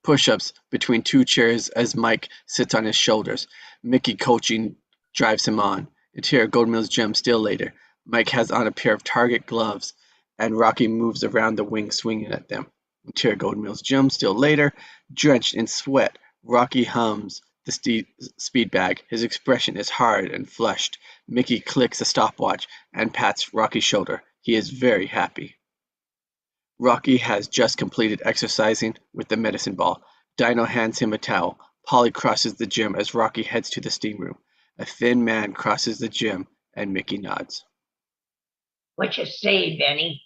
Push-ups between two chairs as Mike sits on his shoulders. Mickey coaching drives him on. Interior Gold Mills Gym still later. Mike has on a pair of Target gloves, and Rocky moves around the wing swinging at them. Interior Gold Mills Gym still later. Drenched in sweat, Rocky hums the speed bag. His expression is hard and flushed. Mickey clicks a stopwatch and pats Rocky's shoulder. He is very happy. Rocky has just completed exercising with the medicine ball. Dino hands him a towel. Paulie crosses the gym as Rocky heads to the steam room. A thin man crosses the gym, and Mickey nods. What you say, Benny?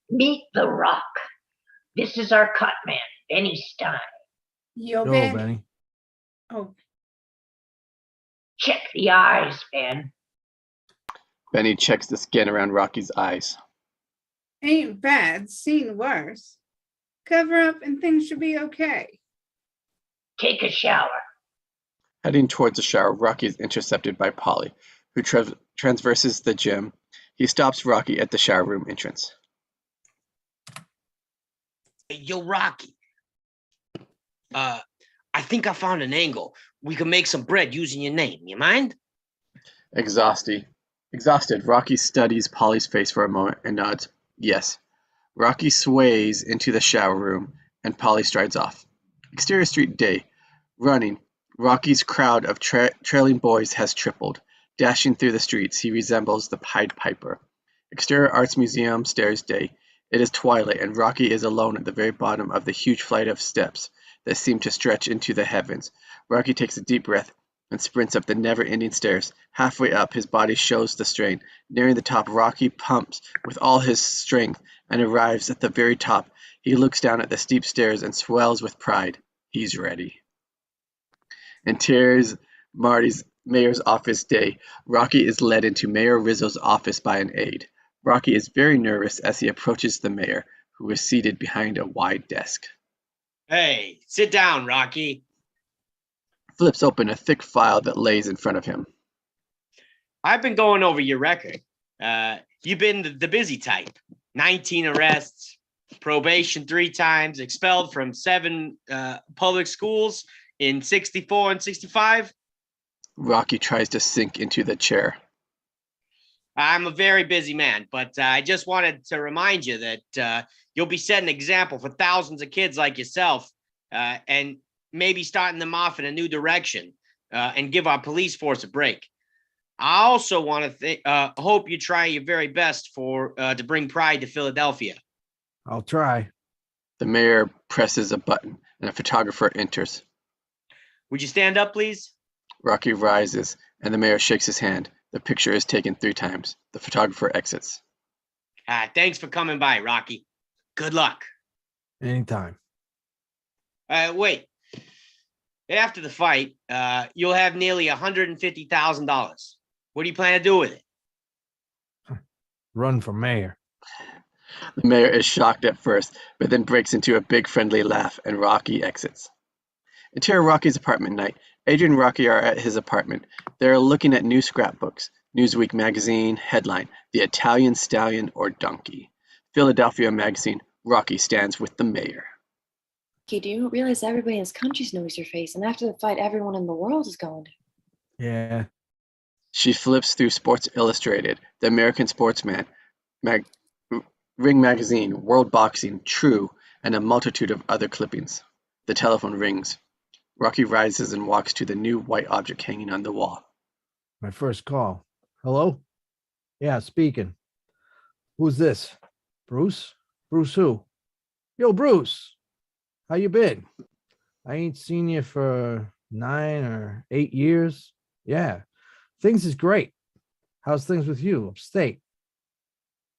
Meet the Rock. This is our cut man, Benny Stein. Yo, Yo, Ben. Benny. Oh, Check the eyes, Ben. Benny checks the skin around Rocky's eyes. ain't bad. Seen worse. Cover up and things should be okay. Take a shower. Heading towards the shower, Rocky is intercepted by Paulie, who transverses the gym. He stops Rocky at the shower room entrance. Yo, Rocky. I think I found an angle. We can make some bread using your name. You mind? Exhausted, Rocky studies Paulie's face for a moment and nods. Yes. Rocky sways into the shower room, and Paulie strides off. Exterior street day. Running. Rocky's crowd of trailing boys has tripled. Dashing through the streets, he resembles the Pied Piper. Exterior Arts Museum stairs day. It is twilight, and Rocky is alone at the very bottom of the huge flight of steps that seem to stretch into the heavens. Rocky takes a deep breath and sprints up the never-ending stairs. Halfway up, his body shows the strain. Nearing the top, Rocky pumps with all his strength and arrives at the very top. He looks down at the steep stairs and swells with pride. He's ready. Interior's Marty's mayor's office day. Rocky is led into Mayor Rizzo's office by an aide. Rocky is very nervous as he approaches the mayor, who is seated behind a wide desk. Hey, sit down, Rocky. Flips open a thick file that lays in front of him. I've been going over your record. You've been the busy type. 19 arrests, probation 3 times, expelled from 7 public schools in 64 and 65. Rocky tries to sink into the chair. I'm a very busy man, but I just wanted to remind you that you'll be setting an example for thousands of kids like yourself, and maybe starting them off in a new direction, and give our police force a break. I also want to hope you try your very best to bring pride to Philadelphia. I'll try. The mayor presses a button, and a photographer enters. Would you stand up, please? Rocky rises, and the mayor shakes his hand. The picture is taken 3 times. The photographer exits. Thanks for coming by, Rocky. Good luck. Anytime. Wait. After the fight, you'll have nearly $150,000. What do you plan to do with it? Run for mayor. The mayor is shocked at first, but then breaks into a big friendly laugh, and Rocky exits. Interior Rocky's apartment night. Adrian and Rocky are at his apartment. They're looking at new scrapbooks. Newsweek magazine, headline, The Italian Stallion or Donkey. Philadelphia magazine, Rocky stands with the mayor. Okay, do you realize everybody in this country knows your face, and after the fight, everyone in the world is going to? Yeah. She flips through Sports Illustrated, The American Sportsman, Ring Magazine, World Boxing, True, and a multitude of other clippings. The telephone rings. Rocky rises and walks to the new white object hanging on the wall. My first call. Hello? Yeah, speaking. Who's this? Bruce? Bruce who? Yo, Bruce. How you been? I ain't seen you for 9 or 8 years. Yeah. Things is great. How's things with you upstate?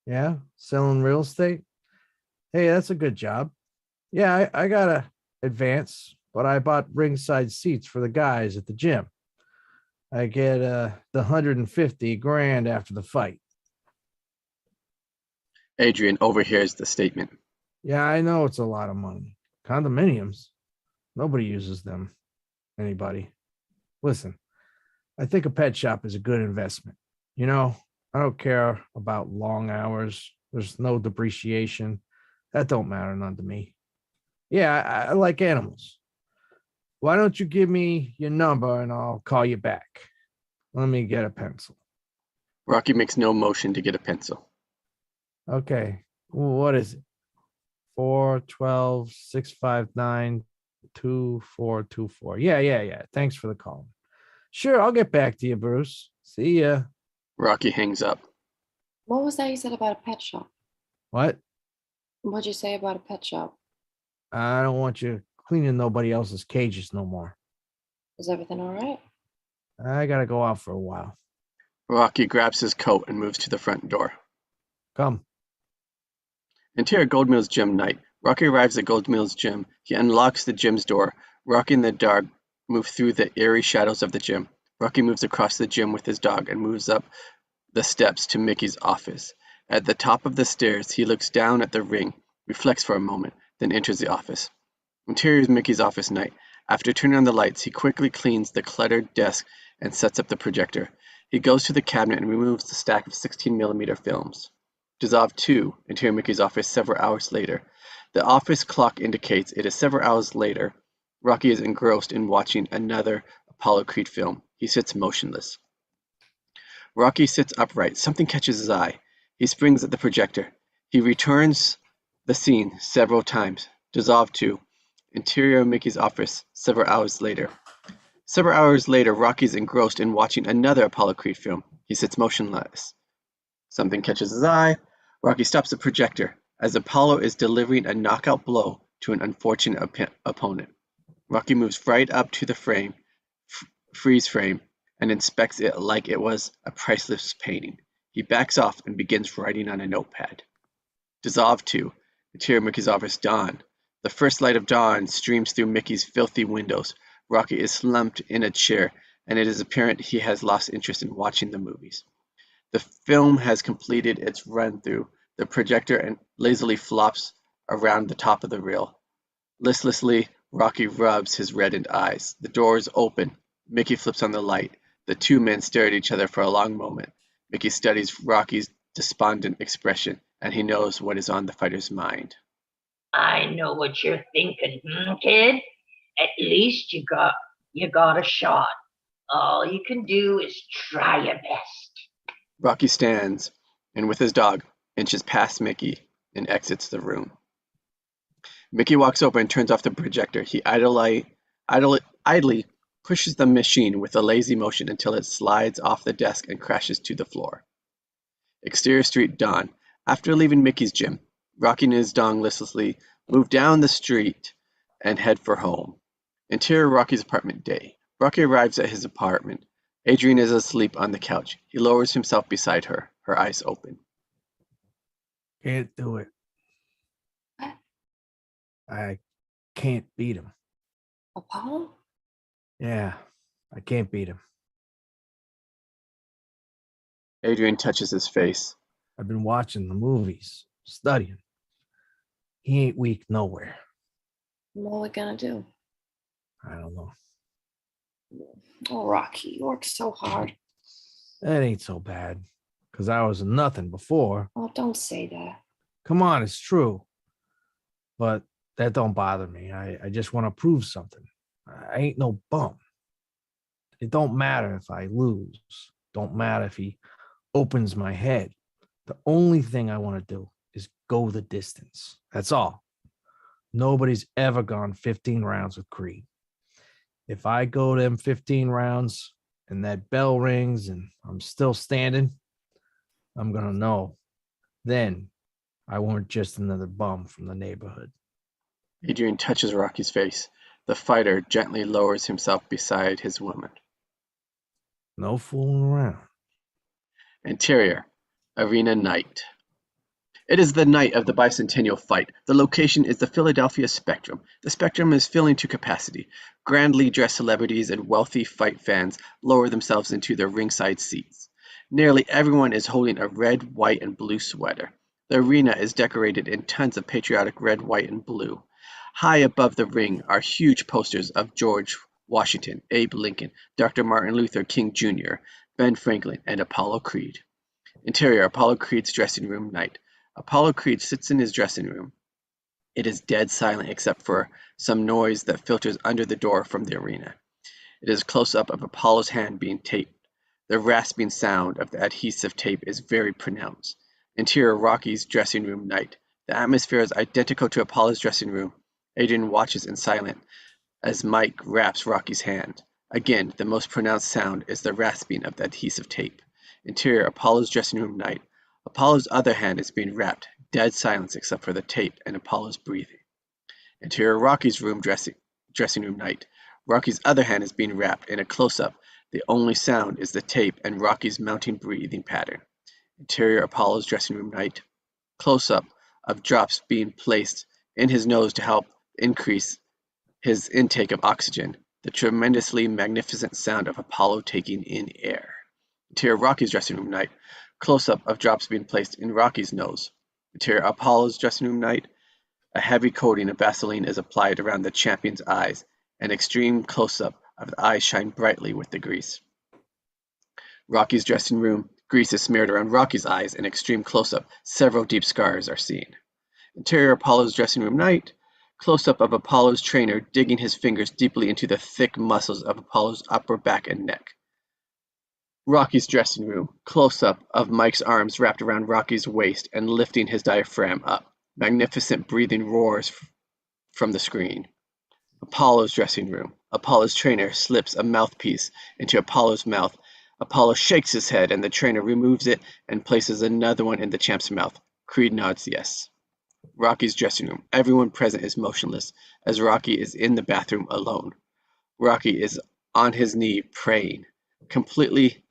Yeah, selling real estate. Hey, that's a good job. Yeah, I got a advance, but I bought ringside seats for the guys at the gym. I get the 150 grand after the fight. Adrian overhears the statement. Yeah, I know it's a lot of money. Condominiums, nobody uses them. Anybody? Listen, I think a pet shop is a good investment. I don't care about long hours. There's no depreciation. That don't matter none to me. Yeah, I like animals. Why don't you give me your number and I'll call you back? Let me get a pencil. Rocky makes no motion to get a pencil. Okay. What is it? 412-659-2424. Yeah. Thanks for the call. Sure, I'll get back to you, Bruce. See ya. Rocky hangs up. What was that you said about a pet shop? What? What'd you say about a pet shop? I don't want you cleaning nobody else's cages no more. Is everything all right? I gotta go out for a while. Rocky grabs his coat and moves to the front door. Come. Interior Gold Mills Gym night. Rocky arrives at Gold Mills Gym. He unlocks the gym's door. Rocky and the dog move through the eerie shadows of the gym. Rocky moves across the gym with his dog and moves up the steps to Mickey's office. At the top of the stairs, he looks down at the ring, reflects for a moment, then enters the office. Interior is Mickey's office night. After turning on the lights, he quickly cleans the cluttered desk and sets up the projector. He goes to the cabinet and removes the stack of 16mm films. Dissolve 2, interior Mickey's office several hours later. The office clock indicates it is several hours later. Rocky is engrossed in watching another Apollo Creed film. He sits motionless. Rocky sits upright. Something catches his eye. He springs at the projector. He returns the scene several times. Dissolve 2, interior Mickey's office several hours later. Several hours later, Rocky is engrossed in watching another Apollo Creed film. He sits motionless. Something catches his eye. Rocky stops the projector as Apollo is delivering a knockout blow to an unfortunate opponent. Rocky moves right up to the freeze frame, and inspects it like it was a priceless painting. He backs off and begins writing on a notepad. Dissolve 2, interior Mickey's office dawn. The first light of dawn streams through Mickey's filthy windows. Rocky is slumped in a chair, and it is apparent he has lost interest in watching the movies. The film has completed its run-through. The projector lazily flops around the top of the reel. Listlessly, Rocky rubs his reddened eyes. The door is open. Mickey flips on the light. The two men stare at each other for a long moment. Mickey studies Rocky's despondent expression, and he knows what is on the fighter's mind. I know what you're thinking, kid? At least you got a shot. All you can do is try your best. Rocky stands, and with his dog, inches past Mickey and exits the room. Mickey walks over and turns off the projector. He idly pushes the machine with a lazy motion until it slides off the desk and crashes to the floor. Exterior street dawn. After leaving Mickey's gym, Rocky and his dog listlessly move down the street and head for home. Interior Rocky's apartment day. Rocky arrives at his apartment. Adrian is asleep on the couch. He lowers himself beside her, her eyes open. Can't do it. I can't beat him. Apollo? Yeah, I can't beat him. Adrian touches his face. I've been watching the movies, studying. He ain't weak nowhere. What are we gonna do? I don't know. Oh, Rocky, you work so hard. That ain't so bad, because I was nothing before. Oh, don't say that. Come on, it's true. But that don't bother me. I just want to prove something. I ain't no bum. It don't matter if I lose. Don't matter if he opens my head. The only thing I want to do is go the distance. That's all. Nobody's ever gone 15 rounds with Creed. If I go them 15 rounds and that bell rings and I'm still standing, I'm going to know. Then I weren't just another bum from the neighborhood. Adrian touches Rocky's face. The fighter gently lowers himself beside his woman. No fooling around. Interior, arena night. It is the night of the bicentennial fight. The location is the Philadelphia Spectrum. The Spectrum is filling to capacity. Grandly dressed celebrities and wealthy fight fans lower themselves into their ringside seats. Nearly everyone is holding a red, white, and blue sweater. The arena is decorated in tons of patriotic red, white, and blue. High above the ring are huge posters of George Washington, Abe Lincoln, Dr. Martin Luther King Jr., Ben Franklin, and Apollo Creed. Interior, Apollo Creed's dressing room night. Apollo Creed sits in his dressing room. It is dead silent except for some noise that filters under the door from the arena. It is a close-up of Apollo's hand being taped. The rasping sound of the adhesive tape is very pronounced. Interior, Rocky's dressing room night. The atmosphere is identical to Apollo's dressing room. Adrian watches in silence as Mike wraps Rocky's hand. Again, the most pronounced sound is the rasping of the adhesive tape. Interior, Apollo's dressing room night. Apollo's other hand is being wrapped, dead silence except for the tape and Apollo's breathing. Interior, Rocky's dressing room night. Rocky's other hand is being wrapped in a close-up. The only sound is the tape and Rocky's mounting breathing pattern. Interior, Apollo's dressing room night. Close-up of drops being placed in his nose to help increase his intake of oxygen. The tremendously magnificent sound of Apollo taking in air. Interior, Rocky's dressing room night. Close-up of drops being placed in Rocky's nose. Interior, Apollo's dressing room night. A heavy coating of Vaseline is applied around the champion's eyes. An extreme close-up of the eyes shine brightly with the grease. Rocky's dressing room. Grease is smeared around Rocky's eyes. An extreme close-up. Several deep scars are seen. Interior, Apollo's dressing room night. Close-up of Apollo's trainer digging his fingers deeply into the thick muscles of Apollo's upper back and neck. Rocky's dressing room. Close-up of Mike's arms wrapped around Rocky's waist and lifting his diaphragm up. Magnificent breathing roars from the screen. Apollo's dressing room. Apollo's trainer slips a mouthpiece into Apollo's mouth. Apollo shakes his head and the trainer removes it and places another one in the champ's mouth. Creed nods yes. Rocky's dressing room. Everyone present is motionless as Rocky is in the bathroom alone. Rocky is on his knee praying. Completing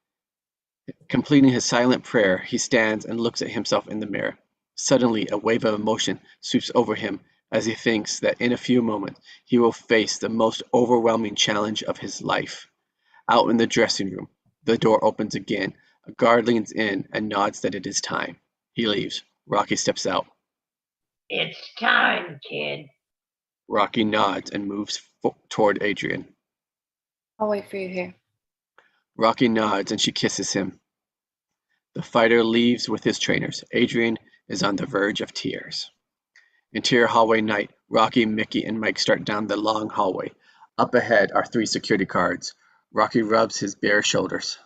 his silent prayer, he stands and looks at himself in the mirror. Suddenly, a wave of emotion sweeps over him as he thinks that in a few moments he will face the most overwhelming challenge of his life. Out in the dressing room, the door opens again. A guard leans in and nods that it is time. He leaves. Rocky steps out. It's time, kid. Rocky nods and moves toward Adrian. I'll wait for you here. Rocky nods and she kisses him. The fighter leaves with his trainers. Adrian is on the verge of tears. Interior hallway night. Rocky, Mickey, and Mike start down the long hallway. Up ahead are 3 security guards. Rocky rubs his bare shoulders.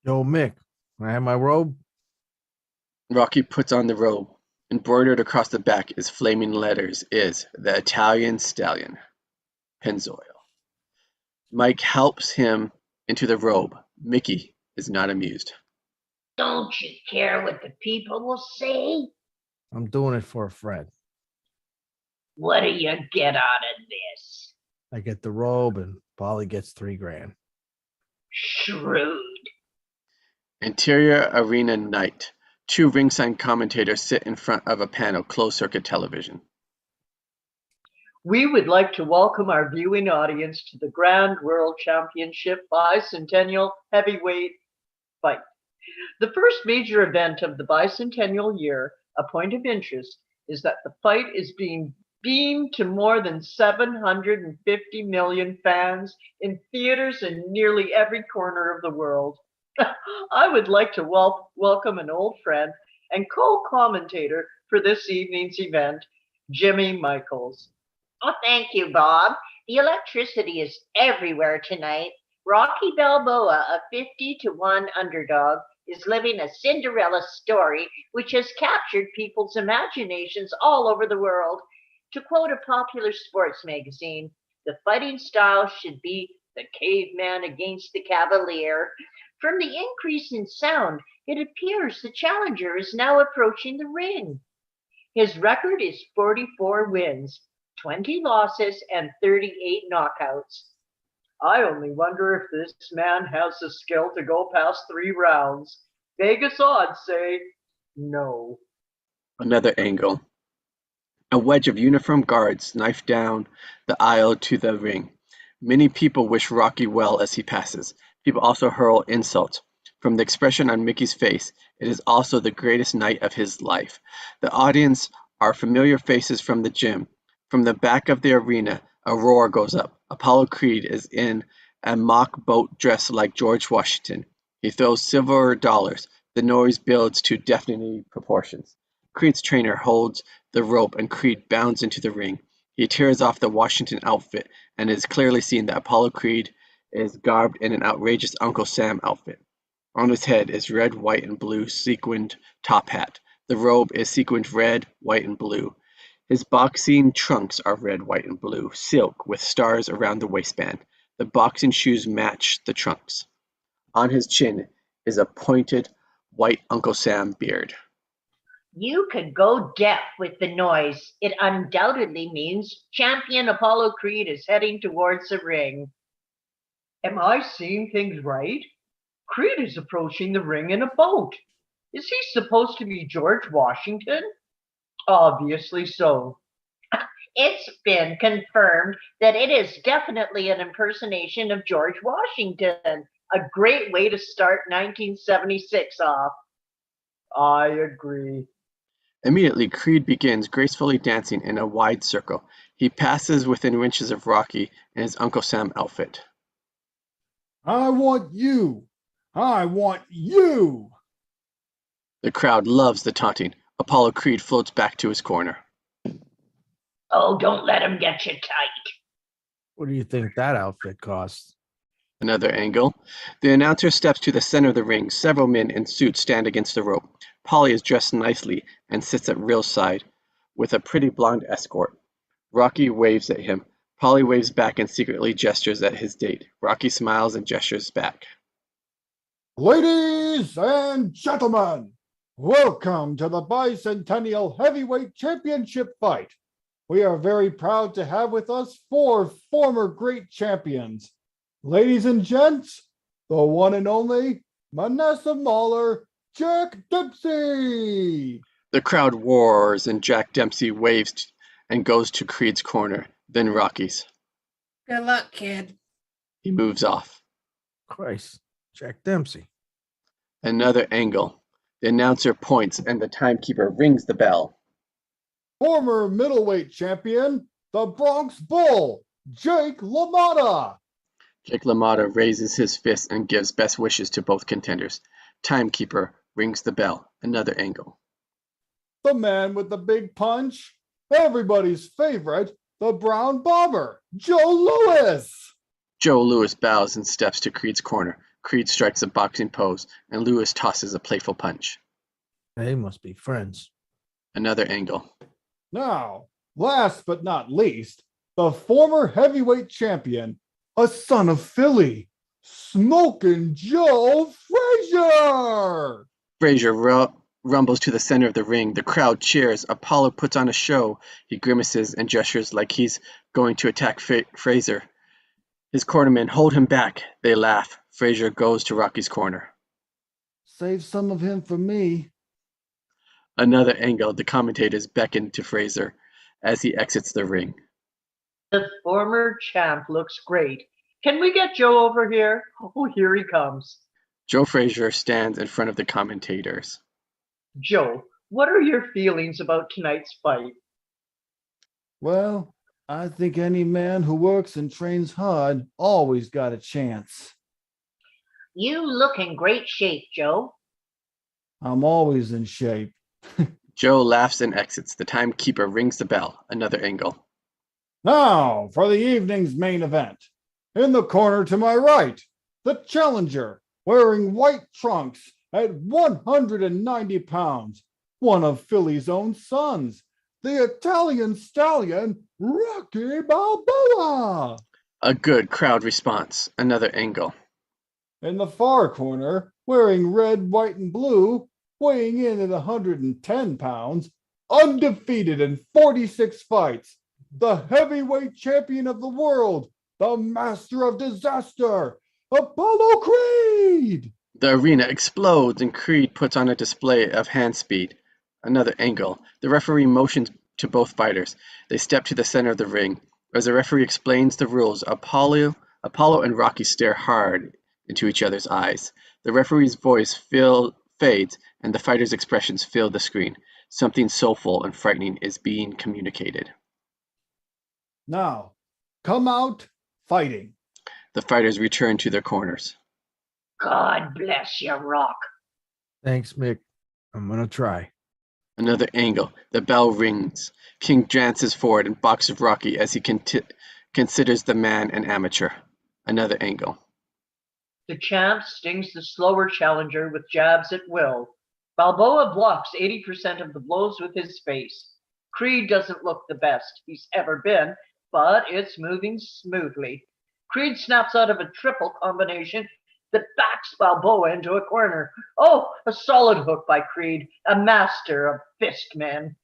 Yo, Mick, can I have my robe? Rocky puts on the robe. Embroidered across the back is flaming letters is the Italian Stallion. Pennzoil. Mike helps him into the robe. Mickey is not amused. Don't you care what the people will say? I'm doing it for a friend. What do you get out of this? I get the robe and Paulie gets $3,000. Shrewd. Interior arena night. 2 ringside commentators sit in front of a panel closed-circuit television. We would like to welcome our viewing audience to the Grand World Championship Bicentennial Heavyweight Fight. The first major event of the bicentennial year, a point of interest, is that the fight is being beamed to more than 750 million fans in theaters in nearly every corner of the world. I would like to welcome an old friend and co-commentator for this evening's event, Jimmy Michaels. Oh, thank you, Bob. The electricity is everywhere tonight. Rocky Balboa, a 50-1 underdog, is living a Cinderella story which has captured people's imaginations all over the world. To quote a popular sports magazine, the fighting style should be the caveman against the cavalier. From the increase in sound, it appears the challenger is now approaching the ring. His record is 44 wins, 20 losses, and 38 knockouts. I only wonder if this man has the skill to go past 3 rounds. Vegas odds say no. Another angle. A wedge of uniformed guards knife down the aisle to the ring. Many people wish Rocky well as he passes. People also hurl insults. From the expression on Mickey's face, it is also the greatest night of his life. The audience are familiar faces from the gym. From the back of the arena, a roar goes up. Apollo Creed is in a mock boat dressed like George Washington. He throws silver dollars. The noise builds to deafening proportions. Creed's trainer holds the rope and Creed bounds into the ring. He tears off the Washington outfit and it is clearly seen that Apollo Creed is garbed in an outrageous Uncle Sam outfit. On his head is red, white, and blue sequined top hat. The robe is sequined red, white, and blue. His boxing trunks are red, white, and blue, silk with stars around the waistband. The boxing shoes match the trunks. On his chin is a pointed white Uncle Sam beard. You could go deaf with the noise. It undoubtedly means champion Apollo Creed is heading towards the ring. Am I seeing things right? Creed is approaching the ring in a boat. Is he supposed to be George Washington? Obviously so. It's been confirmed that it is definitely an impersonation of George Washington. A great way to start 1976 off. I agree. Immediately, Creed begins gracefully dancing in a wide circle. He passes within inches of Rocky in his Uncle Sam outfit. I want you. I want you. The crowd loves the taunting. Apollo Creed floats back to his corner. Oh, don't let him get you tight. What do you think that outfit costs? Another angle. The announcer steps to the center of the ring. Several men in suits stand against the rope. Paulie is dressed nicely and sits at Real's side with a pretty blonde escort. Rocky waves at him. Paulie waves back and secretly gestures at his date. Rocky smiles and gestures back. Ladies and gentlemen, welcome to the Bicentennial Heavyweight Championship fight. We are very proud to have with us 4 former great champions. Ladies and gents, the one and only Manessa Mahler, Jack Dempsey. The crowd roars and Jack Dempsey waves and goes to Creed's corner, then Rocky's. Good luck, kid. He moves off. Christ, Jack Dempsey. Another angle. The announcer points and the timekeeper rings the bell. Former middleweight champion, the Bronx Bull, Jake LaMotta. Jake LaMotta raises his fist and gives best wishes to both contenders. Timekeeper rings the bell. Another angle. The man with the big punch, everybody's favorite, the Brown Bomber, Joe Louis. Joe Louis bows and steps to Creed's corner. Creed strikes a boxing pose, and Louis tosses a playful punch. They must be friends. Another angle. Now, last but not least, the former heavyweight champion, a son of Philly, Smokin' Joe Frazier. Frazier rumbles to the center of the ring. The crowd cheers. Apollo puts on a show. He grimaces and gestures like he's going to attack Frazier. His cornermen hold him back. They laugh. Frazier goes to Rocky's corner. Save some of him for me. Another angle. The commentators beckon to Frazier as he exits the ring. The former champ looks great. Can we get Joe over here? Oh, here he comes. Joe Frazier stands in front of the commentators. Joe, what are your feelings about tonight's fight? Well, I think any man who works and trains hard always got a chance. You look in great shape, Joe. I'm always in shape. Joe laughs and exits. The timekeeper rings the bell. Another angle. Now for the evening's main event. In the corner to my right, the challenger, wearing white trunks at 190 pounds, one of Philly's own sons, the Italian stallion, Rocky Balboa. A good crowd response. Another angle. In the far corner, wearing red, white, and blue, weighing in at 110 pounds, undefeated in 46 fights, the heavyweight champion of the world, the master of disaster, Apollo Creed. The arena explodes and Creed puts on a display of hand speed. Another angle. The referee motions to both fighters. They step to the center of the ring. As the referee explains the rules, Apollo and Rocky stare hard into each other's eyes. The referee's voice fades, and the fighters' expressions fill the screen. Something soulful and frightening is being communicated. Now, come out fighting. The fighters return to their corners. God bless you, Rock. Thanks, Mick. I'm gonna try. Another angle. The bell rings. King dances forward and boxes Rocky as he considers the man an amateur. Another angle. The champ stings the slower challenger with jabs at will. Balboa blocks 80% of the blows with his face. Creed doesn't look the best he's ever been, but it's moving smoothly. Creed snaps out of a triple combination that backs Balboa into a corner. Oh, a solid hook by Creed, a master of fistmen.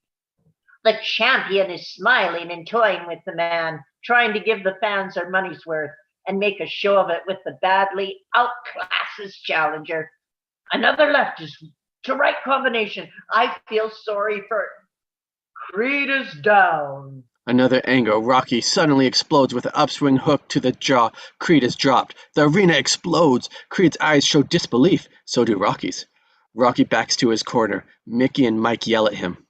The champion is smiling and toying with the man, trying to give the fans their money's worth and make a show of it with the badly outclasses challenger. Another left is to right combination. I feel sorry for Creed is down. Another angle. Rocky suddenly explodes with an upswing hook to the jaw. Creed is dropped. The arena explodes. Creed's eyes show disbelief. So do Rocky's. Rocky backs to his corner. Mickey and Mike yell at him.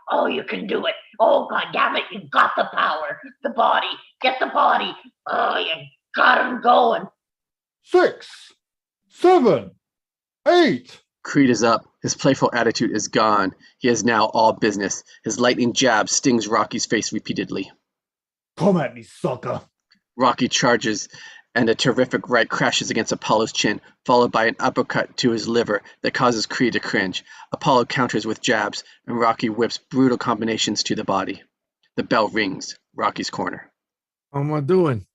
Oh, you can do it. Oh, God damn it. You got the power. The body. Get the body. Oh, you got him going. 6, 7, 8. Creed is up. His playful attitude is gone. He is now all business. His lightning jab stings Rocky's face repeatedly. Come at me, sucker. Rocky charges, and a terrific right crashes against Apollo's chin, followed by an uppercut to his liver that causes Creed to cringe. Apollo counters with jabs, and Rocky whips brutal combinations to the body. The bell rings. Rocky's corner. How am I doing?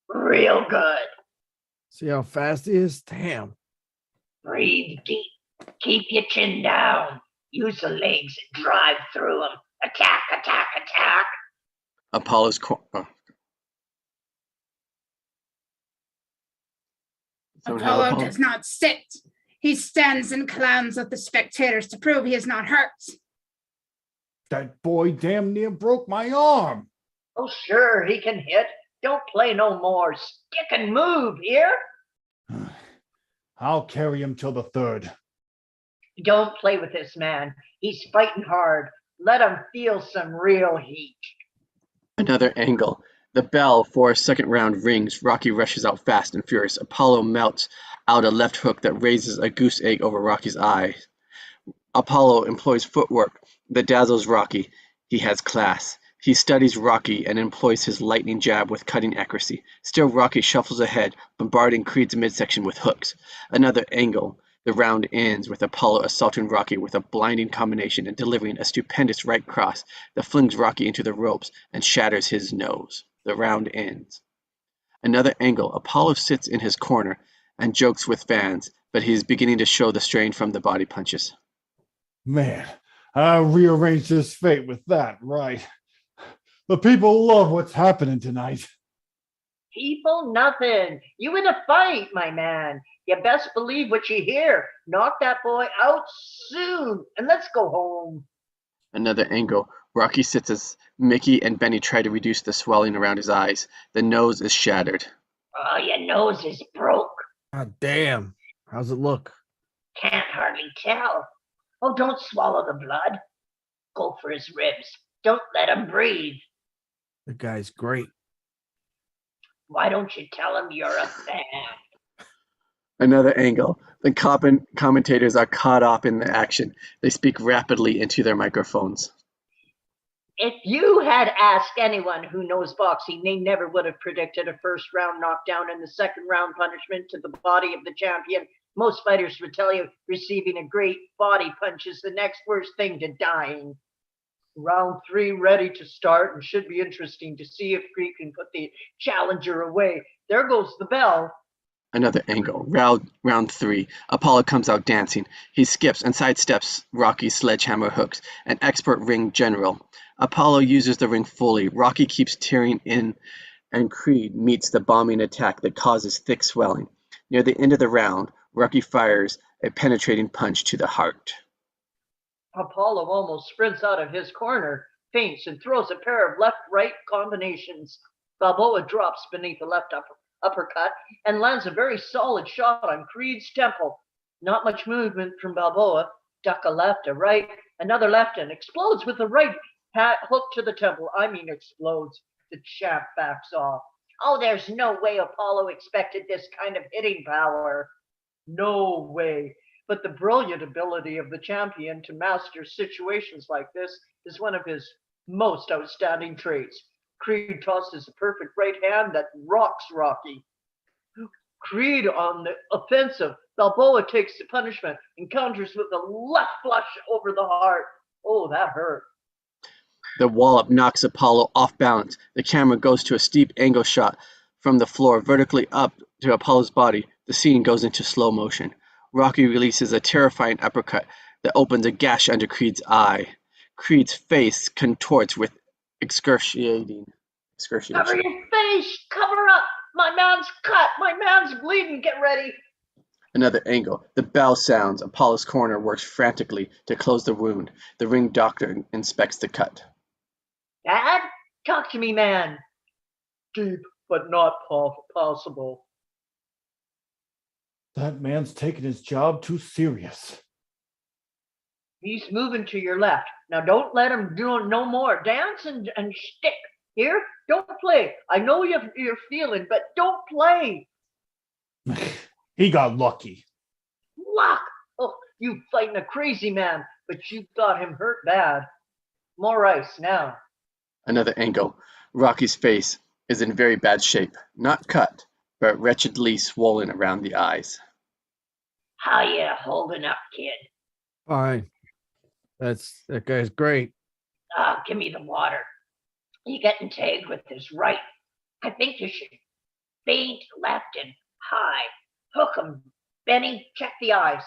Real good. See how fast he is? Damn. Breathe deep. Keep your chin down. Use the legs and drive through them. Attack, attack, attack. Apollo's corner. Apollo does not sit. He stands and clowns at the spectators to prove he is not hurt. That boy damn near broke my arm. Oh, sure, he can hit. Don't play no more. Stick and move here. I'll carry him till the 3rd. Don't play with this man. He's fighting hard. Let him feel some real heat. Another angle. The bell for a second round rings. Rocky rushes out fast and furious. Apollo melts out a left hook that raises a goose egg over Rocky's eye. Apollo employs footwork that dazzles Rocky. He has class. He studies Rocky and employs his lightning jab with cutting accuracy. Still, Rocky shuffles ahead, bombarding Creed's midsection with hooks. Another angle. The round ends with Apollo assaulting Rocky with a blinding combination and delivering a stupendous right cross that flings Rocky into the ropes and shatters his nose. The round ends. Another angle. Apollo sits in his corner and jokes with fans, but he is beginning to show the strain from the body punches. Man, I rearranged this fate with that, right? The people love what's happening tonight. People, nothing. You in a fight, my man. You best believe what you hear. Knock that boy out soon, and let's go home. Another angle. Rocky sits as Mickey and Benny try to reduce the swelling around his eyes. The nose is shattered. Oh, your nose is broke. God damn. How's it look? Can't hardly tell. Oh, don't swallow the blood. Go for his ribs. Don't let him breathe. The guy's great. Why don't you tell him you're a fan? Another angle. The commentators are caught up in the action. They speak rapidly into their microphones. If you had asked anyone who knows boxing, they never would have predicted a first round knockdown and the second round punishment to the body of the champion. Most fighters would tell you receiving a great body punch is the next worst thing to dying. Round 3 ready to start, and should be interesting to see if Creed can put the challenger away. There goes the bell. Another angle. Round 3. Apollo comes out dancing. He skips and sidesteps Rocky's sledgehammer hooks, an expert ring general. Apollo uses the ring fully. Rocky keeps tearing in, and Creed meets the bombing attack that causes thick swelling. Near the end of the round, Rocky fires a penetrating punch to the heart. Apollo almost sprints out of his corner, feints, and throws a pair of left-right combinations. Balboa drops beneath the left uppercut and lands a very solid shot on Creed's temple. Not much movement from Balboa. Duck a left, a right, another left, and explodes with a right hook to the temple. I mean, explodes. The champ backs off. Oh, there's no way Apollo expected this kind of hitting power. No way. But the brilliant ability of the champion to master situations like this is one of his most outstanding traits. Creed tosses a perfect right hand that rocks Rocky. Creed on the offensive. Balboa takes the punishment and counters with a left flush over the heart. Oh, that hurt. The wallop knocks Apollo off balance. The camera goes to a steep angle shot from the floor vertically up to Apollo's body. The scene goes into slow motion. Rocky releases a terrifying uppercut that opens a gash under Creed's eye. Creed's face contorts with excruciation. Cover your face! Cover up! My man's cut! My man's bleeding! Get ready! Another angle. The bell sounds. Apollo's corner works frantically to close the wound. The ring doctor inspects the cut. Dad? Talk to me, man. Deep, but not possible. That man's taking his job too serious. He's moving to your left. Now don't let him do no more. Dance and stick. Here, don't play. I know you're feeling, but don't play. He got lucky. Luck! Oh, you fighting a crazy man, but you got him hurt bad. More ice now. Another angle. Rocky's face is in very bad shape. Not cut, but wretchedly swollen around the eyes. How you holding up, kid? Fine. That guy's great. Give me the water. You getting tagged with this right. I think you should feint left and high. Hook 'em. Benny, check the eyes.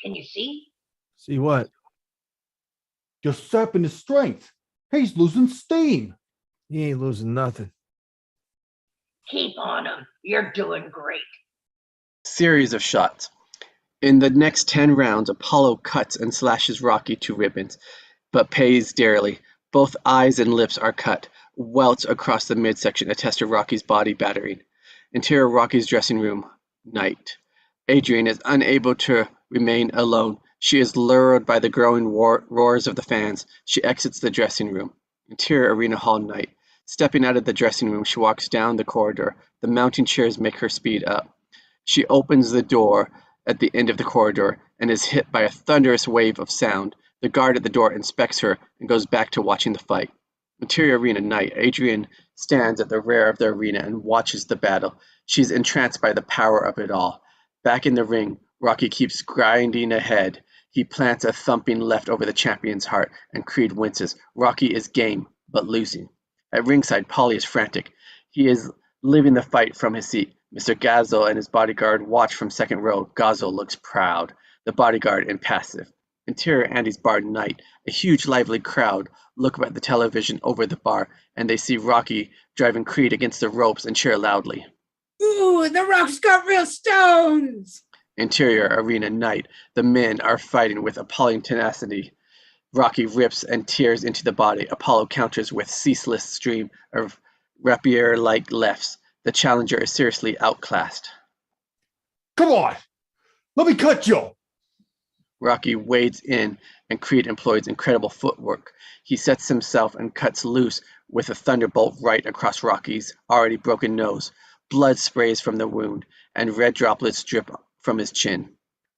Can you see? See what? You're sapping his strength. He's losing steam. He ain't losing nothing. Keep on him. You're doing great. Series of shots. In the next 10 rounds, Apollo cuts and slashes Rocky to ribbons, but pays dearly. Both eyes and lips are cut. Welts across the midsection attest to Rocky's body battering. Interior Rocky's dressing room. Night. Adrian is unable to remain alone. She is lured by the growing roars of the fans. She exits the dressing room. Interior Arena Hall night. Stepping out of the dressing room, she walks down the corridor. The mounting chairs make her speed up. She opens the door at the end of the corridor and is hit by a thunderous wave of sound. The guard at the door inspects her and goes back to watching the fight. Interior Arena night. Adrian stands at the rear of the arena and watches the battle. She's entranced by the power of it all. Back in the ring, Rocky keeps grinding ahead. He plants a thumping left over the champion's heart, and Creed winces. Rocky is game, but losing. At ringside, Paulie is frantic. He is leaving the fight from his seat. Mr. Gazzo and his bodyguard watch from second row. Gazzo looks proud. The bodyguard impassive. Interior Andy's bar night. A huge lively crowd look at the television over the bar, and they see Rocky driving Creed against the ropes and cheer loudly. Ooh, the Rock's got real stones. Interior Arena night. The men are fighting with appalling tenacity. Rocky rips and tears into the body. Apollo counters with ceaseless stream of rapier-like lefts. The challenger is seriously outclassed. Come on, let me cut you. Rocky wades in, and Creed employs incredible footwork. He sets himself and cuts loose with a thunderbolt right across Rocky's already broken nose. Blood sprays from the wound, and red droplets drip from his chin.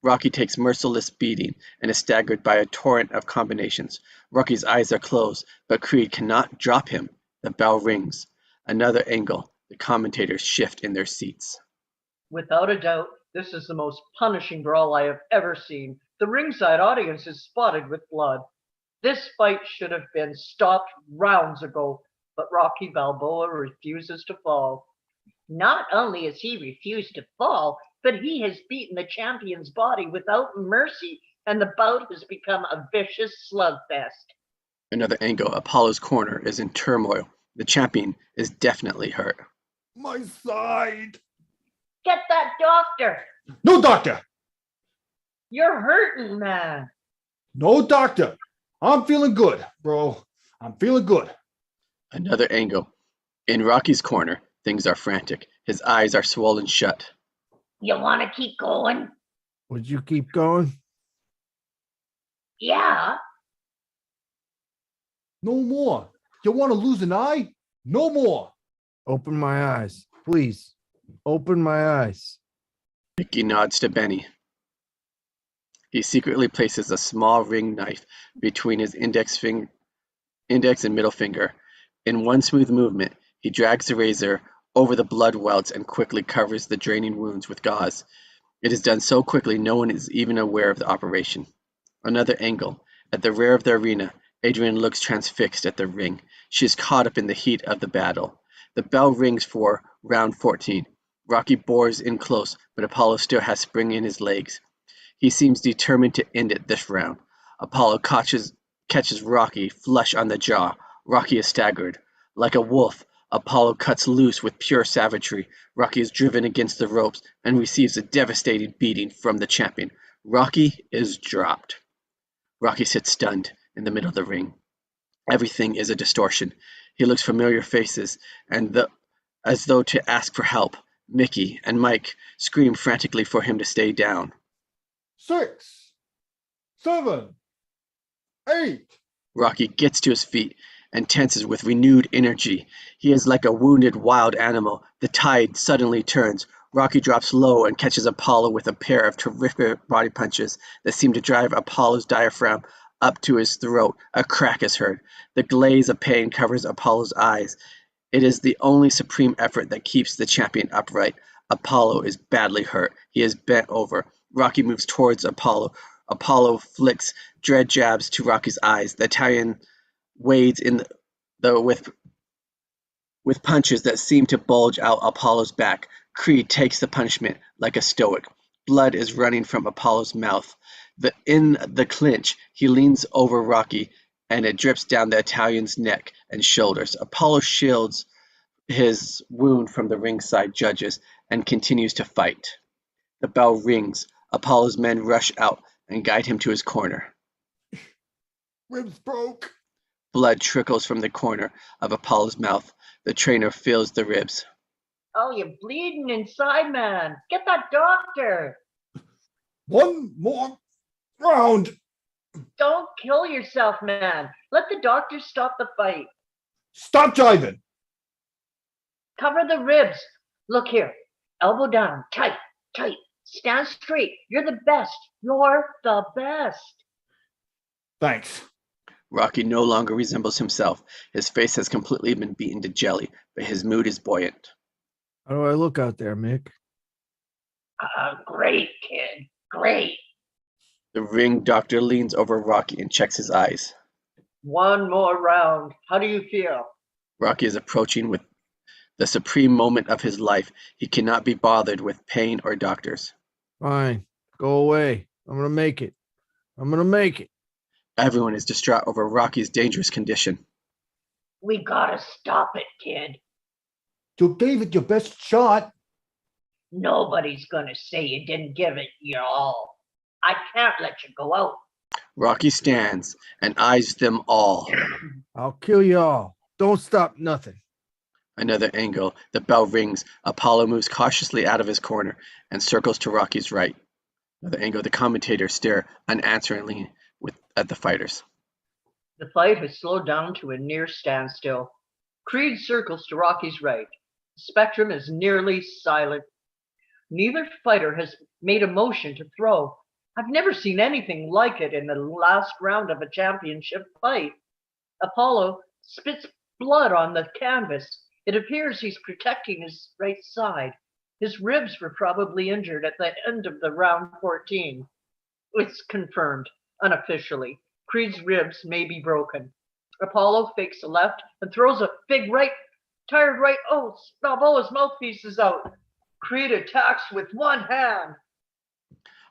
Rocky takes merciless beating and is staggered by a torrent of combinations. Rocky's eyes are closed, but Creed cannot drop him. The bell rings. Another angle. The commentators shift in their seats. Without a doubt, this is the most punishing brawl I have ever seen. The ringside audience is spotted with blood. This fight should have been stopped rounds ago, but Rocky Balboa refuses to fall. Not only has he refused to fall, but he has beaten the champion's body without mercy, and the bout has become a vicious slugfest. Another angle. Apollo's corner is in turmoil. The champion is definitely hurt. My side. Get that doctor! No doctor. You're hurting, man. No doctor. I'm feeling good, bro. I'm feeling good. Another angle. In Rocky's corner, things are frantic. His eyes are swollen shut. You want to keep going? Would you keep going? Yeah. No more. You want to lose an eye? No more. Open my eyes, please. Open my eyes. Vicki nods to Benny. He secretly places a small ring knife between his index and middle finger. In one smooth movement, he drags the razor over the blood welts and quickly covers the draining wounds with gauze. It is done so quickly no one is even aware of the operation. Another angle. At the rear of the arena, Adrian looks transfixed at the ring. She is caught up in the heat of the battle. The bell rings for round 14. Rocky bores in close, but Apollo still has spring in his legs. He seems determined to end it this round. Apollo catches Rocky flush on the jaw. Rocky is staggered. Like a wolf, Apollo cuts loose with pure savagery. Rocky is driven against the ropes and receives a devastating beating from the champion. Rocky is dropped. Rocky sits stunned in the middle of the ring. Everything is a distortion. He looks familiar faces, and as though to ask for help. Mickey and Mike scream frantically for him to stay down. 6, 7, 8. Rocky gets to his feet and tenses with renewed energy. He is like a wounded wild animal. The tide suddenly turns. Rocky drops low and catches Apollo with a pair of terrific body punches that seem to drive Apollo's diaphragm up to his throat. A crack is heard. The glaze of pain covers Apollo's eyes. It is the only supreme effort that keeps the champion upright. Apollo is badly hurt. He is bent over. Rocky moves towards Apollo. Apollo flicks dread jabs to Rocky's eyes. The Italian wades in with punches that seem to bulge out Apollo's back. Creed takes the punishment like a stoic. Blood is running from Apollo's mouth. In the clinch, he leans over Rocky, and it drips down the Italian's neck and shoulders. Apollo shields his wound from the ringside judges and continues to fight. The bell rings. Apollo's men rush out and guide him to his corner. Ribs broke. Blood trickles from the corner of Apollo's mouth. The trainer feels the ribs. Oh, you're bleeding inside, man. Get that doctor. One more round. Don't kill yourself, man. Let the doctor stop the fight. Stop jiving. Cover the ribs. Look here. Elbow down. Tight, tight. Stand straight. You're the best. You're the best. Thanks. Rocky no longer resembles himself. His face has completely been beaten to jelly, but his mood is buoyant. How do I look out there, Mick? Great, kid. Great. The ring doctor leans over Rocky and checks his eyes. One more round. How do you feel? Rocky is approaching with the supreme moment of his life. He cannot be bothered with pain or doctors. Fine. Go away. I'm going to make it. I'm going to make it. Everyone is distraught over Rocky's dangerous condition. We gotta stop it, kid. You gave it your best shot. Nobody's gonna say you didn't give it your all. I can't let you go out. Rocky stands and eyes them all. I'll kill you all. Don't stop nothing. Another angle. The bell rings. Apollo moves cautiously out of his corner and circles to Rocky's right. Another angle. The commentators stare unansweringly at the fighters. The fight has slowed down to a near standstill. Creed circles to Rocky's right. The spectrum is nearly silent. Neither fighter has made a motion to throw. I've never seen anything like it in the last round of a championship fight. Apollo spits blood on the canvas. It appears he's protecting his right side. His ribs were probably injured at the end of the round 14. It's confirmed, unofficially. Creed's ribs may be broken. Apollo fakes a left and throws a big right, tired right. Oh, Balboa's mouthpiece is out. Creed attacks with one hand.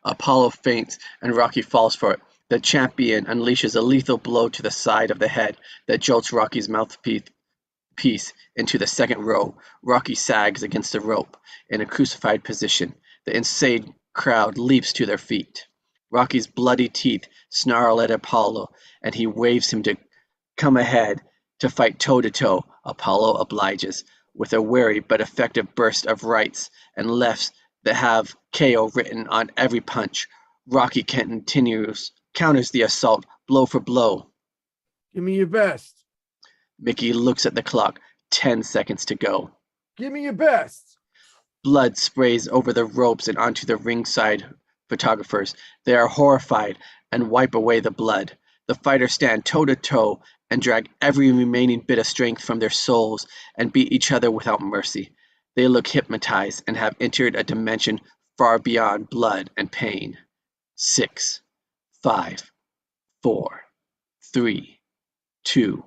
Apollo feints and Rocky falls for it. The champion unleashes a lethal blow to the side of the head that jolts Rocky's mouthpiece into the second row. Rocky sags against the rope in a crucified position. The insane crowd leaps to their feet. Rocky's bloody teeth snarl at Apollo, and he waves him to come ahead to fight toe-to-toe. Apollo obliges, with a wary but effective burst of rights and lefts that have KO written on every punch. Rocky counters the assault blow for blow. Give me your best. Mickey looks at the clock. 10 seconds to go. Give me your best. Blood sprays over the ropes and onto the ringside photographers. They are horrified and wipe away the blood. The fighters stand toe-to-toe and drag every remaining bit of strength from their souls and beat each other without mercy. They look hypnotized and have entered a dimension far beyond blood and pain. 6, 5, 4, 3, 2,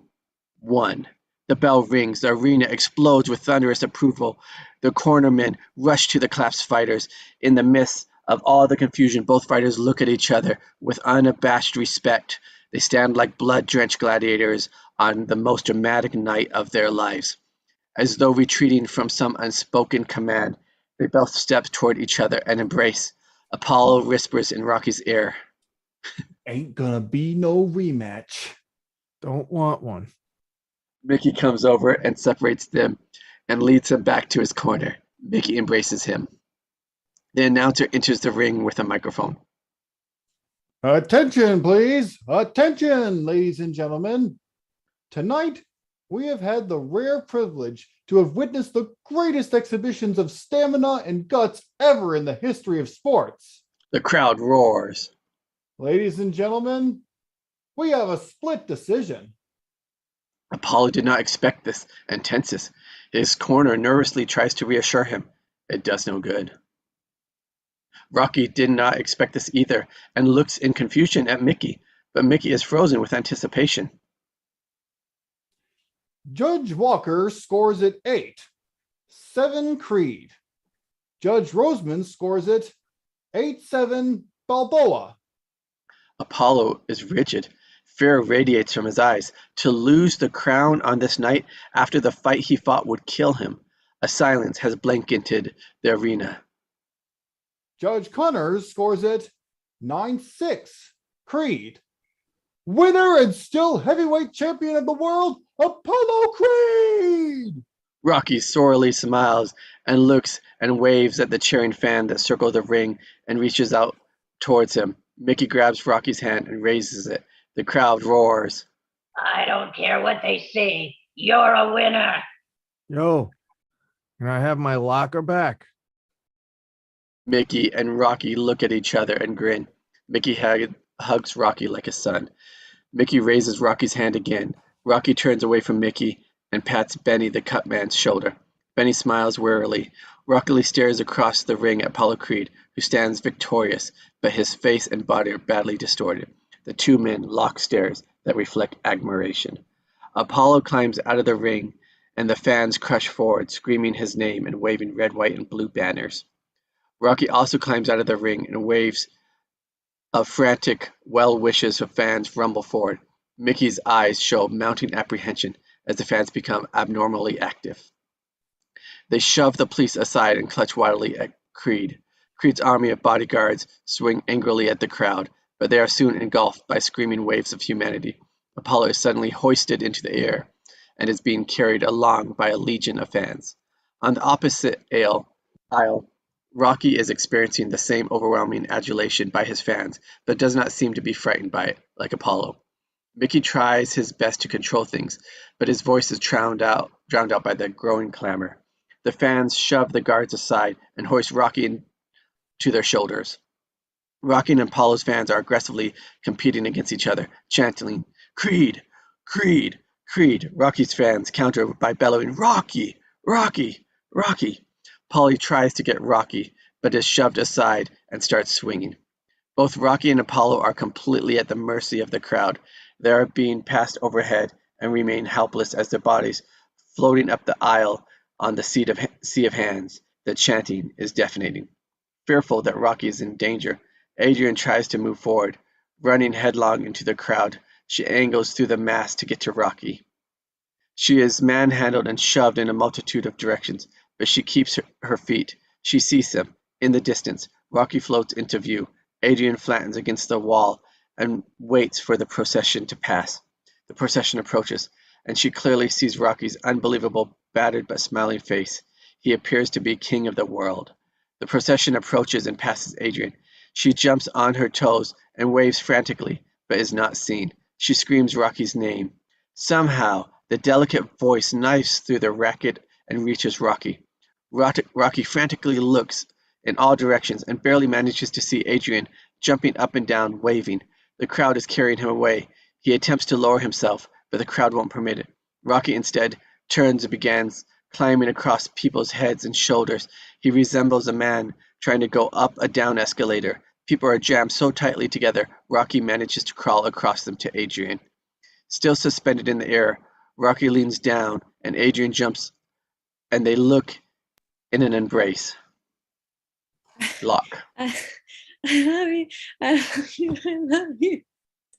1. The bell rings. The arena explodes with thunderous approval. The cornermen rush to the collapsed fighters. In the midst of all the confusion, both fighters look at each other with unabashed respect. They stand like blood-drenched gladiators on the most dramatic night of their lives. As though retreating from some unspoken command, they both step toward each other and embrace. Apollo whispers in Rocky's ear, Ain't gonna be no rematch. Don't want one. Mickey comes over and separates them and leads him back to his corner. Mickey embraces him. The announcer enters the ring with a microphone. Attention, please. Attention, ladies and gentlemen. Tonight, we have had the rare privilege to have witnessed the greatest exhibitions of stamina and guts ever in the history of sports. The crowd roars. Ladies and gentlemen, we have a split decision. Apollo did not expect this and tenses. His corner nervously tries to reassure him. It does no good. Rocky did not expect this either and looks in confusion at Mickey, but Mickey is frozen with anticipation. Judge Walker scores it 8. 7 Creed. Judge Roseman scores it 8-7 Balboa. Apollo is rigid. Fear radiates from his eyes. To lose the crown on this night after the fight he fought would kill him. A silence has blanketed the arena. Judge Connors scores it 9-6 Creed. Winner and still heavyweight champion of the world, Apollo Creed! Rocky sorely smiles and looks and waves at the cheering fan that circle the ring and reaches out towards him. Mickey grabs Rocky's hand and raises it. The crowd roars. I don't care what they say. You're a winner. Yo, can I have my locker back? Mickey and Rocky look at each other and grin. Mickey hugs Rocky like a son. Mickey raises Rocky's hand again. Rocky turns away from Mickey and pats Benny, the cut man's shoulder. Benny smiles wearily. Rocky stares across the ring at Apollo Creed, who stands victorious, but his face and body are badly distorted. The two men lock stares that reflect admiration. Apollo climbs out of the ring, and the fans crush forward, screaming his name and waving red, white, and blue banners. Rocky also climbs out of the ring and waves of frantic well wishes of fans rumble forward. Mickey's eyes show mounting apprehension as the fans become abnormally active. They shove the police aside and clutch wildly at Creed. Creed's army of bodyguards swing angrily at the crowd, but they are soon engulfed by screaming waves of humanity. Apollo is suddenly hoisted into the air and is being carried along by a legion of fans. On the opposite aisle, Rocky is experiencing the same overwhelming adulation by his fans, but does not seem to be frightened by it, like Apollo. Mickey tries his best to control things, but his voice is drowned out by the growing clamor. The fans shove the guards aside and hoist Rocky to their shoulders. Rocky and Apollo's fans are aggressively competing against each other, chanting, "Creed! Creed! Creed!" Rocky's fans counter by bellowing, "Rocky! Rocky! Rocky!" Paulie tries to get Rocky, but is shoved aside and starts swinging. Both Rocky and Apollo are completely at the mercy of the crowd. They are being passed overhead and remain helpless as their bodies floating up the aisle on the sea of hands. The chanting is deafening. Fearful that Rocky is in danger, Adrian tries to move forward. Running headlong into the crowd, she angles through the mass to get to Rocky. She is manhandled and shoved in a multitude of directions, but she keeps her feet. She sees him. In the distance, Rocky floats into view. Adrian flattens against the wall and waits for the procession to pass. The procession approaches, and she clearly sees Rocky's unbelievable, battered but smiling face. He appears to be king of the world. The procession approaches and passes Adrian. She jumps on her toes and waves frantically, but is not seen. She screams Rocky's name. Somehow, the delicate voice knifes through the racket and reaches Rocky. Rocky frantically looks in all directions and barely manages to see Adrian jumping up and down, waving. The crowd is carrying him away. He attempts to lower himself, but the crowd won't permit it. Rocky instead turns and begins climbing across people's heads and shoulders. He resembles a man trying to go up a down escalator. People are jammed so tightly together, Rocky manages to crawl across them to Adrian. Still suspended in the air, Rocky leans down and Adrian jumps, and they look in an embrace. Lock. I love you. I love you. I love you.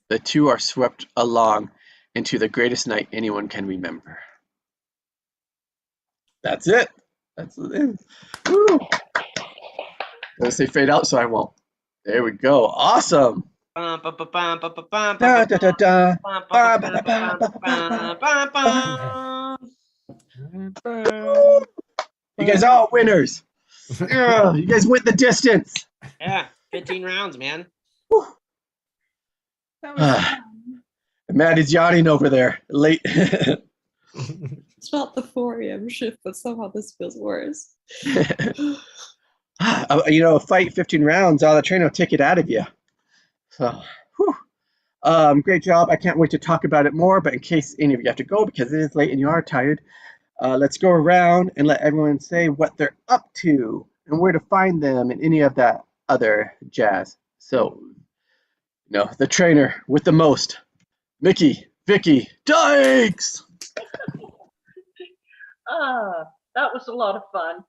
The two are swept along into the greatest night anyone can remember. That's it. That's it. Woo. I'm gonna say fade out, so I won't. There we go. Awesome. Da, da, da, da. Ba, ba, ba, ba, ba, ba. You guys are all winners. Yeah, you guys went the distance. Yeah, 15 rounds, man. That was fun. Maddie's yawning over there. Late. It's not the 4 a.m. shift, but somehow this feels worse. A fight 15 rounds, all the trainer will take it out of you. So, great job. I can't wait to talk about it more, but in case any of you have to go because it is late and you are tired, let's go around and let everyone say what they're up to and where to find them and any of that other jazz. So, the trainer with the most, Vicki, Dykes! That was a lot of fun.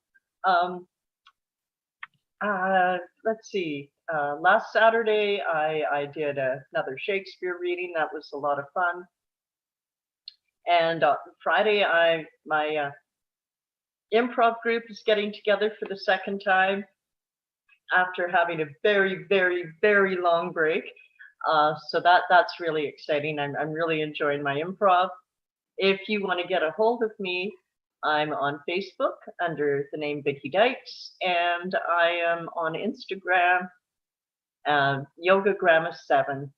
Let's see. Last Saturday, I did another Shakespeare reading. That was a lot of fun. And Friday, my improv group is getting together for the second time after having a very, very, very long break. So that's really exciting. I'm really enjoying my improv. If you want to get a hold of me, I'm on Facebook under the name Vicki Dykes, and I am on Instagram, YogaGramma7.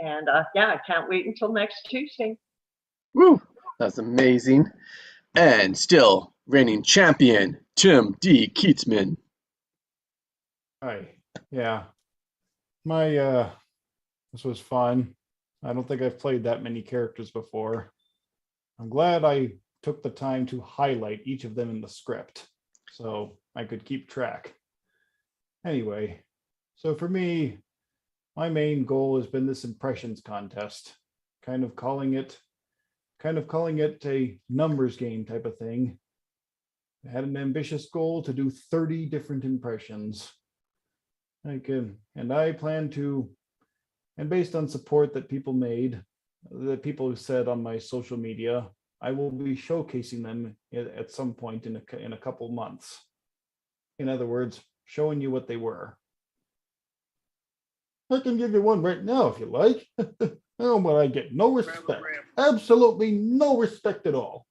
And I can't wait until next Tuesday. Woo! That's amazing. And still reigning champion, Tim D Kietzman. Hi. Yeah. This was fun. I don't think I've played that many characters before. I'm glad I took the time to highlight each of them in the script so I could keep track. Anyway, so for me, my main goal has been this impressions contest, kind of calling it a numbers game type of thing. I had an ambitious goal to do 30 different impressions. And I plan to, and based on support that people made, that people who said on my social media, I will be showcasing them at some point in a couple months. In other words, showing you what they were. I can give you one right now if you like. Oh, but I get no respect. Absolutely no respect at all.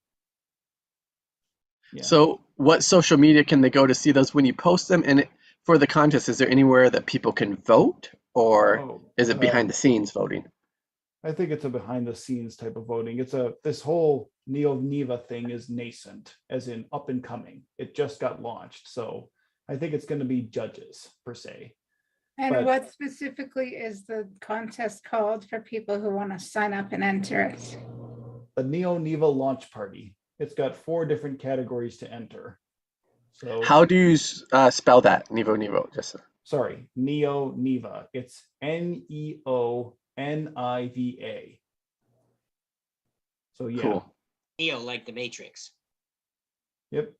Yeah. So what social media can they go to see those when you post them? And for the contest, is there anywhere that people can vote, or is it behind the scenes voting? I think it's a behind the scenes type of voting. This whole Neo-Niva thing is nascent, as in up and coming. It just got launched. So I think it's going to be judges per se. And what specifically is the contest called for people who want to sign up and enter it? The Neo-Niva launch party. It's got 4 different categories to enter. So how do you spell that? Nevo. Sorry, Neo-Niva. It's Neoniva. So yeah. Cool. Neo, like the Matrix. Yep.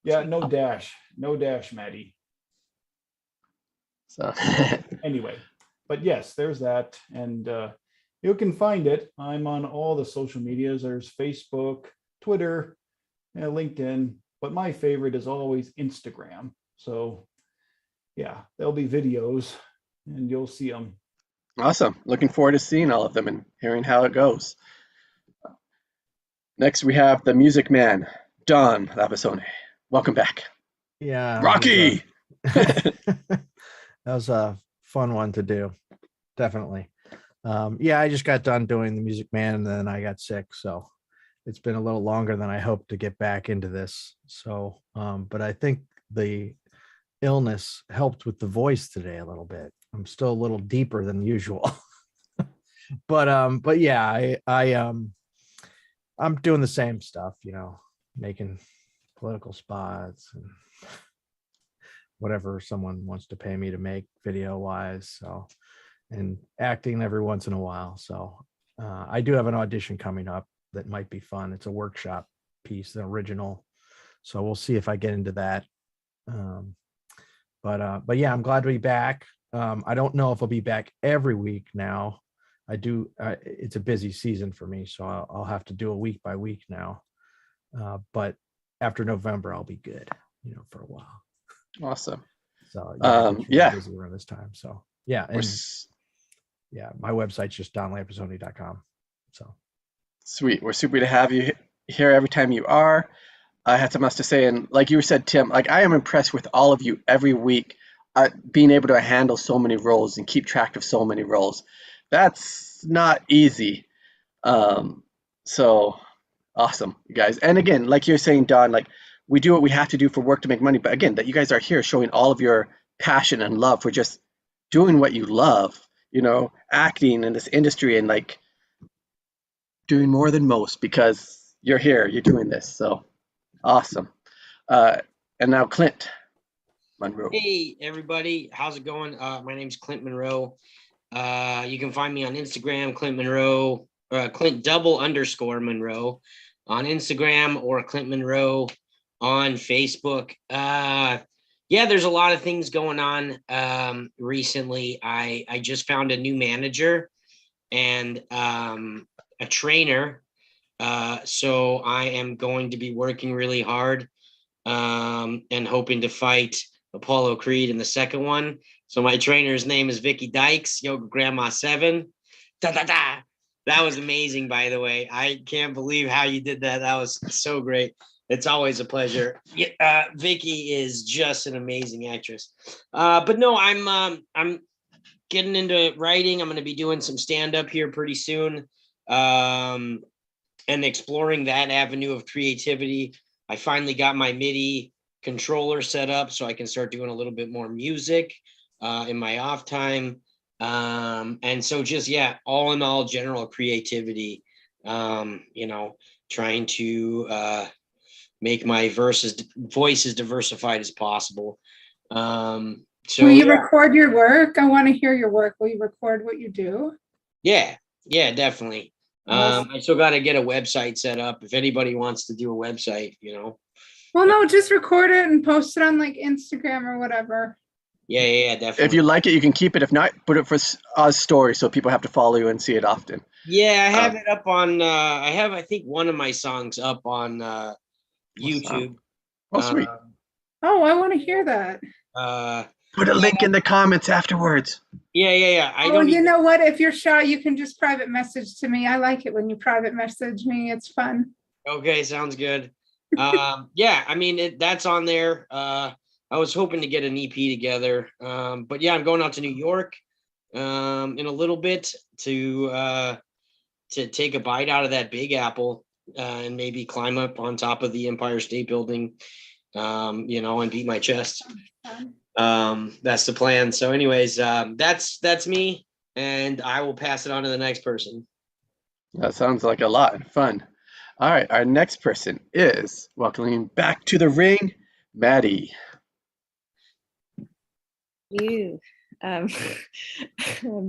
Yeah, no dash, Maddie. So anyway, but yes, there's that, and you can find it. I'm on all the social medias. There's Facebook, Twitter, and LinkedIn, but my favorite is always Instagram. So yeah, there'll be videos and you'll see them. Awesome. Looking forward to seeing all of them and hearing how it goes. Next, we have the Music Man, Don Lampasone. Welcome back. Yeah. Rocky! That was a fun one to do. Definitely. Yeah, I just got done doing the Music Man and then I got sick. So it's been a little longer than I hoped to get back into this. So, but I think the illness helped with the voice today a little bit. I'm still a little deeper than usual. but yeah, I'm doing the same stuff, making political spots and whatever someone wants to pay me to make video wise. So, and acting every once in a while. So I do have an audition coming up that might be fun. It's a workshop piece, the original. So we'll see if I get into that. But yeah, I'm glad to be back. I don't know if I'll be back every week now. It's a busy season for me, so I'll have to do a week by week now. But after November, I'll be good, for a while. Awesome. So yeah, busy around this time. So yeah, and yeah, my website's just donlampasone.com. So sweet. We're super to have you here every time you are. I had so much to say, and like you said, Tim, like I am impressed with all of you every week, being able to handle so many roles and keep track of so many roles. That's not easy. So awesome, you guys. And again, like you're saying, Don, like we do what we have to do for work to make money. But again, that you guys are here showing all of your passion and love for just doing what you love, acting in this industry and like doing more than most because you're here, you're doing this. So awesome. And now Clint Monroe. Hey, everybody. How's it going? My name's Clint Monroe. You can find me on Instagram, Clint Monroe, Clint _Monroe on Instagram, or Clint Monroe on Facebook. Yeah, there's a lot of things going on. Recently, I just found a new manager and a trainer. So I am going to be working really hard and hoping to fight Apollo Creed in the second one. So my trainer's name is Vicki Dykes, Yoga Grandma 7. Da, da, da. That was amazing, by the way. I can't believe how you did that. That was so great. It's always a pleasure. Vicki is just an amazing actress. But no, I'm getting into writing. I'm going to be doing some stand-up here pretty soon, and exploring that avenue of creativity. I finally got my MIDI controller set up so I can start doing a little bit more music in my off time. And so just, yeah, all in all, general creativity, trying to make my voice as diversified as possible. So will you record your work? I want to hear your work. Will you record what you do? Yeah, definitely. I still got to get a website set up. If anybody wants to do a website, Well, no, just record it and post it on like Instagram or whatever. Yeah, definitely. If you like it, you can keep it. If not, put it for a story so people have to follow you and see it often. Yeah, I have it up on. I think one of my songs up on YouTube. Oh, sweet. Oh, I want to hear that. Put a link in the comments afterwards. Yeah. You know what? If you're shy, you can just private message to me. I like it when you private message me. It's fun. Okay, sounds good. Yeah, I mean, that's on there. I was hoping to get an EP together. But yeah, I'm going out to New York in a little bit to take a bite out of that Big Apple and maybe climb up on top of the Empire State Building, and beat my chest. That's the plan. So anyways, that's me, and I will pass it on to the next person. That sounds like a lot of fun. All right, our next person is welcoming back to the ring, Maddie. I'm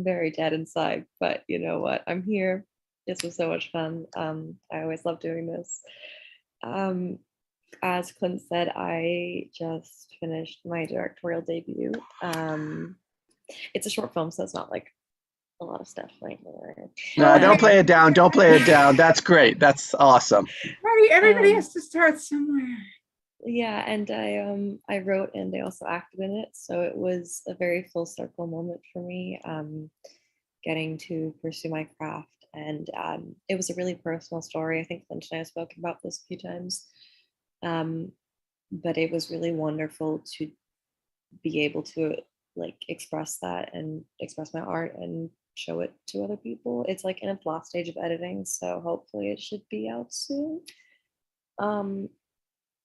very dead inside, but you know what? I'm here. This was so much fun. I always love doing this. As Clint said, I just finished my directorial debut. It's a short film, so it's not like a lot of stuff right there. No, don't play it down. Don't play it down. That's great. That's awesome. Right, everybody has to start somewhere. Yeah, and I wrote and I also acted in it, so it was a very full circle moment for me, getting to pursue my craft. And it was a really personal story. I think Clint and I have spoken about this a few times, but it was really wonderful to be able to like express that and express my art and show it to other people. It's like in its last stage of editing, so hopefully it should be out soon.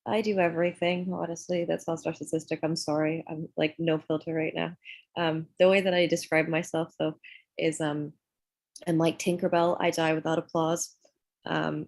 I do everything, honestly. That sounds narcissistic. I'm sorry. I'm like no filter right now. The way that I describe myself though is I'm like Tinkerbell. I die without applause. But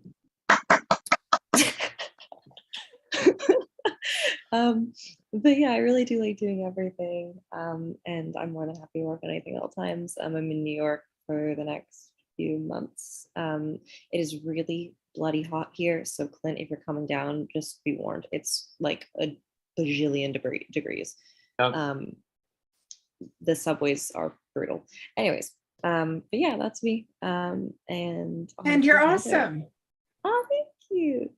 yeah, I really do like doing everything. And I'm more than happy to work on anything at all times. I'm in New York for the next few months. It is really bloody hot here. So Clint, if you're coming down, just be warned. It's like a bajillion degrees. Oh. The subways are brutal. Anyways, but yeah, that's me. And you're awesome. Oh, thank you.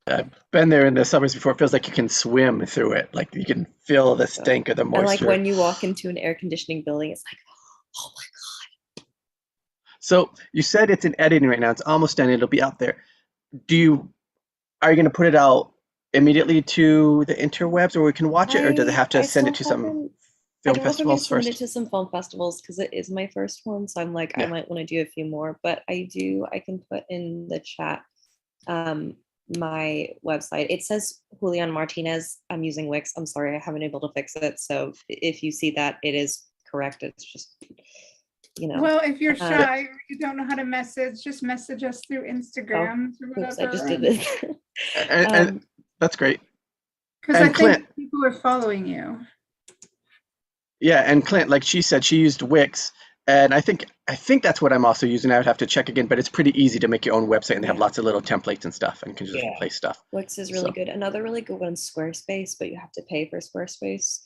I've been there in the summers before. It feels like you can swim through it. Like you can feel the stink of the moisture. And like when you walk into an air conditioning building, it's like, oh my God. So you said it's in editing right now. It's almost done. It'll be out there. Are you going to put it out immediately to the interwebs, or we can watch it, or does it have to send it to some film festivals first? Send it to some film festivals because it is my first one. So I'm like, yeah. I might want to do a few more, but I can put in the chat my website. It says Julian Martinez. I'm using Wix. I'm sorry, I haven't been able to fix it. So if you see that, it is correct. It's just, you know. Well, if you're shy or you don't know how to message, just message us through Instagram or whatever. Oops, I just did it. and that's great. Because I think people are following you. Yeah, and Clint, like she said, she used Wix. And I think that's what I'm also using. I would have to check again, but it's pretty easy to make your own website, and they have lots of little templates and stuff, and you can just replace stuff. Wix is really good. Another really good one is Squarespace, but you have to pay for Squarespace.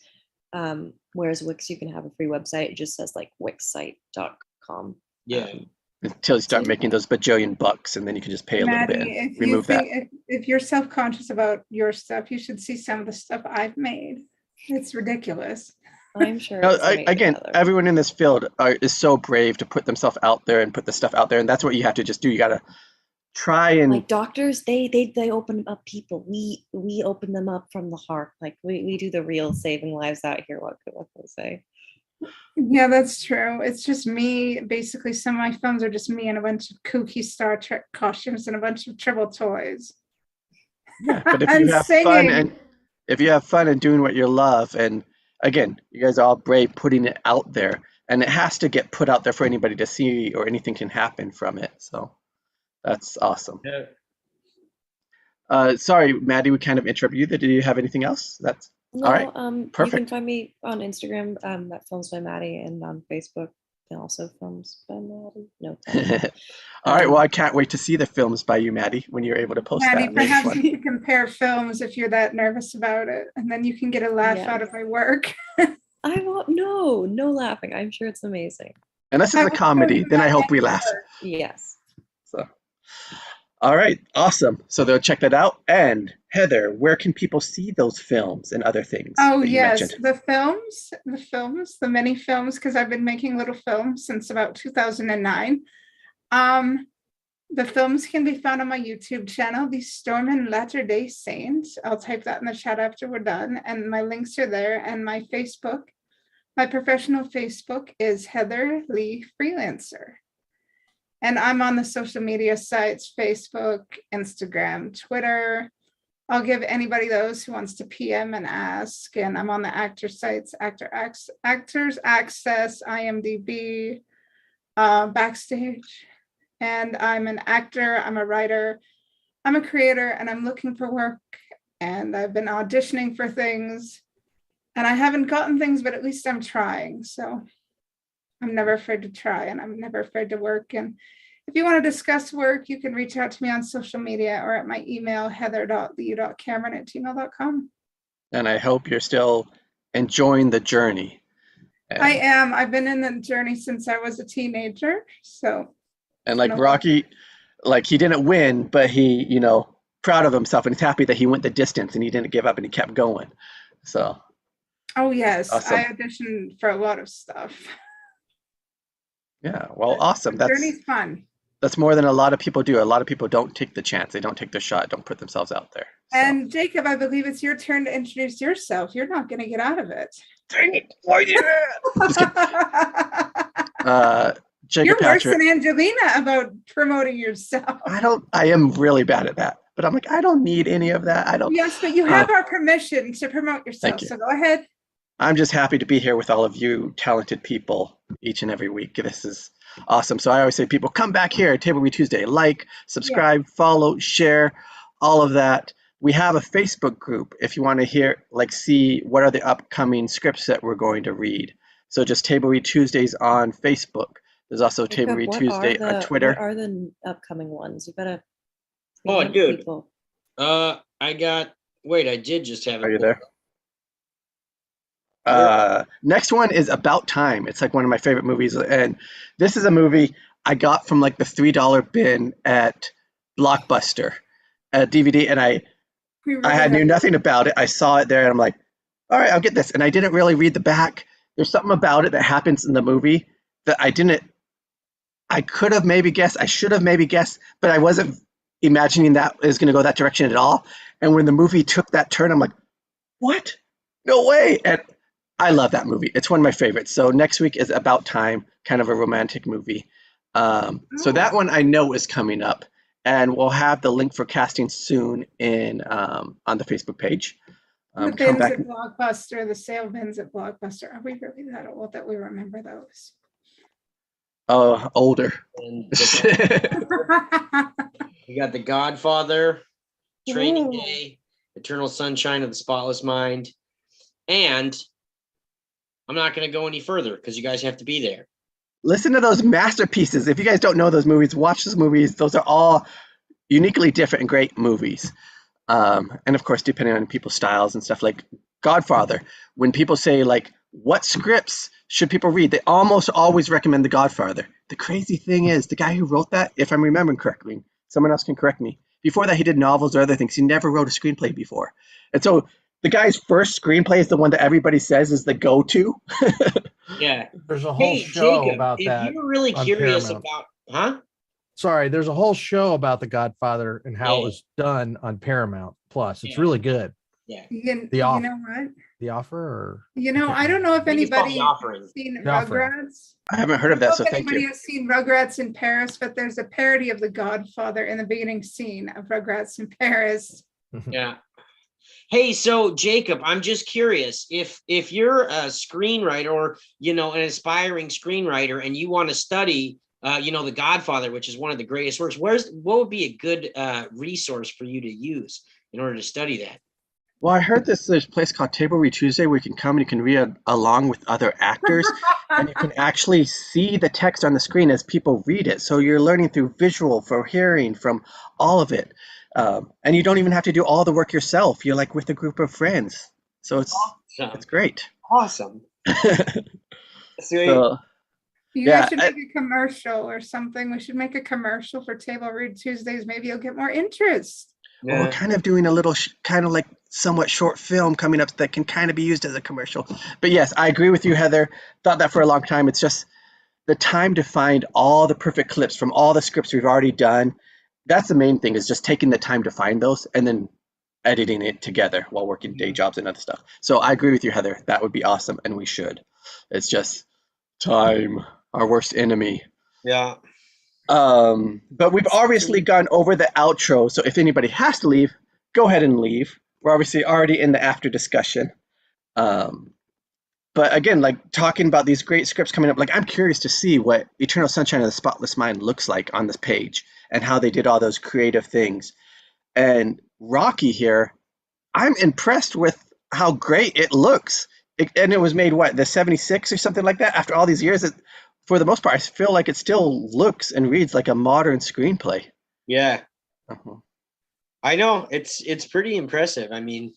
Whereas Wix, you can have a free website. It just says like wixsite.com. Yeah. Until you start making those bajillion bucks, and then you can just pay a little bit and remove that. If you're self-conscious about your stuff, you should see some of the stuff I've made. It's ridiculous. I'm sure. Again, everyone in this field is so brave to put themselves out there and put the stuff out there, and that's what you have to just do. You got to try and like doctors. They open up people. We open them up from the heart. Like we do the real saving lives out here. What can I say? Yeah, that's true. It's just me. Basically, some of my films are just me and a bunch of kooky Star Trek costumes and a bunch of Tribble toys. Yeah, but if you have fun and doing what you love, and again, you guys are all brave putting it out there, and it has to get put out there for anybody to see, or anything can happen from it. So that's awesome. Yeah. Sorry, Maddie, we kind of interrupted you. Did you have anything else? No, all right. Perfect. You can find me on Instagram at Films by Maddie, and on Facebook, and also Films by Maddie. No. All right. Well, I can't wait to see the films by you, Maddie, when you're able to post Maddie, that. Perhaps you can compare films if you're that nervous about it, and then you can get a laugh out of my work. I won't. No laughing. I'm sure it's amazing. Unless it's a comedy, then I hope we laugh. Yes. So, all right, awesome. So they'll check that out. And Heather, where can people see those films and other things? Oh yes, the many films, because I've been making little films since about 2009. The films can be found on my YouTube channel, The Stormin' Latter-day Saint. I'll type that in the chat after we're done, and my links are there. And my Facebook, my professional Facebook is Heather Leigh Freelancer. And I'm on the social media sites, Facebook, Instagram, Twitter. I'll give anybody those who wants to PM and ask. And I'm on the actor sites, Actors Access, IMDb, Backstage. And I'm an actor, I'm a writer, I'm a creator, and I'm looking for work. And I've been auditioning for things. And I haven't gotten things, but at least I'm trying. So I'm never afraid to try, and I'm never afraid to work. And if you want to discuss work, you can reach out to me on social media or at my email, heather.lee.cameron@gmail.com. And I hope you're still enjoying the journey. I am. I've been in the journey since I was a teenager. So. And like Rocky, like he didn't win, but he, proud of himself and he's happy that he went the distance and he didn't give up and he kept going. So. Oh yes, Awesome. I auditioned for a lot of stuff. Yeah, well, awesome. The journey's fun. That's more than a lot of people do. A lot of people don't take the chance. They don't take the shot, don't put themselves out there. So. And Jacob, I believe it's your turn to introduce yourself. You're not going to get out of it. Dang it. Why did Jacob You're worse Patrick. than Angelina about promoting yourself. I am really bad at that. But I'm like, I don't need any of that. I don't. Yes, but you have our permission to promote yourself. Thank you. So go ahead. I'm just happy to be here with all of you talented people each and every week. This is awesome. So I always say, people, come back here at Table Read Tuesday. Like, subscribe, follow, share, all of that. We have a Facebook group if you want to see what are the upcoming scripts that we're going to read. So just Table Read Tuesdays on Facebook. There's also Table Read Tuesday on Twitter. What are the upcoming ones? You better. Oh, dude. People. I did just have. Are you there? Next one is About Time. It's like one of my favorite movies, and this is a movie I got from like the $3 bin at Blockbuster, DVD, and I knew nothing about it. I saw it there, and I'm like, all right, I'll get this. And I didn't really read the back. There's something about it that happens in the movie that I could have maybe guessed. I should have maybe guessed, but I wasn't imagining that is going to go that direction at all. And when the movie took that turn, I'm like, what? No way. And I love that movie. It's one of my favorites. So next week is About Time, kind of a romantic movie. So that one I know is coming up, and we'll have the link for casting soon on the Facebook page. The bins at Blockbuster, the sale bins at Blockbuster. Are we really that old that we remember those? Oh, older. We got The Godfather, Training Day, Eternal Sunshine of the Spotless Mind, and I'm not going to go any further because you guys have to be there. Listen to those masterpieces. If you guys don't know those movies, watch those movies. Those are all uniquely different and great movies. And of course, depending on people's styles and stuff, like Godfather, when people say like, what scripts should people read? They almost always recommend The Godfather. The crazy thing is the guy who wrote that, if I'm remembering correctly, someone else can correct me. Before that, he did novels or other things. He never wrote a screenplay before. And so the guy's first screenplay is the one that everybody says is the go-to. Yeah. There's a whole show Jacob, about that. If you're really curious Paramount. about, Sorry, there's a whole show about The Godfather and how it was done on Paramount Plus. It's really good. Yeah. You know what? The Offer, or I don't know if anybody's seen The Offering. Rugrats. I haven't heard of that, so thank anybody you. has seen Rugrats in Paris, but there's a parody of The Godfather in the beginning scene of Rugrats in Paris. Yeah. Hey, so Jacob, I'm just curious if you're a screenwriter or, an aspiring screenwriter and you want to study, The Godfather, which is one of the greatest works, what would be a good resource for you to use in order to study that? Well, I heard there's a place called Table Read Tuesday where you can come and you can read along with other actors and you can actually see the text on the screen as people read it. So you're learning through visual, from hearing, from all of it. And you don't even have to do all the work yourself. You're like with a group of friends. So it's great. Awesome. You guys should make a commercial or something. We should make a commercial for Table Read Tuesdays. Maybe you'll get more interest. Yeah. Well, we're kind of doing a little kind of like somewhat short film coming up that can kind of be used as a commercial. But yes, I agree with you, Heather. Thought that for a long time. It's just the time to find all the perfect clips from all the scripts we've already done. That's the main thing, is just taking the time to find those and then editing it together while working day jobs and other stuff. So I agree with you, Heather. That would be awesome, and we should. It's just time, our worst enemy. Yeah. But we've obviously gone over the outro, so if anybody has to leave, go ahead and leave. We're obviously already in the after discussion. But again, like talking about these great scripts coming up, like I'm curious to see what Eternal Sunshine of the Spotless Mind looks like on this page and how they did all those creative things. And Rocky here, I'm impressed with how great it looks. And it was made, the 76 or something like that? After all these years, for the most part, I feel like it still looks and reads like a modern screenplay. Yeah. I know. It's pretty impressive. I mean,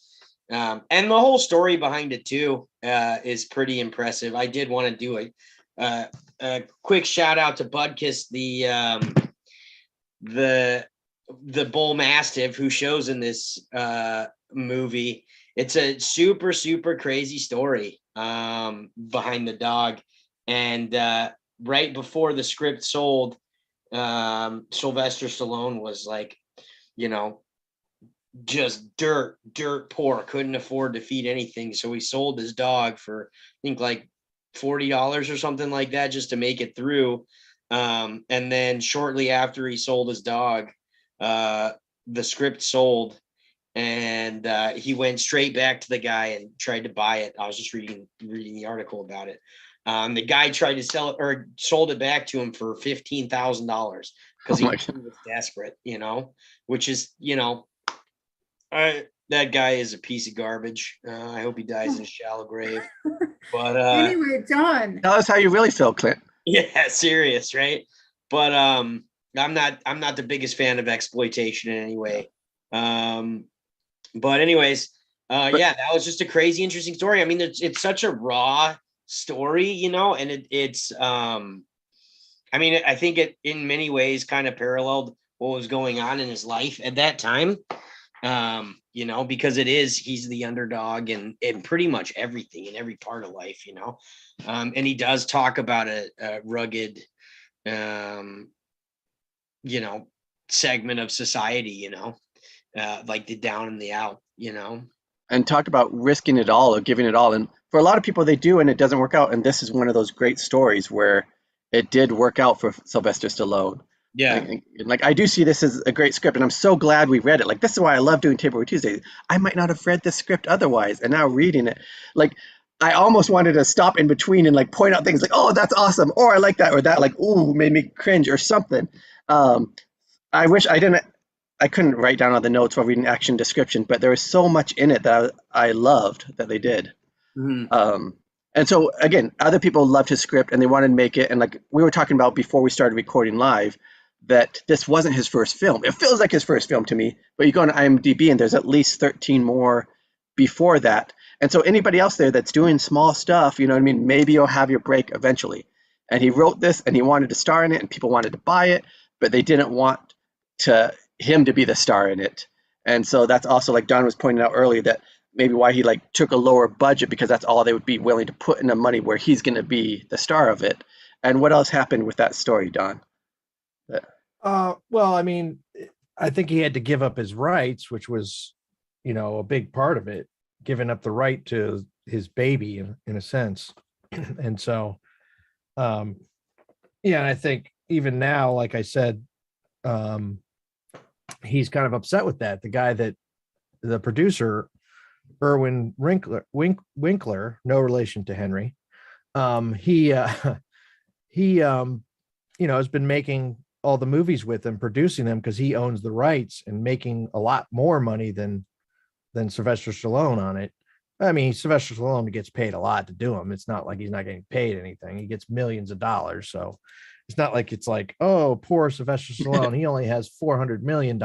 and the whole story behind it too is pretty impressive. I did want to do a quick shout out to Budkiss, the the bull mastiff who shows in this movie. It's a super, super crazy story behind the dog. And right before the script sold, Sylvester Stallone was like, you know, just dirt poor, couldn't afford to feed anything. So he sold his dog for, I think, like $40 or something like that, just to make it through. And then shortly after he sold his dog, the script sold, and he went straight back to the guy and tried to buy it. I was just reading the article about it. The guy tried to sell it, or sold it back to him for $15,000 because he was desperate, you know, which is, you know, that guy is a piece of garbage. I hope he dies in a shallow grave. But anyway, Don, Tell us how you really feel, Clint. yeah, serious, right? But I'm not the biggest fan of exploitation in any way. But anyways, yeah, that was just a crazy, interesting story. I mean, it's such a raw story, you know, and it's I mean, I think it in many ways kind of paralleled what was going on in his life at that time. You know, because he's the underdog in pretty much everything, in every part of life, you know. And he does talk about a rugged, you know, segment of society, you know, like the down and the out, you know. And talk about risking it all or giving it all. And for a lot of people, they do, and it doesn't work out. And this is one of those great stories where it did work out for Sylvester Stallone. Yeah. Like I do see this as a great script, and I'm so glad we read it. Like, this is why I love doing Takeover Tuesdays. I might not have read this script otherwise, and now reading it, like, I almost wanted to stop in between and like point out things like, oh, that's awesome, or I like that, or that, like, ooh, made me cringe or something. I wish I couldn't write down all the notes while reading action description, but there was so much in it that I loved that they did. Mm-hmm. And so again, other people loved his script and they wanted to make it. And like we were talking about before we started recording live, that this wasn't his first film. It feels like his first film to me, but you go on IMDb and there's at least 13 more before that. And so anybody else there that's doing small stuff, you know what I mean? Maybe you'll have your break eventually. And he wrote this and he wanted to star in it and people wanted to buy it, but they didn't want him to be the star in it. And so that's also, like Don was pointing out earlier, that maybe why he like took a lower budget, because that's all they would be willing to put in the money where he's going to be the star of it. And what else happened with that story, Don? Well, I mean, I think he had to give up his rights, which was, you know, a big part of it, giving up the right to his baby in a sense. And so, yeah, I think even now, like I said, he's kind of upset with that. The guy that the producer, Erwin Winkler, no relation to Henry. He you know, has been making all the movies with him, producing them, because he owns the rights and making a lot more money than Sylvester Stallone on it. I mean, Sylvester Stallone gets paid a lot to do them. It's not like he's not getting paid anything. He gets millions of dollars. So it's not like it's like, oh, poor Sylvester Stallone, he only has $400 million,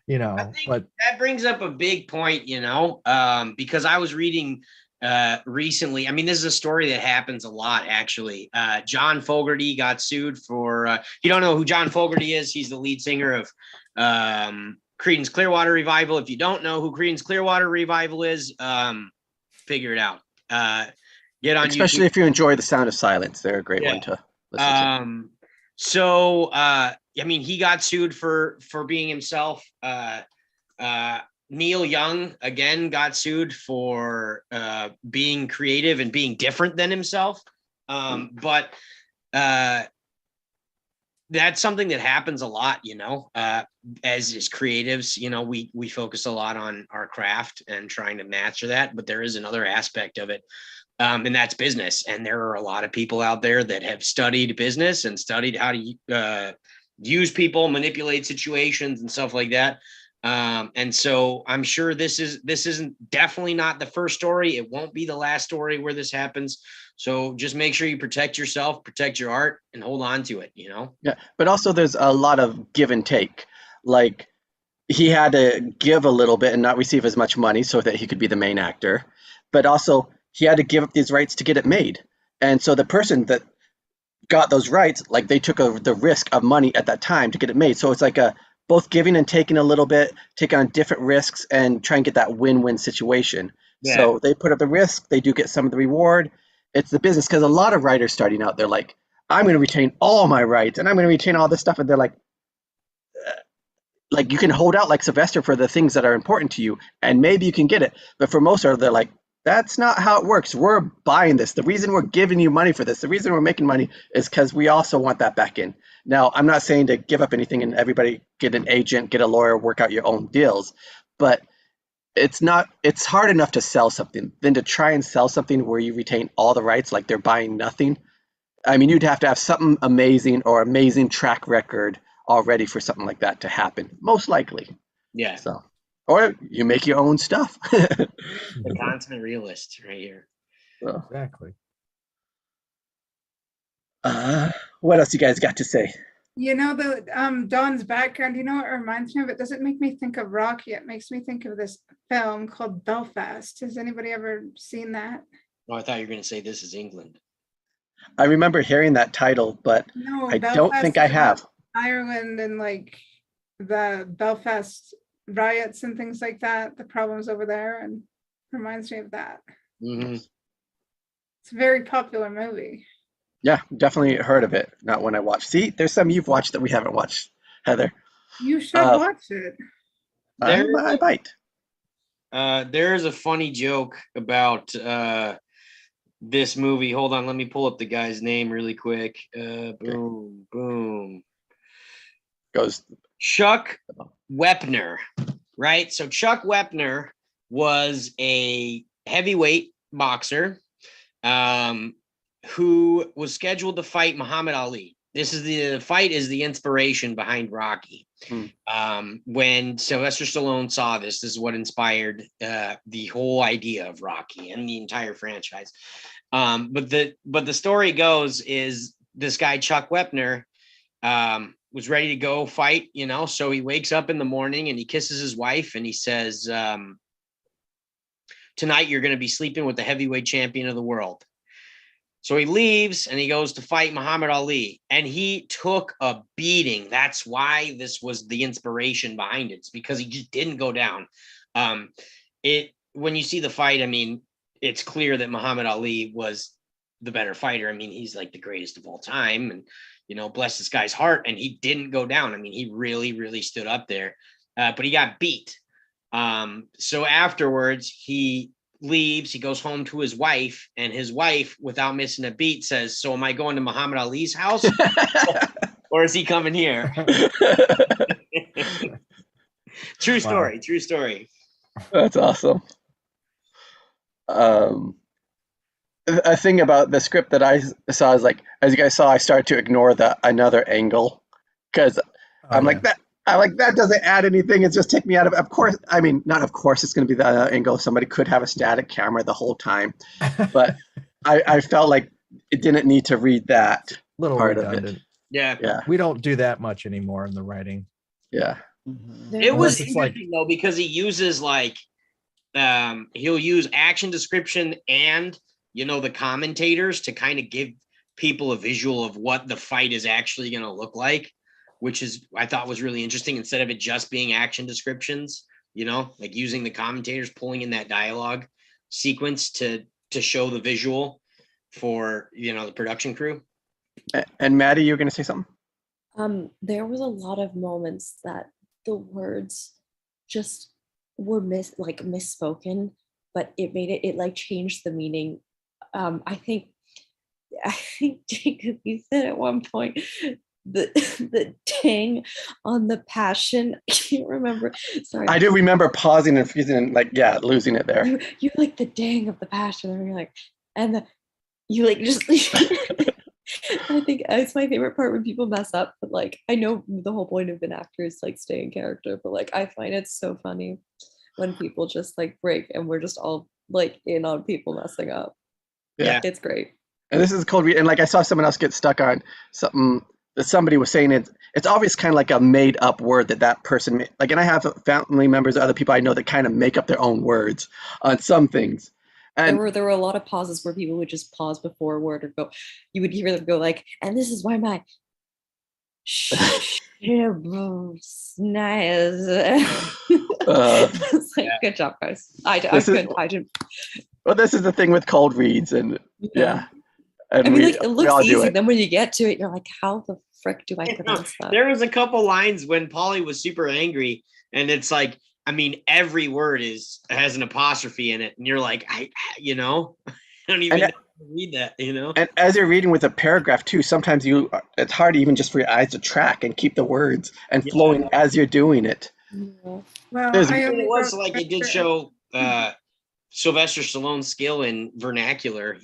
you know. I think but that brings up a big point, you know, because I was reading recently. I mean, this is a story that happens a lot, actually. John Fogerty got sued for, if you don't know who John Fogerty is, he's the lead singer of Creedence Clearwater Revival. If you don't know who Creedence Clearwater Revival is, figure it out. Get on Especially YouTube. if you enjoy The Sound of Silence. They're a great one to listen to. So, I mean, he got sued for being himself. Neil Young, again, got sued for being creative and being different than himself. But that's something that happens a lot, you know, as creatives, you know, we focus a lot on our craft and trying to master that, but there is another aspect of it. And that's business. And there are a lot of people out there that have studied business and studied how to use people, manipulate situations and stuff like that. And so I'm sure this isn't definitely not the first story. It won't be the last story where this happens. So just make sure you protect yourself, protect your art, and hold on to it, you know? Yeah, but also there's a lot of give and take. Like, he had to give a little bit and not receive as much money so that he could be the main actor. But also he had to give up these rights to get it made. And so the person that got those rights, like they took the risk of money at that time to get it made. So it's like a both giving and taking a little bit, take on different risks and try and get that win-win situation. Yeah. So they put up the risk, they do get some of the reward. It's the business, because a lot of writers starting out, they're like, I'm going to retain all my rights and I'm going to retain all this stuff. And they're like you can hold out like Sylvester for the things that are important to you and maybe you can get it. But for most of them, they're like, that's not how it works. We're buying this. The reason we're giving you money for this, the reason we're making money is because we also want that back in. Now, I'm not saying to give up anything and everybody get an agent, get a lawyer, work out your own deals, but it's hard enough to sell something than to try and sell something where you retain all the rights, like they're buying nothing. I mean, you'd have to have something amazing or amazing track record already for something like that to happen, most likely. Yeah. So, or you make your own stuff. The consummate realist right here. So, Exactly. what else you guys got to say? You know, the Don's background, you know what it reminds me of? It doesn't make me think of Rocky. It makes me think of this film called Belfast. Has anybody ever seen that? Oh, I thought you were going to say This Is England. I remember hearing that title, but No, I don't think I is have. about Ireland and like the Belfast riots and things like that, the problems over there, and reminds me of that. Mm-hmm. It's a very popular movie. Yeah, definitely heard of it. Not one I watched. See, there's some you've watched that we haven't watched, Heather. You should watch it. I might. There's a funny joke about this movie. Hold on, let me pull up the guy's name really quick. Boom. Goes Chuck Wepner, right? So Chuck Wepner was a heavyweight boxer who was scheduled to fight Muhammad Ali. The fight is the inspiration behind Rocky. When Sylvester Stallone saw this is what inspired the whole idea of Rocky and the entire franchise. But the story goes is this guy Chuck Wepner was ready to go fight, so he wakes up in the morning and he kisses his wife and he says, tonight you're going to be sleeping with the heavyweight champion of the world. So he leaves and he goes to fight Muhammad Ali, and he took a beating. That's why this was the inspiration behind it. It's because he just didn't go down. When you see the fight, I mean, it's clear that Muhammad Ali was the better fighter. I mean, he's like the greatest of all time, and bless this guy's heart. And he didn't go down. I mean, he really, really stood up there, but he got beat. So afterwards, he leaves, he goes home to his wife, and his wife, without missing a beat, says, so am I going to Muhammad Ali's house or is he coming here? True story. True story. That's awesome. A thing about the script that I saw is, like, as you guys saw, I started to ignore the another angle because that doesn't add anything. It's just take me out of course. I mean, not of course it's going to be the angle. Somebody could have a static camera the whole time, but I felt like it didn't need to read that Little part redundant. of it. Yeah. We don't do that much anymore in the writing. Yeah. It was It's interesting though, because he uses he'll use action description and the commentators to kind of give people a visual of what the fight is actually going to look like, which I thought was really interesting, instead of it just being action descriptions, like using the commentators, pulling in that dialogue sequence to show the visual for, the production crew. And Maddie, you were going to say something? There was a lot of moments that the words just were misspoken, but it made it changed the meaning. I think Jacob, you said at one point the dang on the passion. I can't remember. Sorry. I do remember pausing and freezing and losing it there. You like the dang of the passion, and you're like, and just. I think it's my favorite part when people mess up, but I know the whole point of an actor is stay in character, but I find it so funny when people just break and we're just all in on people messing up. Yeah, it's great. And this is cold. And I saw someone else get stuck on something that somebody was saying. It's obvious, kind of like a made up word that person made. And I have family members, other people I know that kind of make up their own words on some things. And There were a lot of pauses where people would just pause before a word or go. You would hear them go like, "And this is why my shivers nice." It's like, good job, guys. I didn't. Well, this is the thing with cold reads, and yeah. And I mean, we like, it all looks do easy. it. Then when you get to it, you're like, how the frick do I pronounce that? There was a couple lines when Paulie was super angry, and it's like, I mean, every word has an apostrophe in it, and you're like, I don't even know how to read that, And as you're reading with a paragraph too, sometimes it's hard even just for your eyes to track and keep the words and flowing as you're doing it. Well, it was like it did show Sylvester Stallone's skill in vernacular,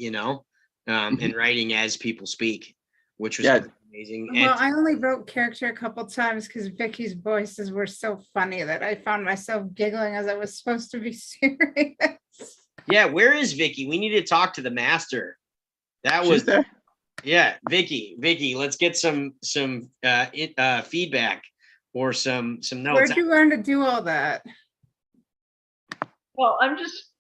and writing as people speak, which was amazing. Well, I only wrote character a couple times because Vicky's voices were so funny that I found myself giggling as I was supposed to be serious. Yeah, where is Vicki? We need to talk to the master. She's there. Yeah, Vicki, let's get some feedback or some notes. Where'd you learn to do all that? Well, I'm just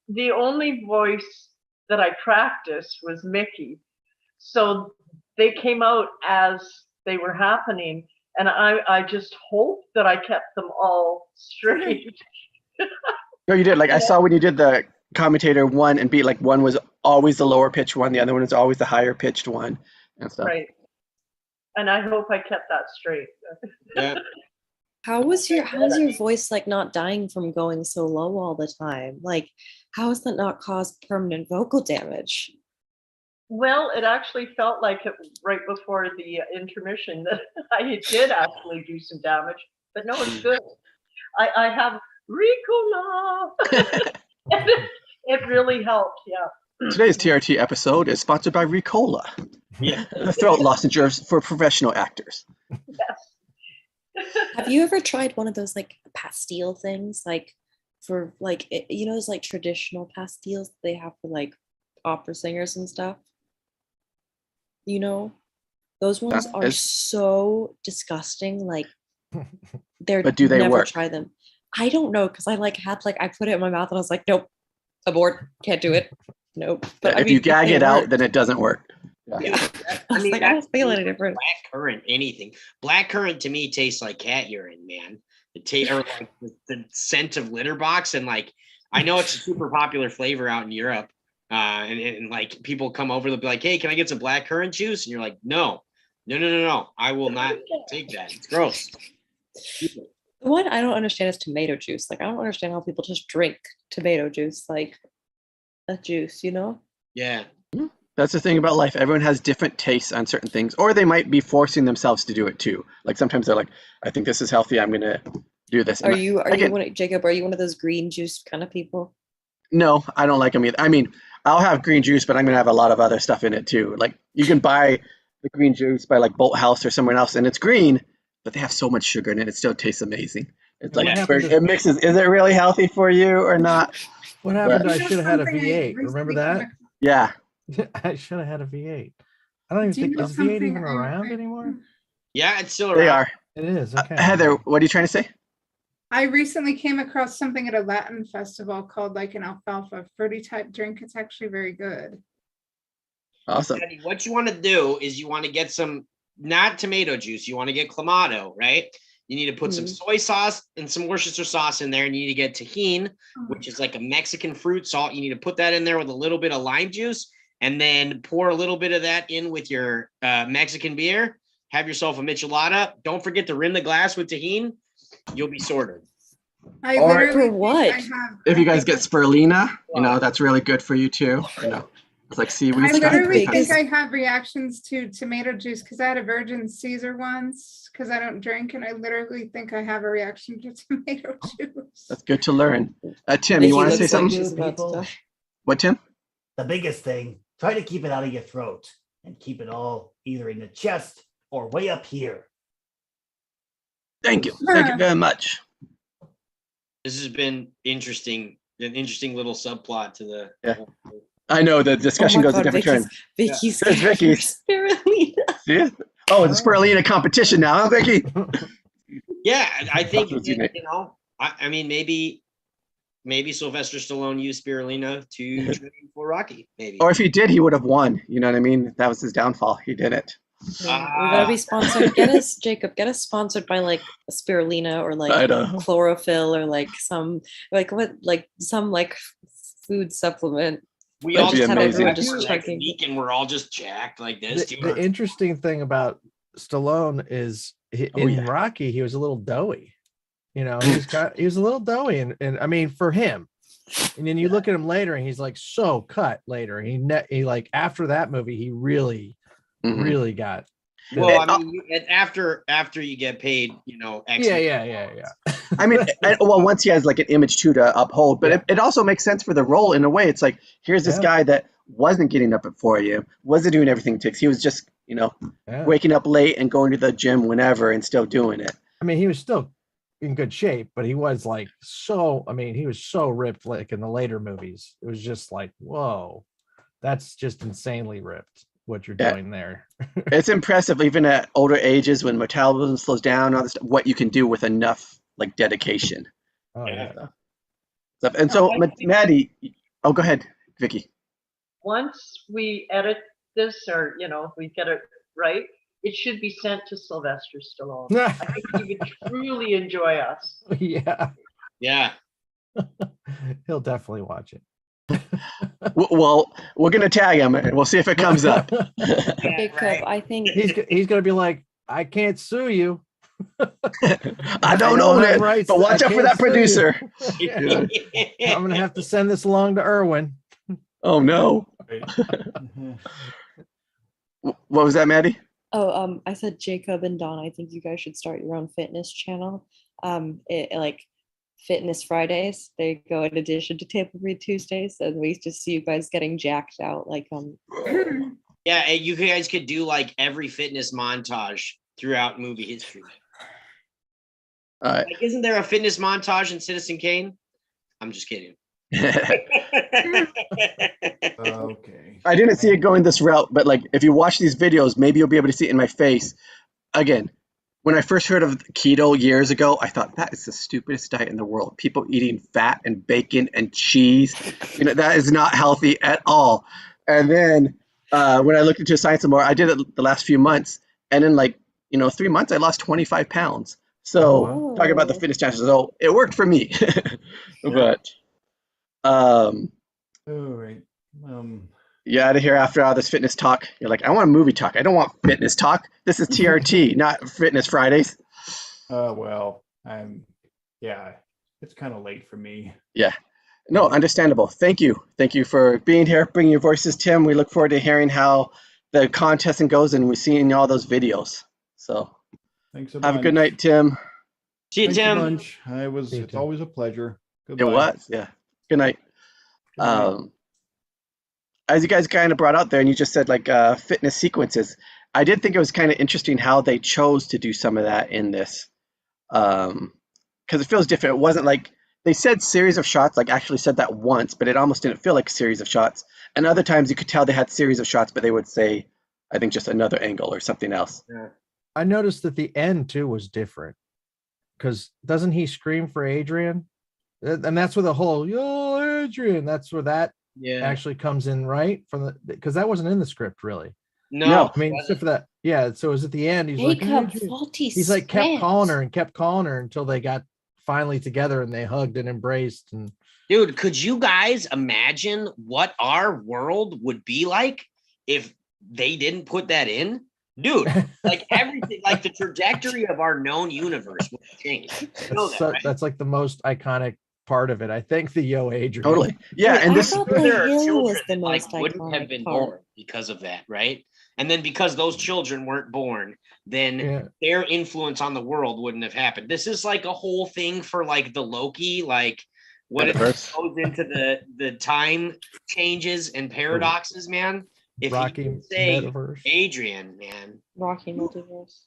the only voice that I practiced was Mickey. So they came out as they were happening, and I just hope that I kept them all straight. No, you did. Like I saw when you did the commentator one and beat, like one was always the lower pitched one, the other one is always the higher pitched one and stuff. Right. And I hope I kept that straight. Yeah. How was your voice like not dying from going so low all the time? Like, how has that not caused permanent vocal damage? Well, it actually felt like it right before the intermission that I did actually do some damage, but no, it's good. I have Ricola. It really helped, yeah. Today's TRT episode is sponsored by Ricola. Yeah. The throat lozengers for professional actors. Yes. Have you ever tried one of those like pastille things, like for like those like traditional pastilles that they have for like opera singers and stuff? Those ones are so disgusting. Like But do they never work? try them. I don't know, because I put it in my mouth and I was like, nope, abort, can't do it. Nope. But if you gag it out, then it doesn't work. Yeah. I mean, I don't feel any different. Blackcurrant, anything. Blackcurrant to me tastes like cat urine, man. Or like the scent of litter box, and like I know it's a super popular flavor out in Europe, and like people come over, they'll be like, "Hey, can I get some blackcurrant juice?" And you're like, "No, I will not take that. It's gross." What I don't understand is tomato juice. Like I don't understand how people just drink tomato juice, like that juice, Yeah. That's the thing about life. Everyone has different tastes on certain things, or they might be forcing themselves to do it too. Like sometimes they're like, I think this is healthy, I'm gonna do this. Jacob, are you one of those green juice kind of people? No, I don't like them either. I mean, I'll have green juice, but I'm gonna have a lot of other stuff in it too. Like you can buy the green juice by like Bolt House or somewhere else, and it's green, but they have so much sugar in it, it still tastes amazing. It's like it mixes. Is it really healthy for you or not? What happened? I should have had a V8. Remember that? Yeah. I should have had a V8. I don't even think is V8 even around anymore. Yeah, it's still around. They are. It is. Okay. Heather, what are you trying to say? I recently came across something at a Latin festival called like an alfalfa fruity type drink. It's actually very good. Awesome. What you want to do is you want to get some, not tomato juice, you want to get Clamato, right? You need to put some soy sauce and some Worcestershire sauce in there, and you need to get tahini, which is like a Mexican fruit salt. You need to put that in there with a little bit of lime juice, and then pour a little bit of that in with your Mexican beer. Have yourself a michelada. Don't forget to rim the glass with tahini. You'll be sorted. If you guys get spirulina, that's really good for you too. It's like seaweed. I literally think I have reactions to tomato juice because I had a Virgin Caesar once because I don't drink, and I literally think I have a reaction to tomato juice. That's good to learn. Tim, you want to say something? What, Tim? The biggest thing, try to keep it out of your throat and keep it all either in the chest or way up here. Thank you. Thank you very much. This has been interesting, an interesting little subplot to the I know the discussion goes a different turn. Vicky's Vicky's spirulina. Yeah. Oh, it's a spirulina competition now, huh, Vicky? Yeah, I think I mean maybe maybe Sylvester Stallone used spirulina to train for Rocky. Maybe. Or if he did, he would have won. You know what I mean? That was his downfall. He didn't. Yeah, we gotta be sponsored. Get us, Jacob. Get us sponsored by like spirulina or I like know. chlorophyll or like some food supplement. We That'd all be just had amazing. everyone Just just checking. week, and we're all just jacked like this. The interesting thing about Stallone is in Rocky, he was a little doughy. You know, he was a little doughy, and I mean, for him. And then you look at him later, and he's like so cut later. He like after that movie, he really got. Well, I mean, after you get paid, you know. Yeah. I mean, well, once he has like an image too to uphold, but it also makes sense for the role in a way. It's like, here's this guy that wasn't getting up at 4 a.m., wasn't doing everything it takes. He was just, you know, waking up late and going to the gym whenever and still doing it. I mean, he was still in good shape, but he was like he was so ripped like in the later movies. It was just like, whoa, that's just insanely ripped what you're doing there. It's impressive, even at older ages when metabolism slows down, all this stuff, what you can do with enough like dedication. Oh yeah. Stuff. And so, Maddie, go ahead, Vicki. Once we edit this, or we get it right, it should be sent to Sylvester Stallone. I think he would truly enjoy us. Yeah. He'll definitely watch it. Well, we're gonna tag him and we'll see if it comes up. Jacob, I think he's gonna be like, I can't sue you. I don't own it, but watch out for that producer. I'm gonna have to send this along to Irwin. Oh no. What was that, Maddie? Oh, I said Jacob and Don, I think you guys should start your own fitness channel. Like Fitness Fridays. There you go, in addition to Table Read Tuesdays. And we just see you guys getting jacked out. Like Yeah, you guys could do like every fitness montage throughout movie history. Like, isn't there a fitness montage in Citizen Kane? I'm just kidding. Okay. I didn't see it going this route, but like if you watch these videos, maybe you'll be able to see it in my face. Again, when I first heard of keto years ago, I thought that is the stupidest diet in the world. People eating fat and bacon and cheese, that is not healthy at all. And then when I looked into science some more, I did it the last few months, and in 3 months, I lost 25 pounds. So talking about the fitness challenges, so it worked for me. But all right. You out of here after all this fitness talk. You're like, I want movie talk. I don't want fitness talk. This is TRT, not Fitness Fridays. Well, it's kind of late for me. Yeah. No, understandable. Thank you. Thank you for being here, bringing your voices, Tim. We look forward to hearing how the contesting goes, and we're seeing all those videos. So thanks a have bunch. a good night, Tim. See you, Thanks a Tim. bunch. It's always a pleasure. It Goodbye. was, yeah. Good night. As you guys kind of brought out there, and you just said like fitness sequences, I did think it was kind of interesting how they chose to do some of that in this, because it feels different. It wasn't like they said series of shots, like actually said that once, but it almost didn't feel like a series of shots. And other times you could tell they had series of shots, but they would say, I think, just another angle or something else. Yeah. I noticed that the end too was different, because doesn't he scream for Adrian? And that's where the whole "Yo, Adrian," that's where that actually comes in, right? Because that wasn't in the script really. No, I mean, except for that. Yeah, so it was at the end. He's Jacob, like, Adrian. faulty He's like kept script. calling her until they got finally together and they hugged and embraced. And dude, could you guys imagine what our world would be like if they didn't put that in? Dude, like everything, like the trajectory of our known universe would change. You know that, right? That's like the most iconic part of it. I think the Yo Adrian. Totally. Yeah, and I this thought There are the hill was children the that, most wouldn't have been iconic part. born because of that, right? And then because those children weren't born, then their influence on the world wouldn't have happened. This is like a whole thing for like the Loki, like what it goes into the time changes and paradoxes, man. If Rocky you could say Metaverse. Adrian, man. Rocky Multiverse.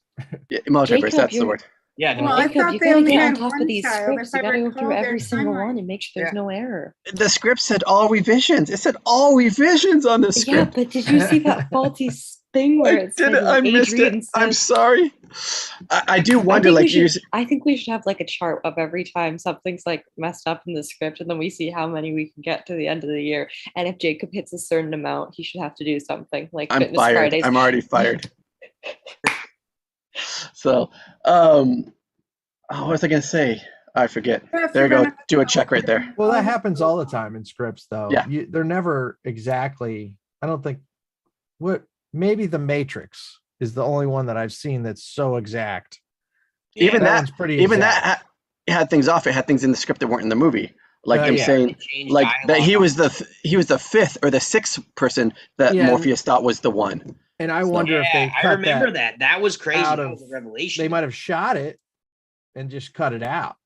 Yeah, multiverse, Jacob, that's the you're- word. Yeah, Well, I Jacob, thought you they gotta only get on had top one of these child, scripts. if You I gotta go recall through their every single timeline. one and make sure there's no error. The script said all revisions. It said all revisions on the Yeah, script. but did you see that faulty spit thing where it's like, I missed it. Adrian I'm says- sorry. I do I wonder, think like we you. should, I think we should have like a chart of every time something's like messed up in the script, and then we see how many we can get to the end of the year. And if Jacob hits a certain amount, he should have to do something like I'm Fitness fired. Fridays. I'm already fired. So, what was I gonna say? I forget. There you go. Do a check right there. Well, that happens all the time in scripts, though. Yeah. They're never exactly. I don't think. Maybe The Matrix is the only one that I've seen that's so exact. Even that one's pretty. Even exact. that had things off. It had things in the script that weren't in the movie, like him yeah. saying, like that he was the fifth or the sixth person that Yeah. Morpheus thought was the one. And I wonder if they I cut remember that. That was crazy. out That of- was a revelation. They might have shot it and just cut it out.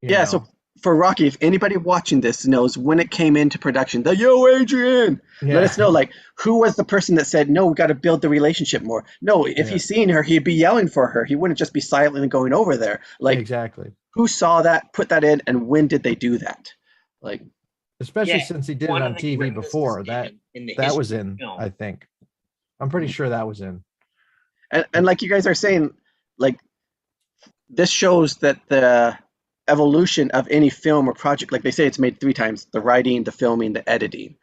you Yeah. know? So for Rocky, if anybody watching this knows when it came into production, the yo Adrian, let us know. Like, who was the person that said, "No, we got to build the relationship more"? No, if he's seen her, he'd be yelling for her. He wouldn't just be silently going over there. Like, exactly. who saw that, put that in, and when did they do that? Like, Especially Yeah, since he did it one on of the TV greatest before. That in the was history of in. film. I think. I'm pretty sure that was in. and like you guys are saying, like, this shows that the evolution of any film or project, like they say, it's made 3 times: the writing, the filming, the editing,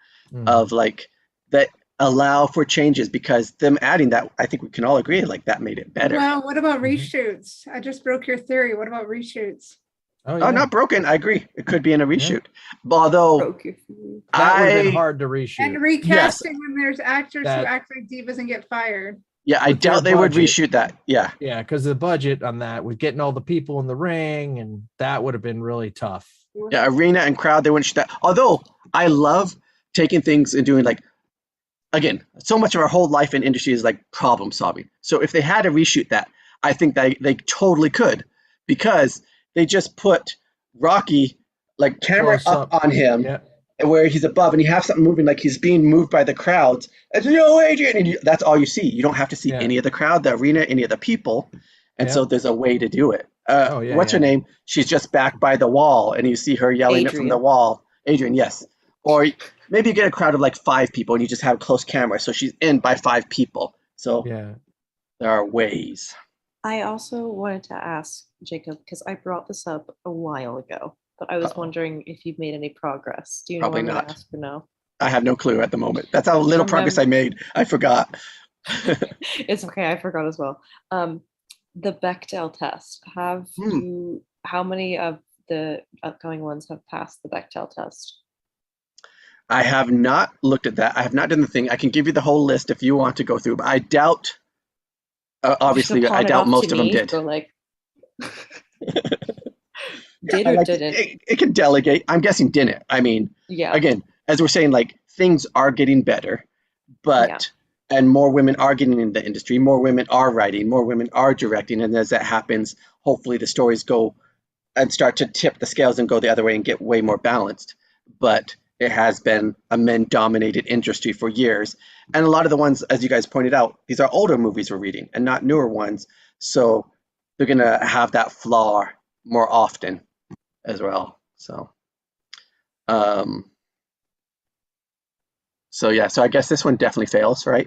of like that allow for changes, because them adding that, I think we can all agree, like, that made it better. Well, what about reshoots? I just broke your theory. What about reshoots? Oh, Oh, not broken. I agree. It could be in a reshoot. Although Broke your theory. That would have I been hard to reshoot. And recasting when there's actors That- who act like divas and get fired. yeah, I with their doubt they would budget. reshoot that. Yeah. Yeah, because the budget on that was getting all the people in the ring, and that would have been really tough. Yeah, arena and crowd, they wouldn't shoot that. Although I love taking things and doing, like, again, so much of our whole life in industry is like problem solving. So if they had to reshoot that, I think they totally could, because they just put Rocky, like, camera Close up up. on him, Yeah. where he's above, and you have something moving, like he's being moved by the crowds. And yo, Adrian, and that's all you see. You don't have to see Yeah. any of the crowd, the arena, any of the people. And so Yeah. there's a way to do it. Oh, yeah, What's her yeah. name? She's just back by the wall, and you see her yelling it from the Adrian. wall. Adrian, yes. Or maybe you get a crowd of like 5 people, and you just have close camera, so she's in by 5 people. So Yeah. there are ways. I also wanted to ask Jacob, because I brought this up a while ago, but I was wondering if you've made any progress. Do you know Probably what I'm not. gonna ask for now? I have no clue at the moment. That's how little progress I made. I forgot. It's okay, I forgot as well. The Bechdel test. Have you? How many of the upcoming ones have passed the Bechdel test? I have not looked at that. I have not done the thing. I can give you the whole list if you want to go through, but I doubt. Obviously, I doubt most of them did. Go like, Yeah, did I or like- didn't? It can delegate. I'm guessing didn't. I mean, Yeah. again, as we're saying, like, things are getting better, but and more women are getting into the industry. More women are writing. More women are directing. And as that happens, hopefully the stories go and start to tip the scales and go the other way and get way more balanced. But it has been a men-dominated industry for years. And a lot of the ones, as you guys pointed out, these are older movies we're reading and not newer ones. So they're going to have that flaw more often as well. So yeah, so I guess this one definitely fails, right?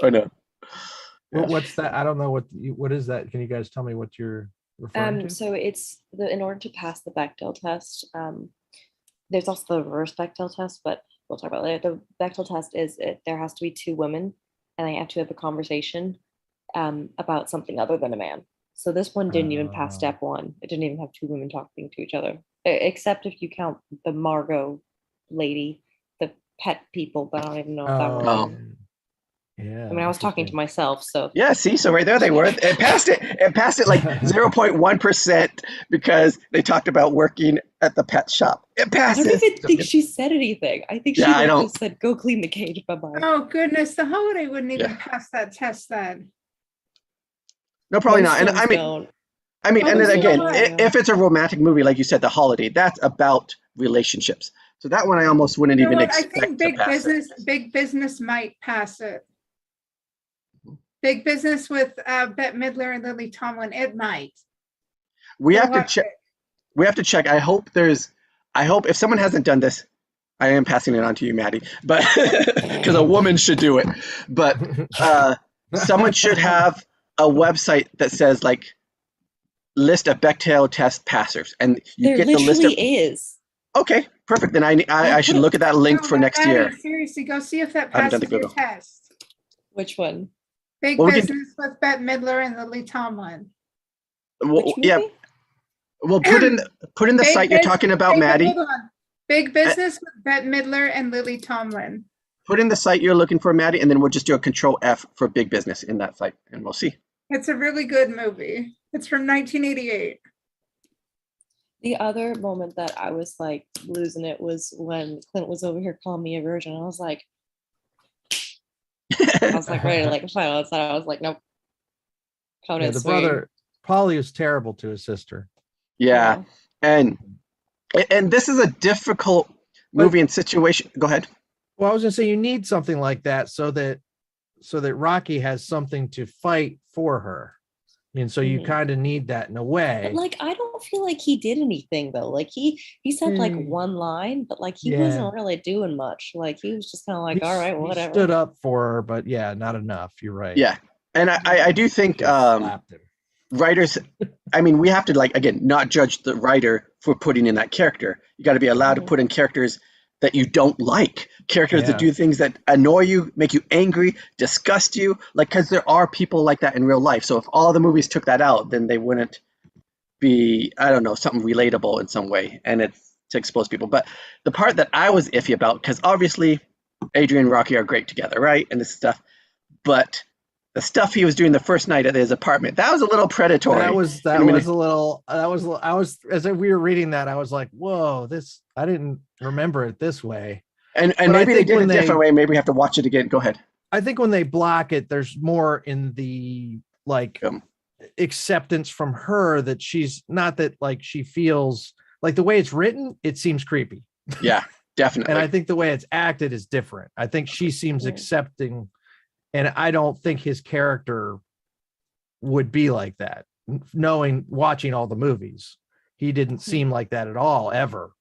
Or no? What's that? I don't know what is that. Can you guys tell me what you're referring to? So it's in order to pass the Bechdel test, there's also the reverse Bechdel test, but we'll talk about it later. The Bechdel test is there has to be 2 women, and they have to have a conversation about something other than a man. So this one didn't even pass step 1. It didn't even have 2 women talking to each other, except if you count the Margot lady, the pet people, but I don't even know if that one. Yeah. I mean, I was talking to myself, so Yeah, see, so right there they were. It passed it. It passed it like 0.1% because they talked about working at the pet shop. It I passes. don't even think she said anything. I think she Yeah, I like, don't- just said, "Go clean the cage, bye-bye." Oh goodness, the holiday wouldn't even Yeah. pass that test then. No, probably Most not. And films I mean, don't. and then so again, do I. if it's a romantic movie, like you said, The Holiday, that's about relationships. So that one I almost wouldn't You know even what? I expect think to pass it. Big Business might pass it. Big Business with Bette Midler and Lily Tomlin, it might. We We'll have to watch check. it. We have to check. I hope if someone hasn't done this, I am passing it on to you, Maddie, but because a woman should do it. But someone should have a website that says like list of Bechdel test passers, and you There get the list of. literally is. Okay, perfect. Then I should look at that link Oh, for next Maddie, year. Seriously, go see if that I haven't done passes the your Google. test. Which one? Big Well, we could- Business with Bette Midler and Lily Tomlin. Well, Which yeah. movie? Well, put in the Big site you're Bus- talking about, Big- Maddie. hold on. Big Business with Bette Midler and Lily Tomlin. Put in the site you're looking for, Maddie, and then we'll just do a Control F for Big Business in that site, and we'll see. It's a really good movie. It's from 1988. The other moment that I was like losing it was when Clint was over here calling me a virgin. I was like ready to like final outside. I was like, nope. Coming Yeah, in the swinging. brother Paulie was terrible to his sister. Yeah, and this is a difficult movie and situation. Go ahead. Well, I was gonna say you need something like that so that Rocky has something to fight for her. And so you Mhm. kind of need that in a way. But like, I don't feel like he did anything though. Like he said like one line, but like he Yeah. wasn't really doing much. Like he was just kind of like, all right, He whatever. stood up for her, but yeah, not enough. You're right. Yeah, and I do think Slapped him. writers, I mean, we have to like again not judge the writer for putting in that character. You got to be allowed to put in characters that you don't like, characters that Yeah. do things that annoy you, make you angry, disgust you, like because there are people like that in real life. So if all the movies took that out, then they wouldn't be, I don't know, something relatable in some way, and it's to expose people. But the part that I was iffy about, because obviously Adrian and Rocky are great together, right, and this stuff, but the stuff he was doing the first night at his apartment, that was a little predatory. That was I mean, a little. I was as we were reading that, I was like, whoa, this. I didn't remember it this way. and but I maybe they think did it a when they- different way. Maybe we have to watch it again. Go ahead. I think when they block it, there's more in the like acceptance from her that she's not that like she feels like the way it's written, it seems creepy. Yeah, definitely. And I think the way it's acted is different. I think she seems accepting, and I don't think his character would be like that. Watching all the movies, he didn't seem like that at all, ever.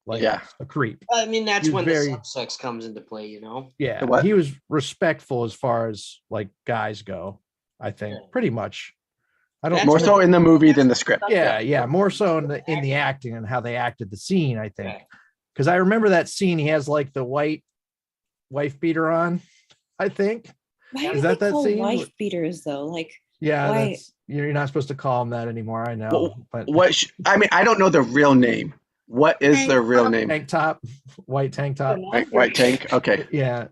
Like a creep. I mean, that's He was when very- the subsex comes into play, you know? Yeah, The what? he was respectful as far as like guys go. I think pretty much. I don't More so in the movie than the script. Yeah, more so in the acting and how they acted the scene. I think because I remember that scene. He has like the white wife beater on. I think. Why Is are that they that called scene? wife beaters though? Like, Yeah, why? that's you're not supposed to call him that anymore. I know, Well, but I mean, I don't know the real name. What is their real name? tank top, white tank top. White tank. Okay. Yeah.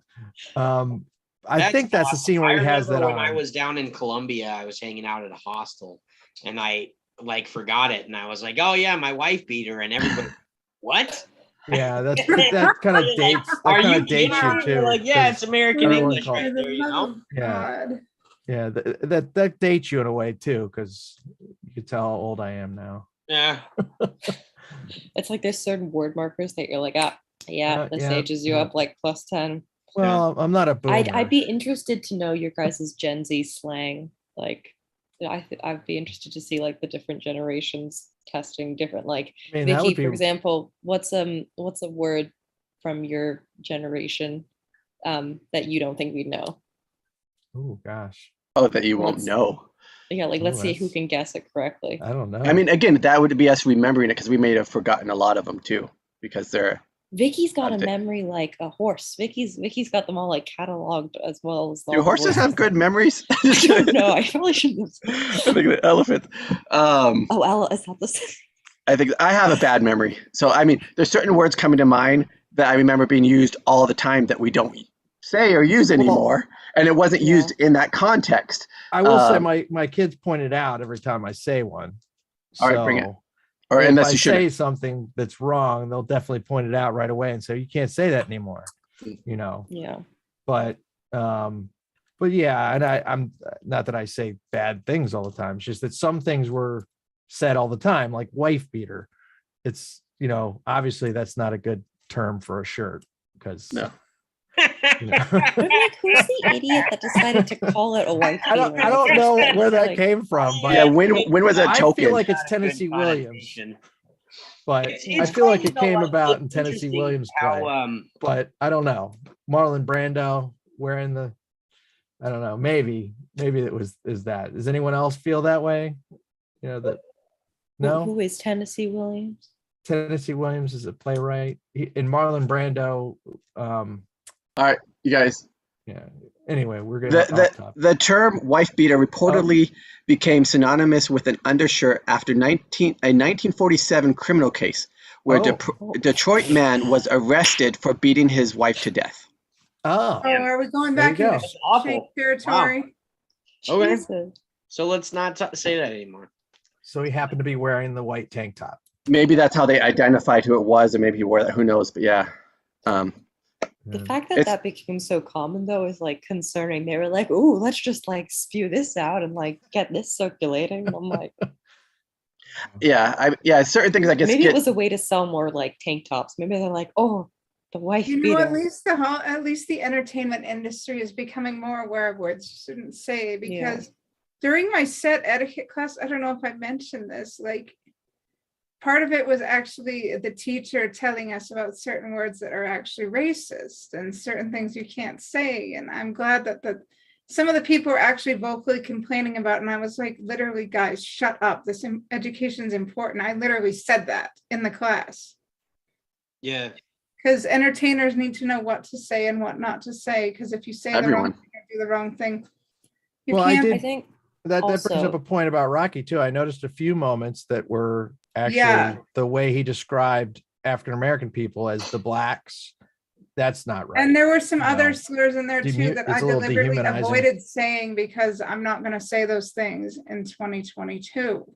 I think that's the scene where he has that remember on. when I was down in Colombia, I was hanging out at a hostel and I like forgot it. And I was like, oh yeah, my wife beat her. And everybody, what? Yeah, that kind of dates. That Are kind you of dates you kidding? too. You're like, yeah, 'cause it's American everyone English calls- right there, you know? Yeah. Yeah, that dates you in a way too, because you could tell how old I am now. Yeah. It's like there's certain word markers that you're like, yeah, this yeah, ages you yeah. up like +10. Well, I'm not a boomer. I'd be interested to know your guys' Gen Z slang. Like, I'd be interested to see like the different generations testing different. Like, I mean, that Vicki, would be- for example, what's a word from your generation that you don't think we'd know? Oh gosh, Oh, that you won't know. Yeah, like let's see who that's- can guess it correctly. I don't know. I mean, again, that would be us remembering it because we may have forgotten a lot of them too, because they're. Vicky's got a I think- memory like a horse. Vicky's got them all like cataloged as well as. Do horses have good memories? I don't know. I probably shouldn't. I think the elephant. Oh, Ella, is that the same? I think I have a bad memory. So, I mean, there's certain words coming to mind that I remember being used all the time that we don't say or use anymore. And it wasn't used in that context. I will say my kids point it out every time I say one. All right, bring it. So Or if unless I you say should. something that's wrong, they'll definitely point it out right away and say, you can't say that anymore. You know, Yeah. but yeah, and I'm not that I say bad things all the time. It's just that some things were said all the time, like wife beater. It's, you know, obviously that's not a good term for a shirt because No. you know. I'm like, who's the idiot that decided to call it a wife I beater? don't know where that Like, came from, but Yeah, when was that I token? feel like it's Not a good Tennessee Williams. connotation. But I feel like it came about in Tennessee Williams' play. But I don't know. Marlon Brando wearing the, I don't know, maybe is that. Does anyone else feel that way? You know, that no. Who is Tennessee Williams? Tennessee Williams is a playwright. And Marlon Brando. All right, you guys. Yeah. Anyway, we're going the term wife beater reportedly became synonymous with an undershirt after a 1947 criminal case where a Detroit man was arrested for beating his wife to death. Oh, are we going back into shake territory? Wow. Okay. So let's not say that anymore. So he happened to be wearing the white tank top. Maybe that's how they identified who it was, or maybe he wore that. Who knows? But yeah. The fact that that became so common, though, is like concerning. They were like, "Ooh, let's just like spew this out and like get this circulating." I'm like, yeah, certain things I guess. Maybe it was a way to sell more like tank tops. Maybe they're like, "Oh, the wife beater." At least the entertainment industry is becoming more aware of words you shouldn't say. Because during my set etiquette class, I don't know if I mentioned this, like, part of it was actually the teacher telling us about certain words that are actually racist and certain things you can't say. And I'm glad that some of the people were actually vocally complaining about it. And I was like, literally, guys, shut up. This education is important. I literally said that in the class. Yeah. Because entertainers need to know what to say and what not to say. Because if you say the wrong thing or do the wrong thing, I think that brings up a point about Rocky too. I noticed a few moments that were actually the way he described African American people as the blacks. That's not right. And there were some other slurs in there too that I deliberately avoided saying because I'm not going to say those things in 2022.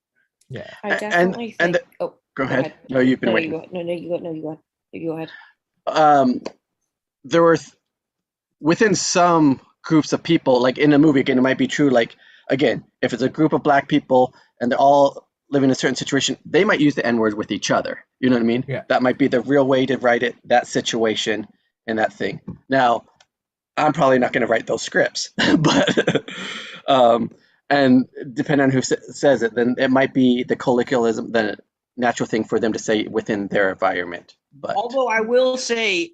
Yeah, I definitely think. Go ahead. No, you've been waiting. You go ahead. There were within some groups of people, like in a movie, again, it might be true. Like again, if it's a group of black people and they're all living in a certain situation, they might use the N-word with each other. You know what I mean? Yeah. That might be the real way to write it, that situation and that thing. Now, I'm probably not going to write those scripts, but and depending on who says it, then it might be the colloquialism, the natural thing for them to say within their environment. But although I will say,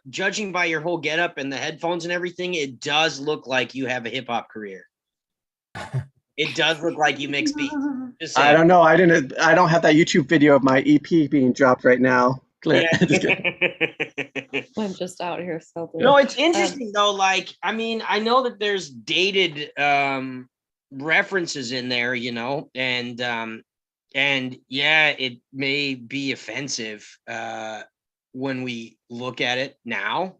judging by your whole getup and the headphones and everything, it does look like you have a hip hop career. It does look like you mix beats. I don't know. I don't have that YouTube video of my EP being dropped right now. Clint. Yeah. I'm just out here selling. No, it's interesting though. Like, I mean, I know that there's dated references in there, you know, and yeah, it may be offensive when we look at it now,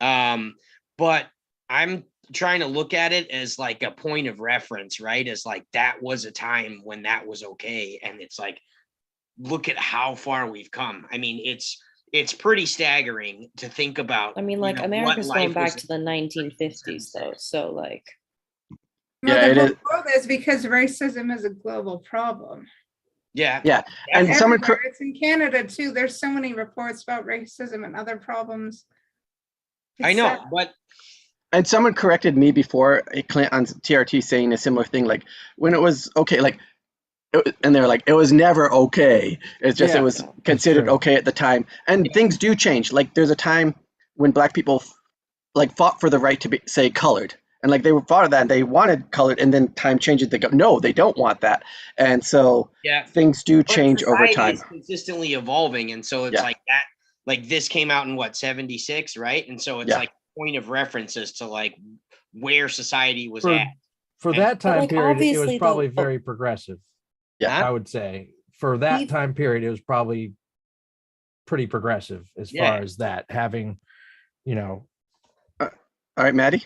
but I'm trying to look at it as like a point of reference, right? As like that was a time when that was okay, and it's like, look at how far we've come. I mean, it's pretty staggering to think about. I mean, like, America's going back to the 1950s though, so like, the whole world is because racism is a global problem. Yeah. And it's in Canada too. There's so many reports about racism and other problems. I know, but and someone corrected me before, Clint, on TRT, saying a similar thing, like when it was okay, like, and they're like, it was never okay. It's just, it was considered okay at the time. And things do change. Like there's a time when black people like fought for the right to be, say, colored. And like they were fought of that and they wanted colored, and then time changes. They go, no, they don't want that. And so things do change over time. It's consistently evolving. And so it's like that, like this came out in what, 76, right? And so it's like point of reference as to like where society was at. For that time period, it was probably very progressive. Yeah, I would say for that time period, it was probably pretty progressive as far as that having, you know. All right, Maddie.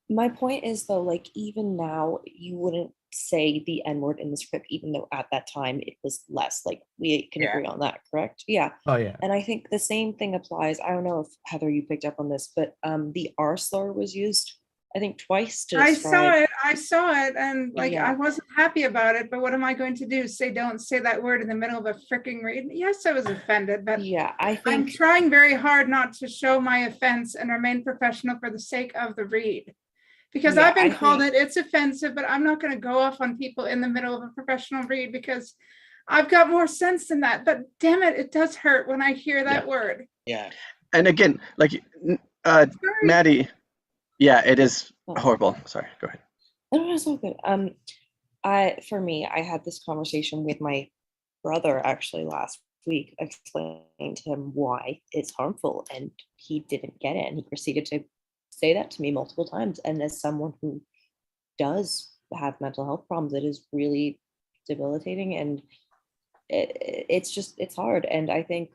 My point is though, like even now, you wouldn't say the N-word in the script, even though at that time it was less. Like we can agree on that, correct? Yeah. Oh yeah. And I think the same thing applies. I don't know if Heather, you picked up on this, but the R slur was used, I think, twice to describe. I saw it, and like I wasn't happy about it. But what am I going to do? Don't say that word in the middle of a freaking read? Yes, I was offended, but I'm trying very hard not to show my offense and remain professional for the sake of the read. Because I've been called it, it's offensive, but I'm not going to go off on people in the middle of a professional read because I've got more sense than that. But damn it, it does hurt when I hear that word. Yeah. And again, like Maddie, yeah, it is horrible. Sorry, go ahead. No, it's all good. For me, I had this conversation with my brother actually last week, explaining to him why it's harmful, and he didn't get it, and he proceeded to say that to me multiple times. And as someone who does have mental health problems, it is really debilitating, and it's hard. And I think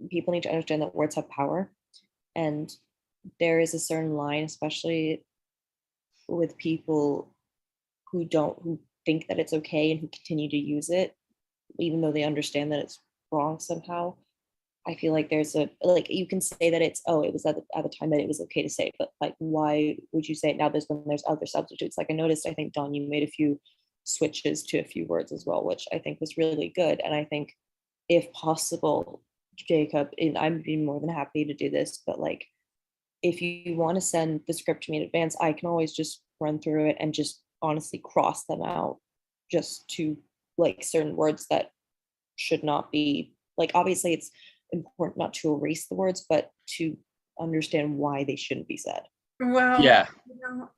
people need to understand that words have power, and there is a certain line, especially with people who think that it's okay and who continue to use it, even though they understand that it's wrong somehow. I feel like there's you can say that it was at the time that it was okay to say, but like, why would you say it now? When there's other substitutes. Like I noticed, I think Don, you made a few switches to a few words as well, which I think was really good. And I think if possible, Jacob, and I'd be more than happy to do this, but like, if you want to send the script to me in advance, I can always just run through it and just honestly cross them out, just to like certain words that should not be, like, obviously it's important not to erase the words, but to understand why they shouldn't be said. Well, yeah,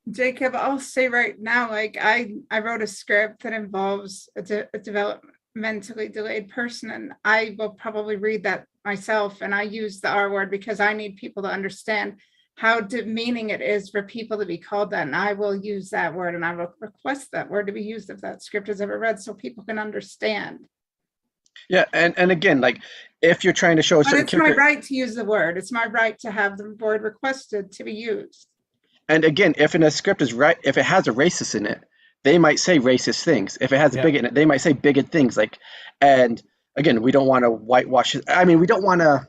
Jacob, I'll say right now, like I wrote a script that involves a developmentally delayed person, and I will probably read that myself, and I use the R word because I need people to understand how demeaning it is for people to be called that, and I will use that word, and I will request that word to be used if that script is ever read, so people can understand. Yeah, and again, like if you're trying to show a certain character, it's my right to use the word. It's my right to have the word requested to be used. And again, if in a script is right, if it has a racist in it, they might say racist things. If it has a bigot in it, they might say bigot things. Like, and again, we don't want to whitewash it. I mean, we don't want to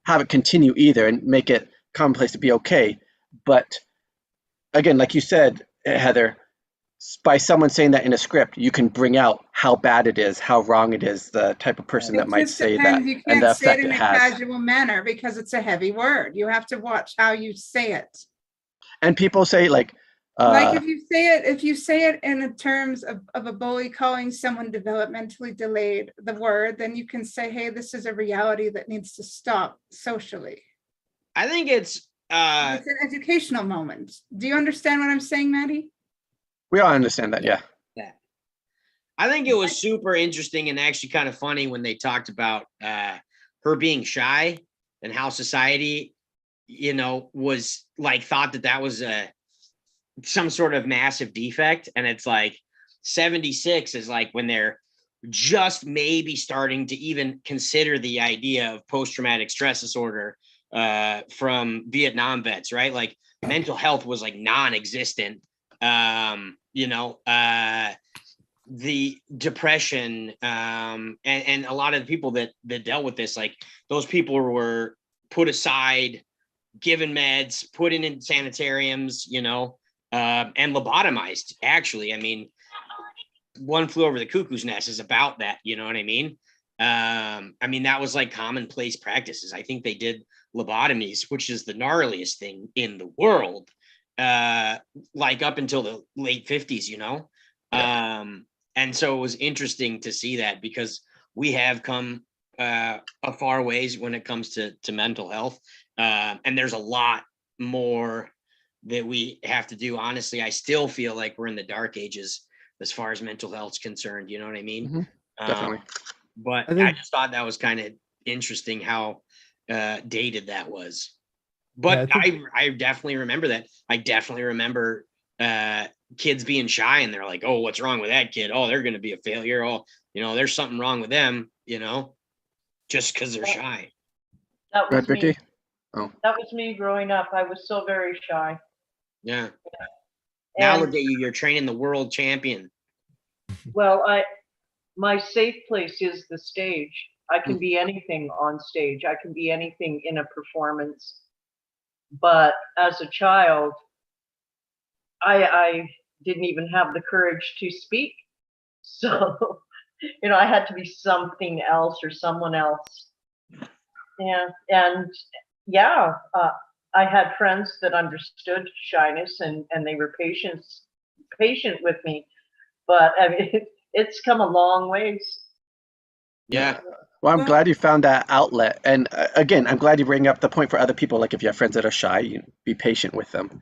have it continue either and make it commonplace to be okay. But again, like you said, Heather, by someone saying that in a script, you can bring out how bad it is, how wrong it is, the type of person that might say that, you and the can't say effect it in it a has. casual manner because it's a heavy word. You have to watch how you say it. And people say like if you say it in the terms of a bully calling someone developmentally delayed, the word, then you can say, hey, this is a reality that needs to stop socially. I think it's an educational moment. Do you understand what I'm saying, Maddie? We all understand that, yeah. I think it was super interesting and actually kind of funny when they talked about her being shy and how society, was like thought that was some sort of massive defect. And it's like 76 is like when they're just maybe starting to even consider the idea of post-traumatic stress disorder from Vietnam vets, right? Like mental health was like non-existent. The depression and a lot of the people that dealt with this, like those people were put aside, given meds, put in sanitariums, and lobotomized. Actually, I mean, One Flew Over the Cuckoo's Nest is about that. You know what I mean? That was like commonplace practices. I think they did lobotomies, which is the gnarliest thing in the world. Like up until the late 50s, and so it was interesting to see that because we have come a far ways when it comes to mental health, and there's a lot more that we have to do. Honestly, I still feel like we're in the dark ages as far as mental health is concerned. You know what I mean? Mm-hmm. Definitely. But I just thought that was kind of interesting how dated that was. But yeah, I definitely remember that. I definitely remember kids being shy and they're like, oh, what's wrong with that kid? Oh, they're going to be a failure. Oh, there's something wrong with them, just because they're shy. That was Vicki? me. Oh. That was me growing up. I was so very shy. Yeah. Now look at you. You're training the world champion. Well, my safe place is the stage. I can be anything on stage. I can be anything in a performance. But as a child, I didn't even have the courage to speak. So, I had to be something else or someone else. And I had friends that understood shyness and they were patient with me. But I mean, it's come a long ways. Yeah. Well, I'm glad you found that outlet. And again, I'm glad you bring up the point for other people. Like if you have friends that are shy, you be patient with them.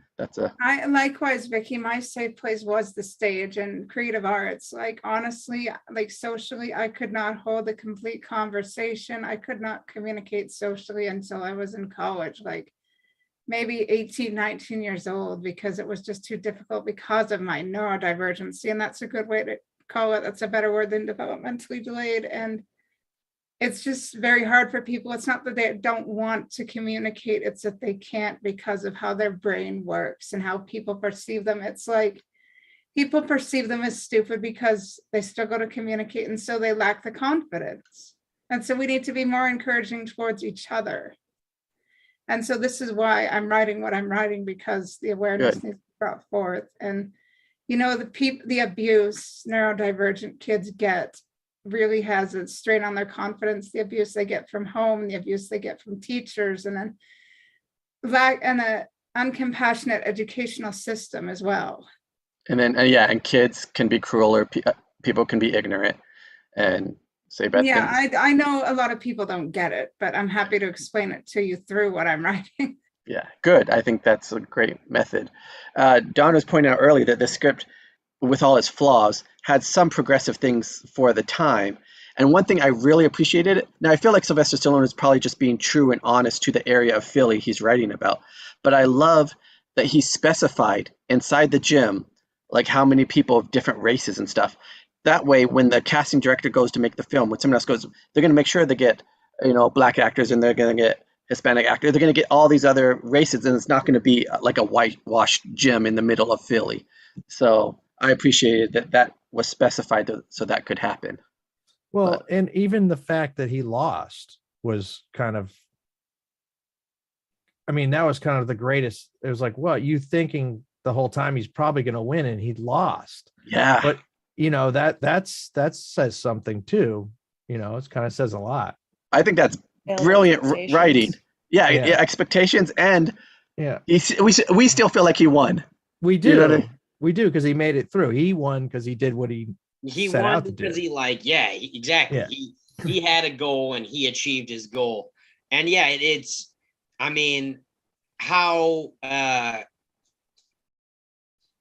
I likewise, Vicki, my safe place was the stage and creative arts. Like honestly, like socially, I could not hold a complete conversation. I could not communicate socially until I was in college, like maybe 18, 19 years old, because it was just too difficult because of my neurodivergency. And that's a good way to call it. That's a better word than developmentally delayed. And it's just very hard for people. It's not that they don't want to communicate, it's that they can't because of how their brain works and how people perceive them. It's like people perceive them as stupid because they struggle to communicate, and so they lack the confidence. And so we need to be more encouraging towards each other. And so this is why I'm writing what I'm writing, because the awareness needs to be brought forth. And the abuse neurodivergent kids get really has a strain on their confidence, the abuse they get from home, the abuse they get from teachers, and then an uncompassionate educational system as well. And then, and kids can be cruel, or people can be ignorant and say bad things. I know a lot of people don't get it, but I'm happy to explain it to you through what I'm writing. Yeah, good. I think that's a great method. Don was pointing out earlier that the script, with all its flaws, had some progressive things for the time. And one thing I really appreciated, now I feel like Sylvester Stallone is probably just being true and honest to the area of Philly he's writing about, but I love that he specified inside the gym, like how many people of different races and stuff. That way, when the casting director goes to make the film, when someone else goes, they're going to make sure they get, black actors, and they're going to get Hispanic actors. They're going to get all these other races, and it's not going to be like a whitewashed gym in the middle of Philly. So I appreciated that was specified so that could happen. Well, and even the fact that he lost was kind of, that was kind of the greatest. It was like, well, you thinking the whole time he's probably going to win, and he lost. Yeah. But that says something too. It kind of says a lot. I think that's brilliant writing. Yeah, expectations, and we still feel like he won. We do. We do, because he made it through. He won because he did what he set won out to because do. Exactly. Yeah. He had a goal and he achieved his goal. And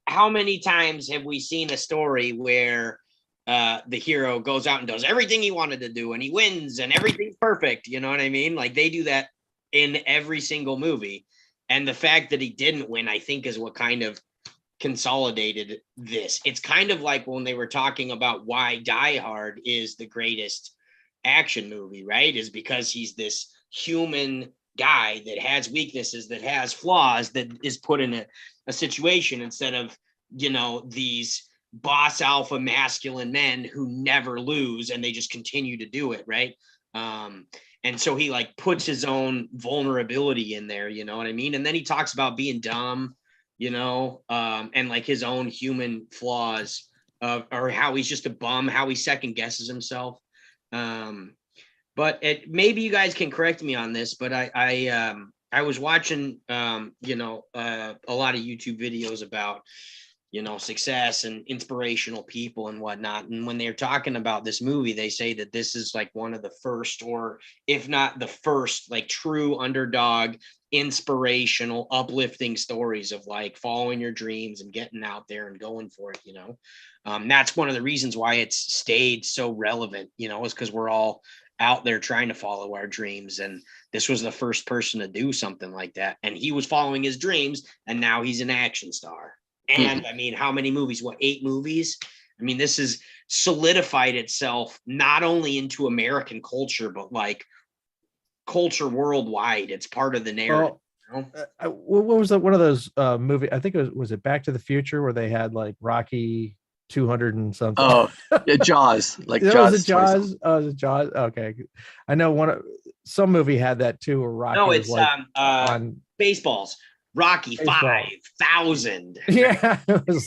how many times have we seen a story where the hero goes out and does everything he wanted to do and he wins and everything's perfect? You know what I mean? Like they do that in every single movie. And the fact that he didn't win, I think, is what kind of consolidated this. It's kind of like when they were talking about why Die Hard is the greatest action movie, right? Is because he's this human guy that has weaknesses, that has flaws, that is put in a situation instead of, these boss alpha masculine men who never lose and they just continue to do it, right? And so he puts his own vulnerability in there, you know what I mean? And then he talks about being dumb, and his own human flaws, or how he's just a bum, how he second guesses himself. But maybe you guys can correct me on this, but I was watching, a lot of YouTube videos about, success and inspirational people and whatnot. And when they're talking about this movie, they say that this is one of the first, or if not the first, true underdog, inspirational, uplifting stories of following your dreams and getting out there and going for it. That's one of the reasons why it's stayed so relevant, is because we're all out there trying to follow our dreams. And this was the first person to do something like that. And he was following his dreams, and now he's an action star. And how many movies? 8 movies? This has solidified itself not only into American culture, but culture worldwide. It's part of the narrative. What was that? One of those movies? I think was it Back to the Future, where they had Rocky 200 and something? Oh, yeah, Jaws. Jaws. Was it Jaws? Oh, was it Jaws? Okay, I know some movie had that too. Where Rocky. No, it's was on Baseballs. Rocky 5,000. Yeah, it was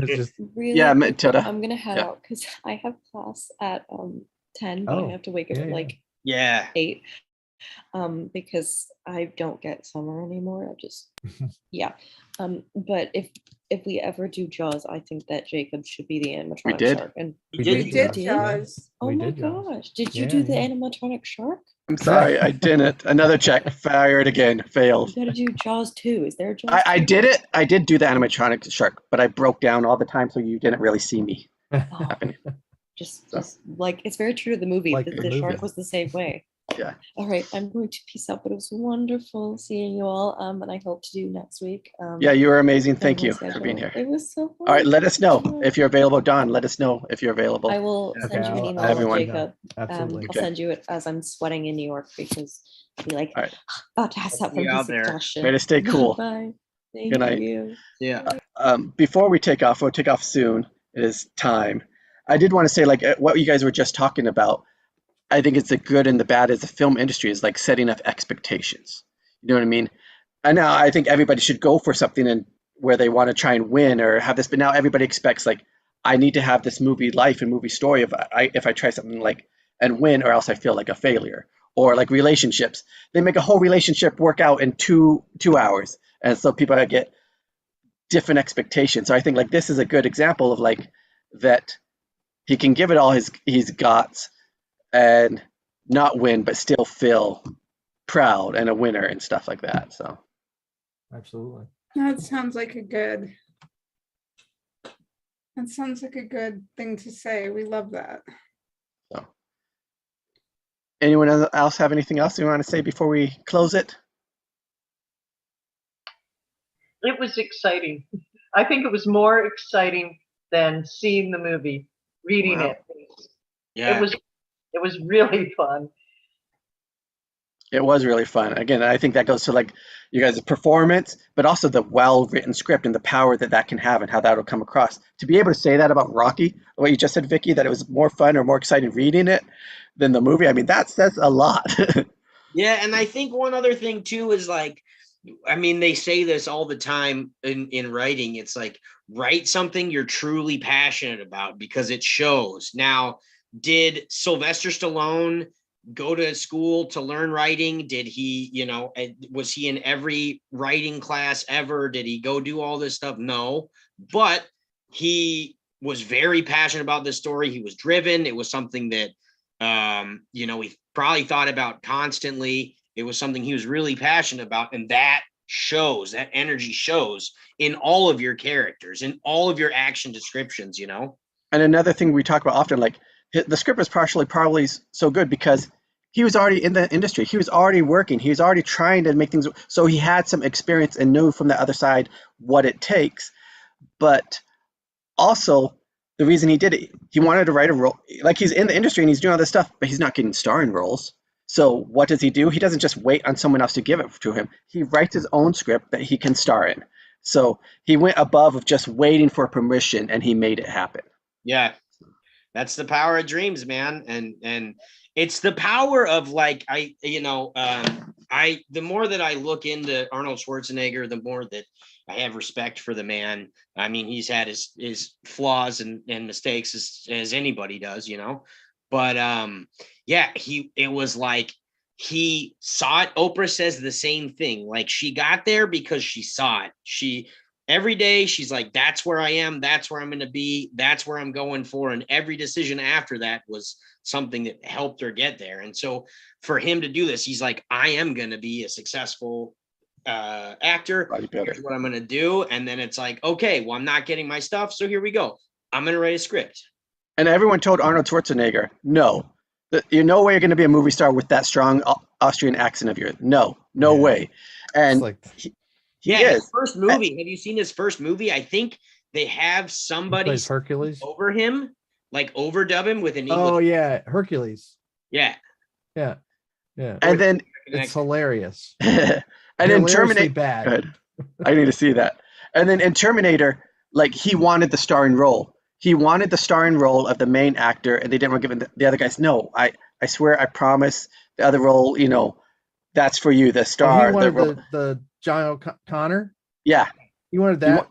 just really. Yeah, Matilda. I'm gonna head out because I have class at 10. But I have to wake up at 8. Because I don't get summer anymore. I just yeah. But if we ever do Jaws, I think that Jacob should be the animatronic did. shark. And We did Jaws. oh We my did Jaws. gosh, did you Yeah, do the yeah. animatronic shark? I'm sorry, I didn't. Another check, fired again, failed. You gotta do Jaws 2. Is there a Jaws? I 2? did it. I did do the animatronic shark, but I broke down all the time, so you didn't really see me Oh, happening. just like it's very true to the movie. Like The the shark movie. was the same way. Yeah. All right, I'm going to peace out, but it was wonderful seeing you all. And I hope to do next week. Yeah, you were amazing. on Thank my you for schedule. being here. It was so fun. All right, let us know Sure. if you're available. Don, let us know if you're available. I will Okay, send you an email, everyone. Jacob. Absolutely. I'll send you it as I'm sweating in New York because I'll be like All right. about to pass out See from you out his there. exhaustion. Way to stay cool. Bye. Thank Good night. you. Yeah. Before we take off, we'll take off soon. It is time. I did want to say, like, what you guys were just talking about. I think it's the good and the bad as the film industry is like setting up expectations. You know what I mean? And now I think everybody should go for something and where they want to try and win or have this, but now everybody expects like I need to have this movie life and movie story if I try something like and win, or else I feel like a failure. Or like relationships, they make a whole relationship work out in two hours, and so people get different expectations. So I think like this is a good example of like that he can give it all he's got and not win, but still feel proud and a winner and stuff like that. So Absolutely. That sounds like a good. That sounds like a good thing to say. We love that. anyone else have anything else you want to say before we close it? It was exciting. I think it was more exciting than seeing the movie, reading Wow. it. Yeah. It was really fun. It was really fun. Again, I think that goes to like you guys' performance, but also the well-written script and the power that can have and how that'll come across. To be able to say that about Rocky, what you just said, Vicki, that it was more fun or more exciting reading it than the movie. I mean, that says a lot. Yeah, and I think one other thing too is like, I mean, they say this all the time in writing. It's like, write something you're truly passionate about because it shows. Now, did Sylvester Stallone go to school to learn writing? Did he, was he in every writing class ever? Did he go do all this stuff? No, but he was very passionate about this story. He was driven. It was something that, he probably thought about constantly. It was something he was really passionate about. And that shows, that energy shows in all of your characters, in all of your action descriptions, And another thing we talk about often, like the script was probably so good because he was already in the industry. He was already working. He was already trying to make things. So he had some experience and knew from the other side what it takes. But also the reason he did it, he wanted to write a role. Like he's in the industry and he's doing all this stuff, but he's not getting starring roles. So what does he do? He doesn't just wait on someone else to give it to him. He writes his own script that he can star in. So he went above of just waiting for permission and he made it happen. Yeah. That's the power of dreams, man. And it's the power of like, the more that I look into Arnold Schwarzenegger, the more that I have respect for the man. I mean, he's had his flaws and mistakes as anybody does, but it was like, he saw it. Oprah says the same thing. Like she got there because she saw it. Every day she's like, that's where I am. That's where I'm going to be. That's where I'm going for. And every decision after that was something that helped her get there. And so for him to do this, he's like, I am going to be a successful actor. Here's what I'm going to do. And then it's like, okay, well, I'm not getting my stuff. So here we go. I'm going to write a script. And everyone told Arnold Schwarzenegger, no, you no way you're going to be a movie star with that strong Austrian accent of yours. No way. And like, his first movie. Have you seen his first movie? I think they have somebody Hercules over him, like overdub him with an English. Oh yeah, Hercules. Yeah. And then it's hilarious. And in Terminator, bad. Good. I need to see that. And then in Terminator, like he wanted the starring role. He wanted the starring role of the main actor, and they didn't want to give him the other guys. No, I swear, I promise. The other role, that's for you, the star. He wanted the John O'Connor. Yeah, he wanted that,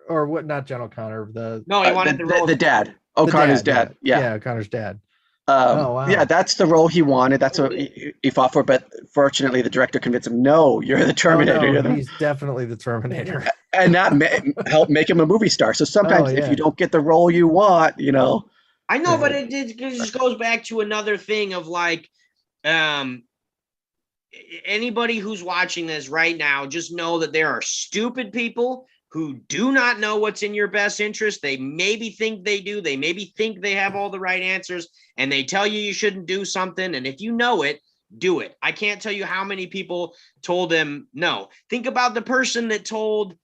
or what? Not John O'Connor. He wanted the role. The dad. O'Connor's dad. Yeah, O'Connor's dad. Oh, wow. Yeah, that's the role he wanted. That's what he fought for. But fortunately, the director convinced him, no, you're the Terminator. Oh, You're no, the... he's definitely the Terminator. And that helped make him a movie star. So sometimes if yeah. you don't get the role you want, you know. I know, but it just goes back to another thing of like, anybody who's watching this right now, just know that there are stupid people who do not know what's in your best interest. They maybe think they do. They maybe think they have all the right answers, and they tell you shouldn't do something. And if you know it, do it. I can't tell you how many people told him no. Think about the person that told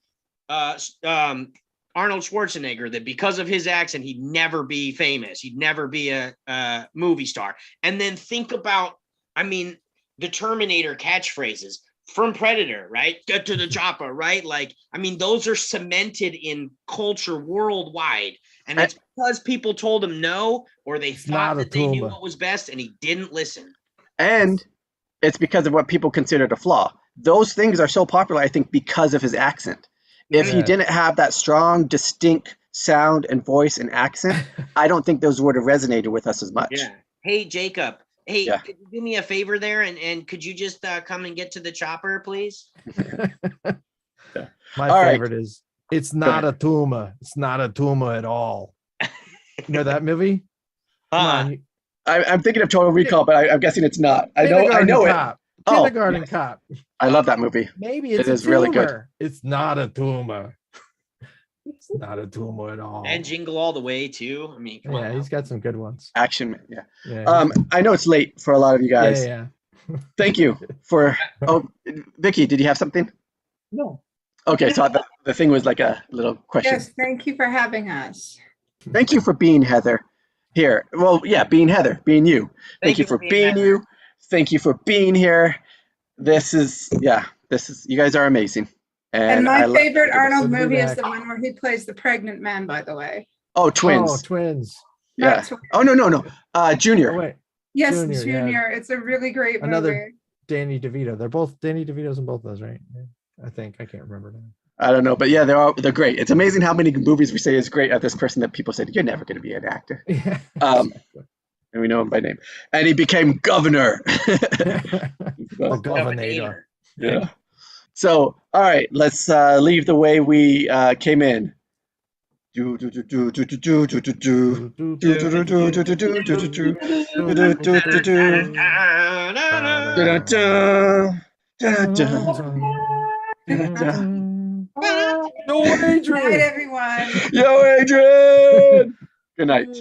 Arnold Schwarzenegger that because of his accent, he'd never be famous. He'd never be a movie star. And then think about, the Terminator catchphrases from Predator, right? Get to the chopper, right? Like, those are cemented in culture worldwide. And it's because people told him no, or they thought that they knew what was best, and he didn't listen. And it's because of what people considered a flaw. Those things are so popular, I think, because of his accent. If he didn't have that strong, distinct sound and voice and accent, I don't think those would have resonated with us as much. Yeah. Hey, Jacob. Hey, could you do me a favor there? And could you just come and get to the chopper, please? My favorite is, it's not a tumor. It's not a tumor at all. You know that movie? I'm thinking of Total Recall, but I'm guessing it's not. I know Cop. it. Kindergarten Cop. I love that movie. Maybe it's a tumor. Really good. It's not a tumor. It's not a tumor at all. And Jingle All the Way too. Come on. He's got some good ones. Action, I know it's late for a lot of you guys. Yeah. Thank you for. Oh, Vicki, did you have something? No. Okay, so the thing was like a little question. Yes, thank you for having us. Thank you for being Heather here. Well, yeah, being Heather, being you. Thank you for being you. Thank you for being here. This is, you guys are amazing. And my favorite Arnold movie is the one where he plays the pregnant man, by the way. Oh, Twins. Oh, Twins. Yeah. Oh, no. Junior. Oh, wait. Yes, Junior. It's a really great movie. Another Danny DeVito. They're both Danny DeVito's in both of those, right? Yeah, I think. I can't remember now. I don't know, but yeah, they're great. It's amazing how many movies we say is great at this person that people said, you're never going to be an actor. Yeah. And we know him by name. And he became governor. The governor. Yeah. So, all right, let's leave the way we came in. Yo, Adrian. Good night, everyone. Yo, Adrian. Good night.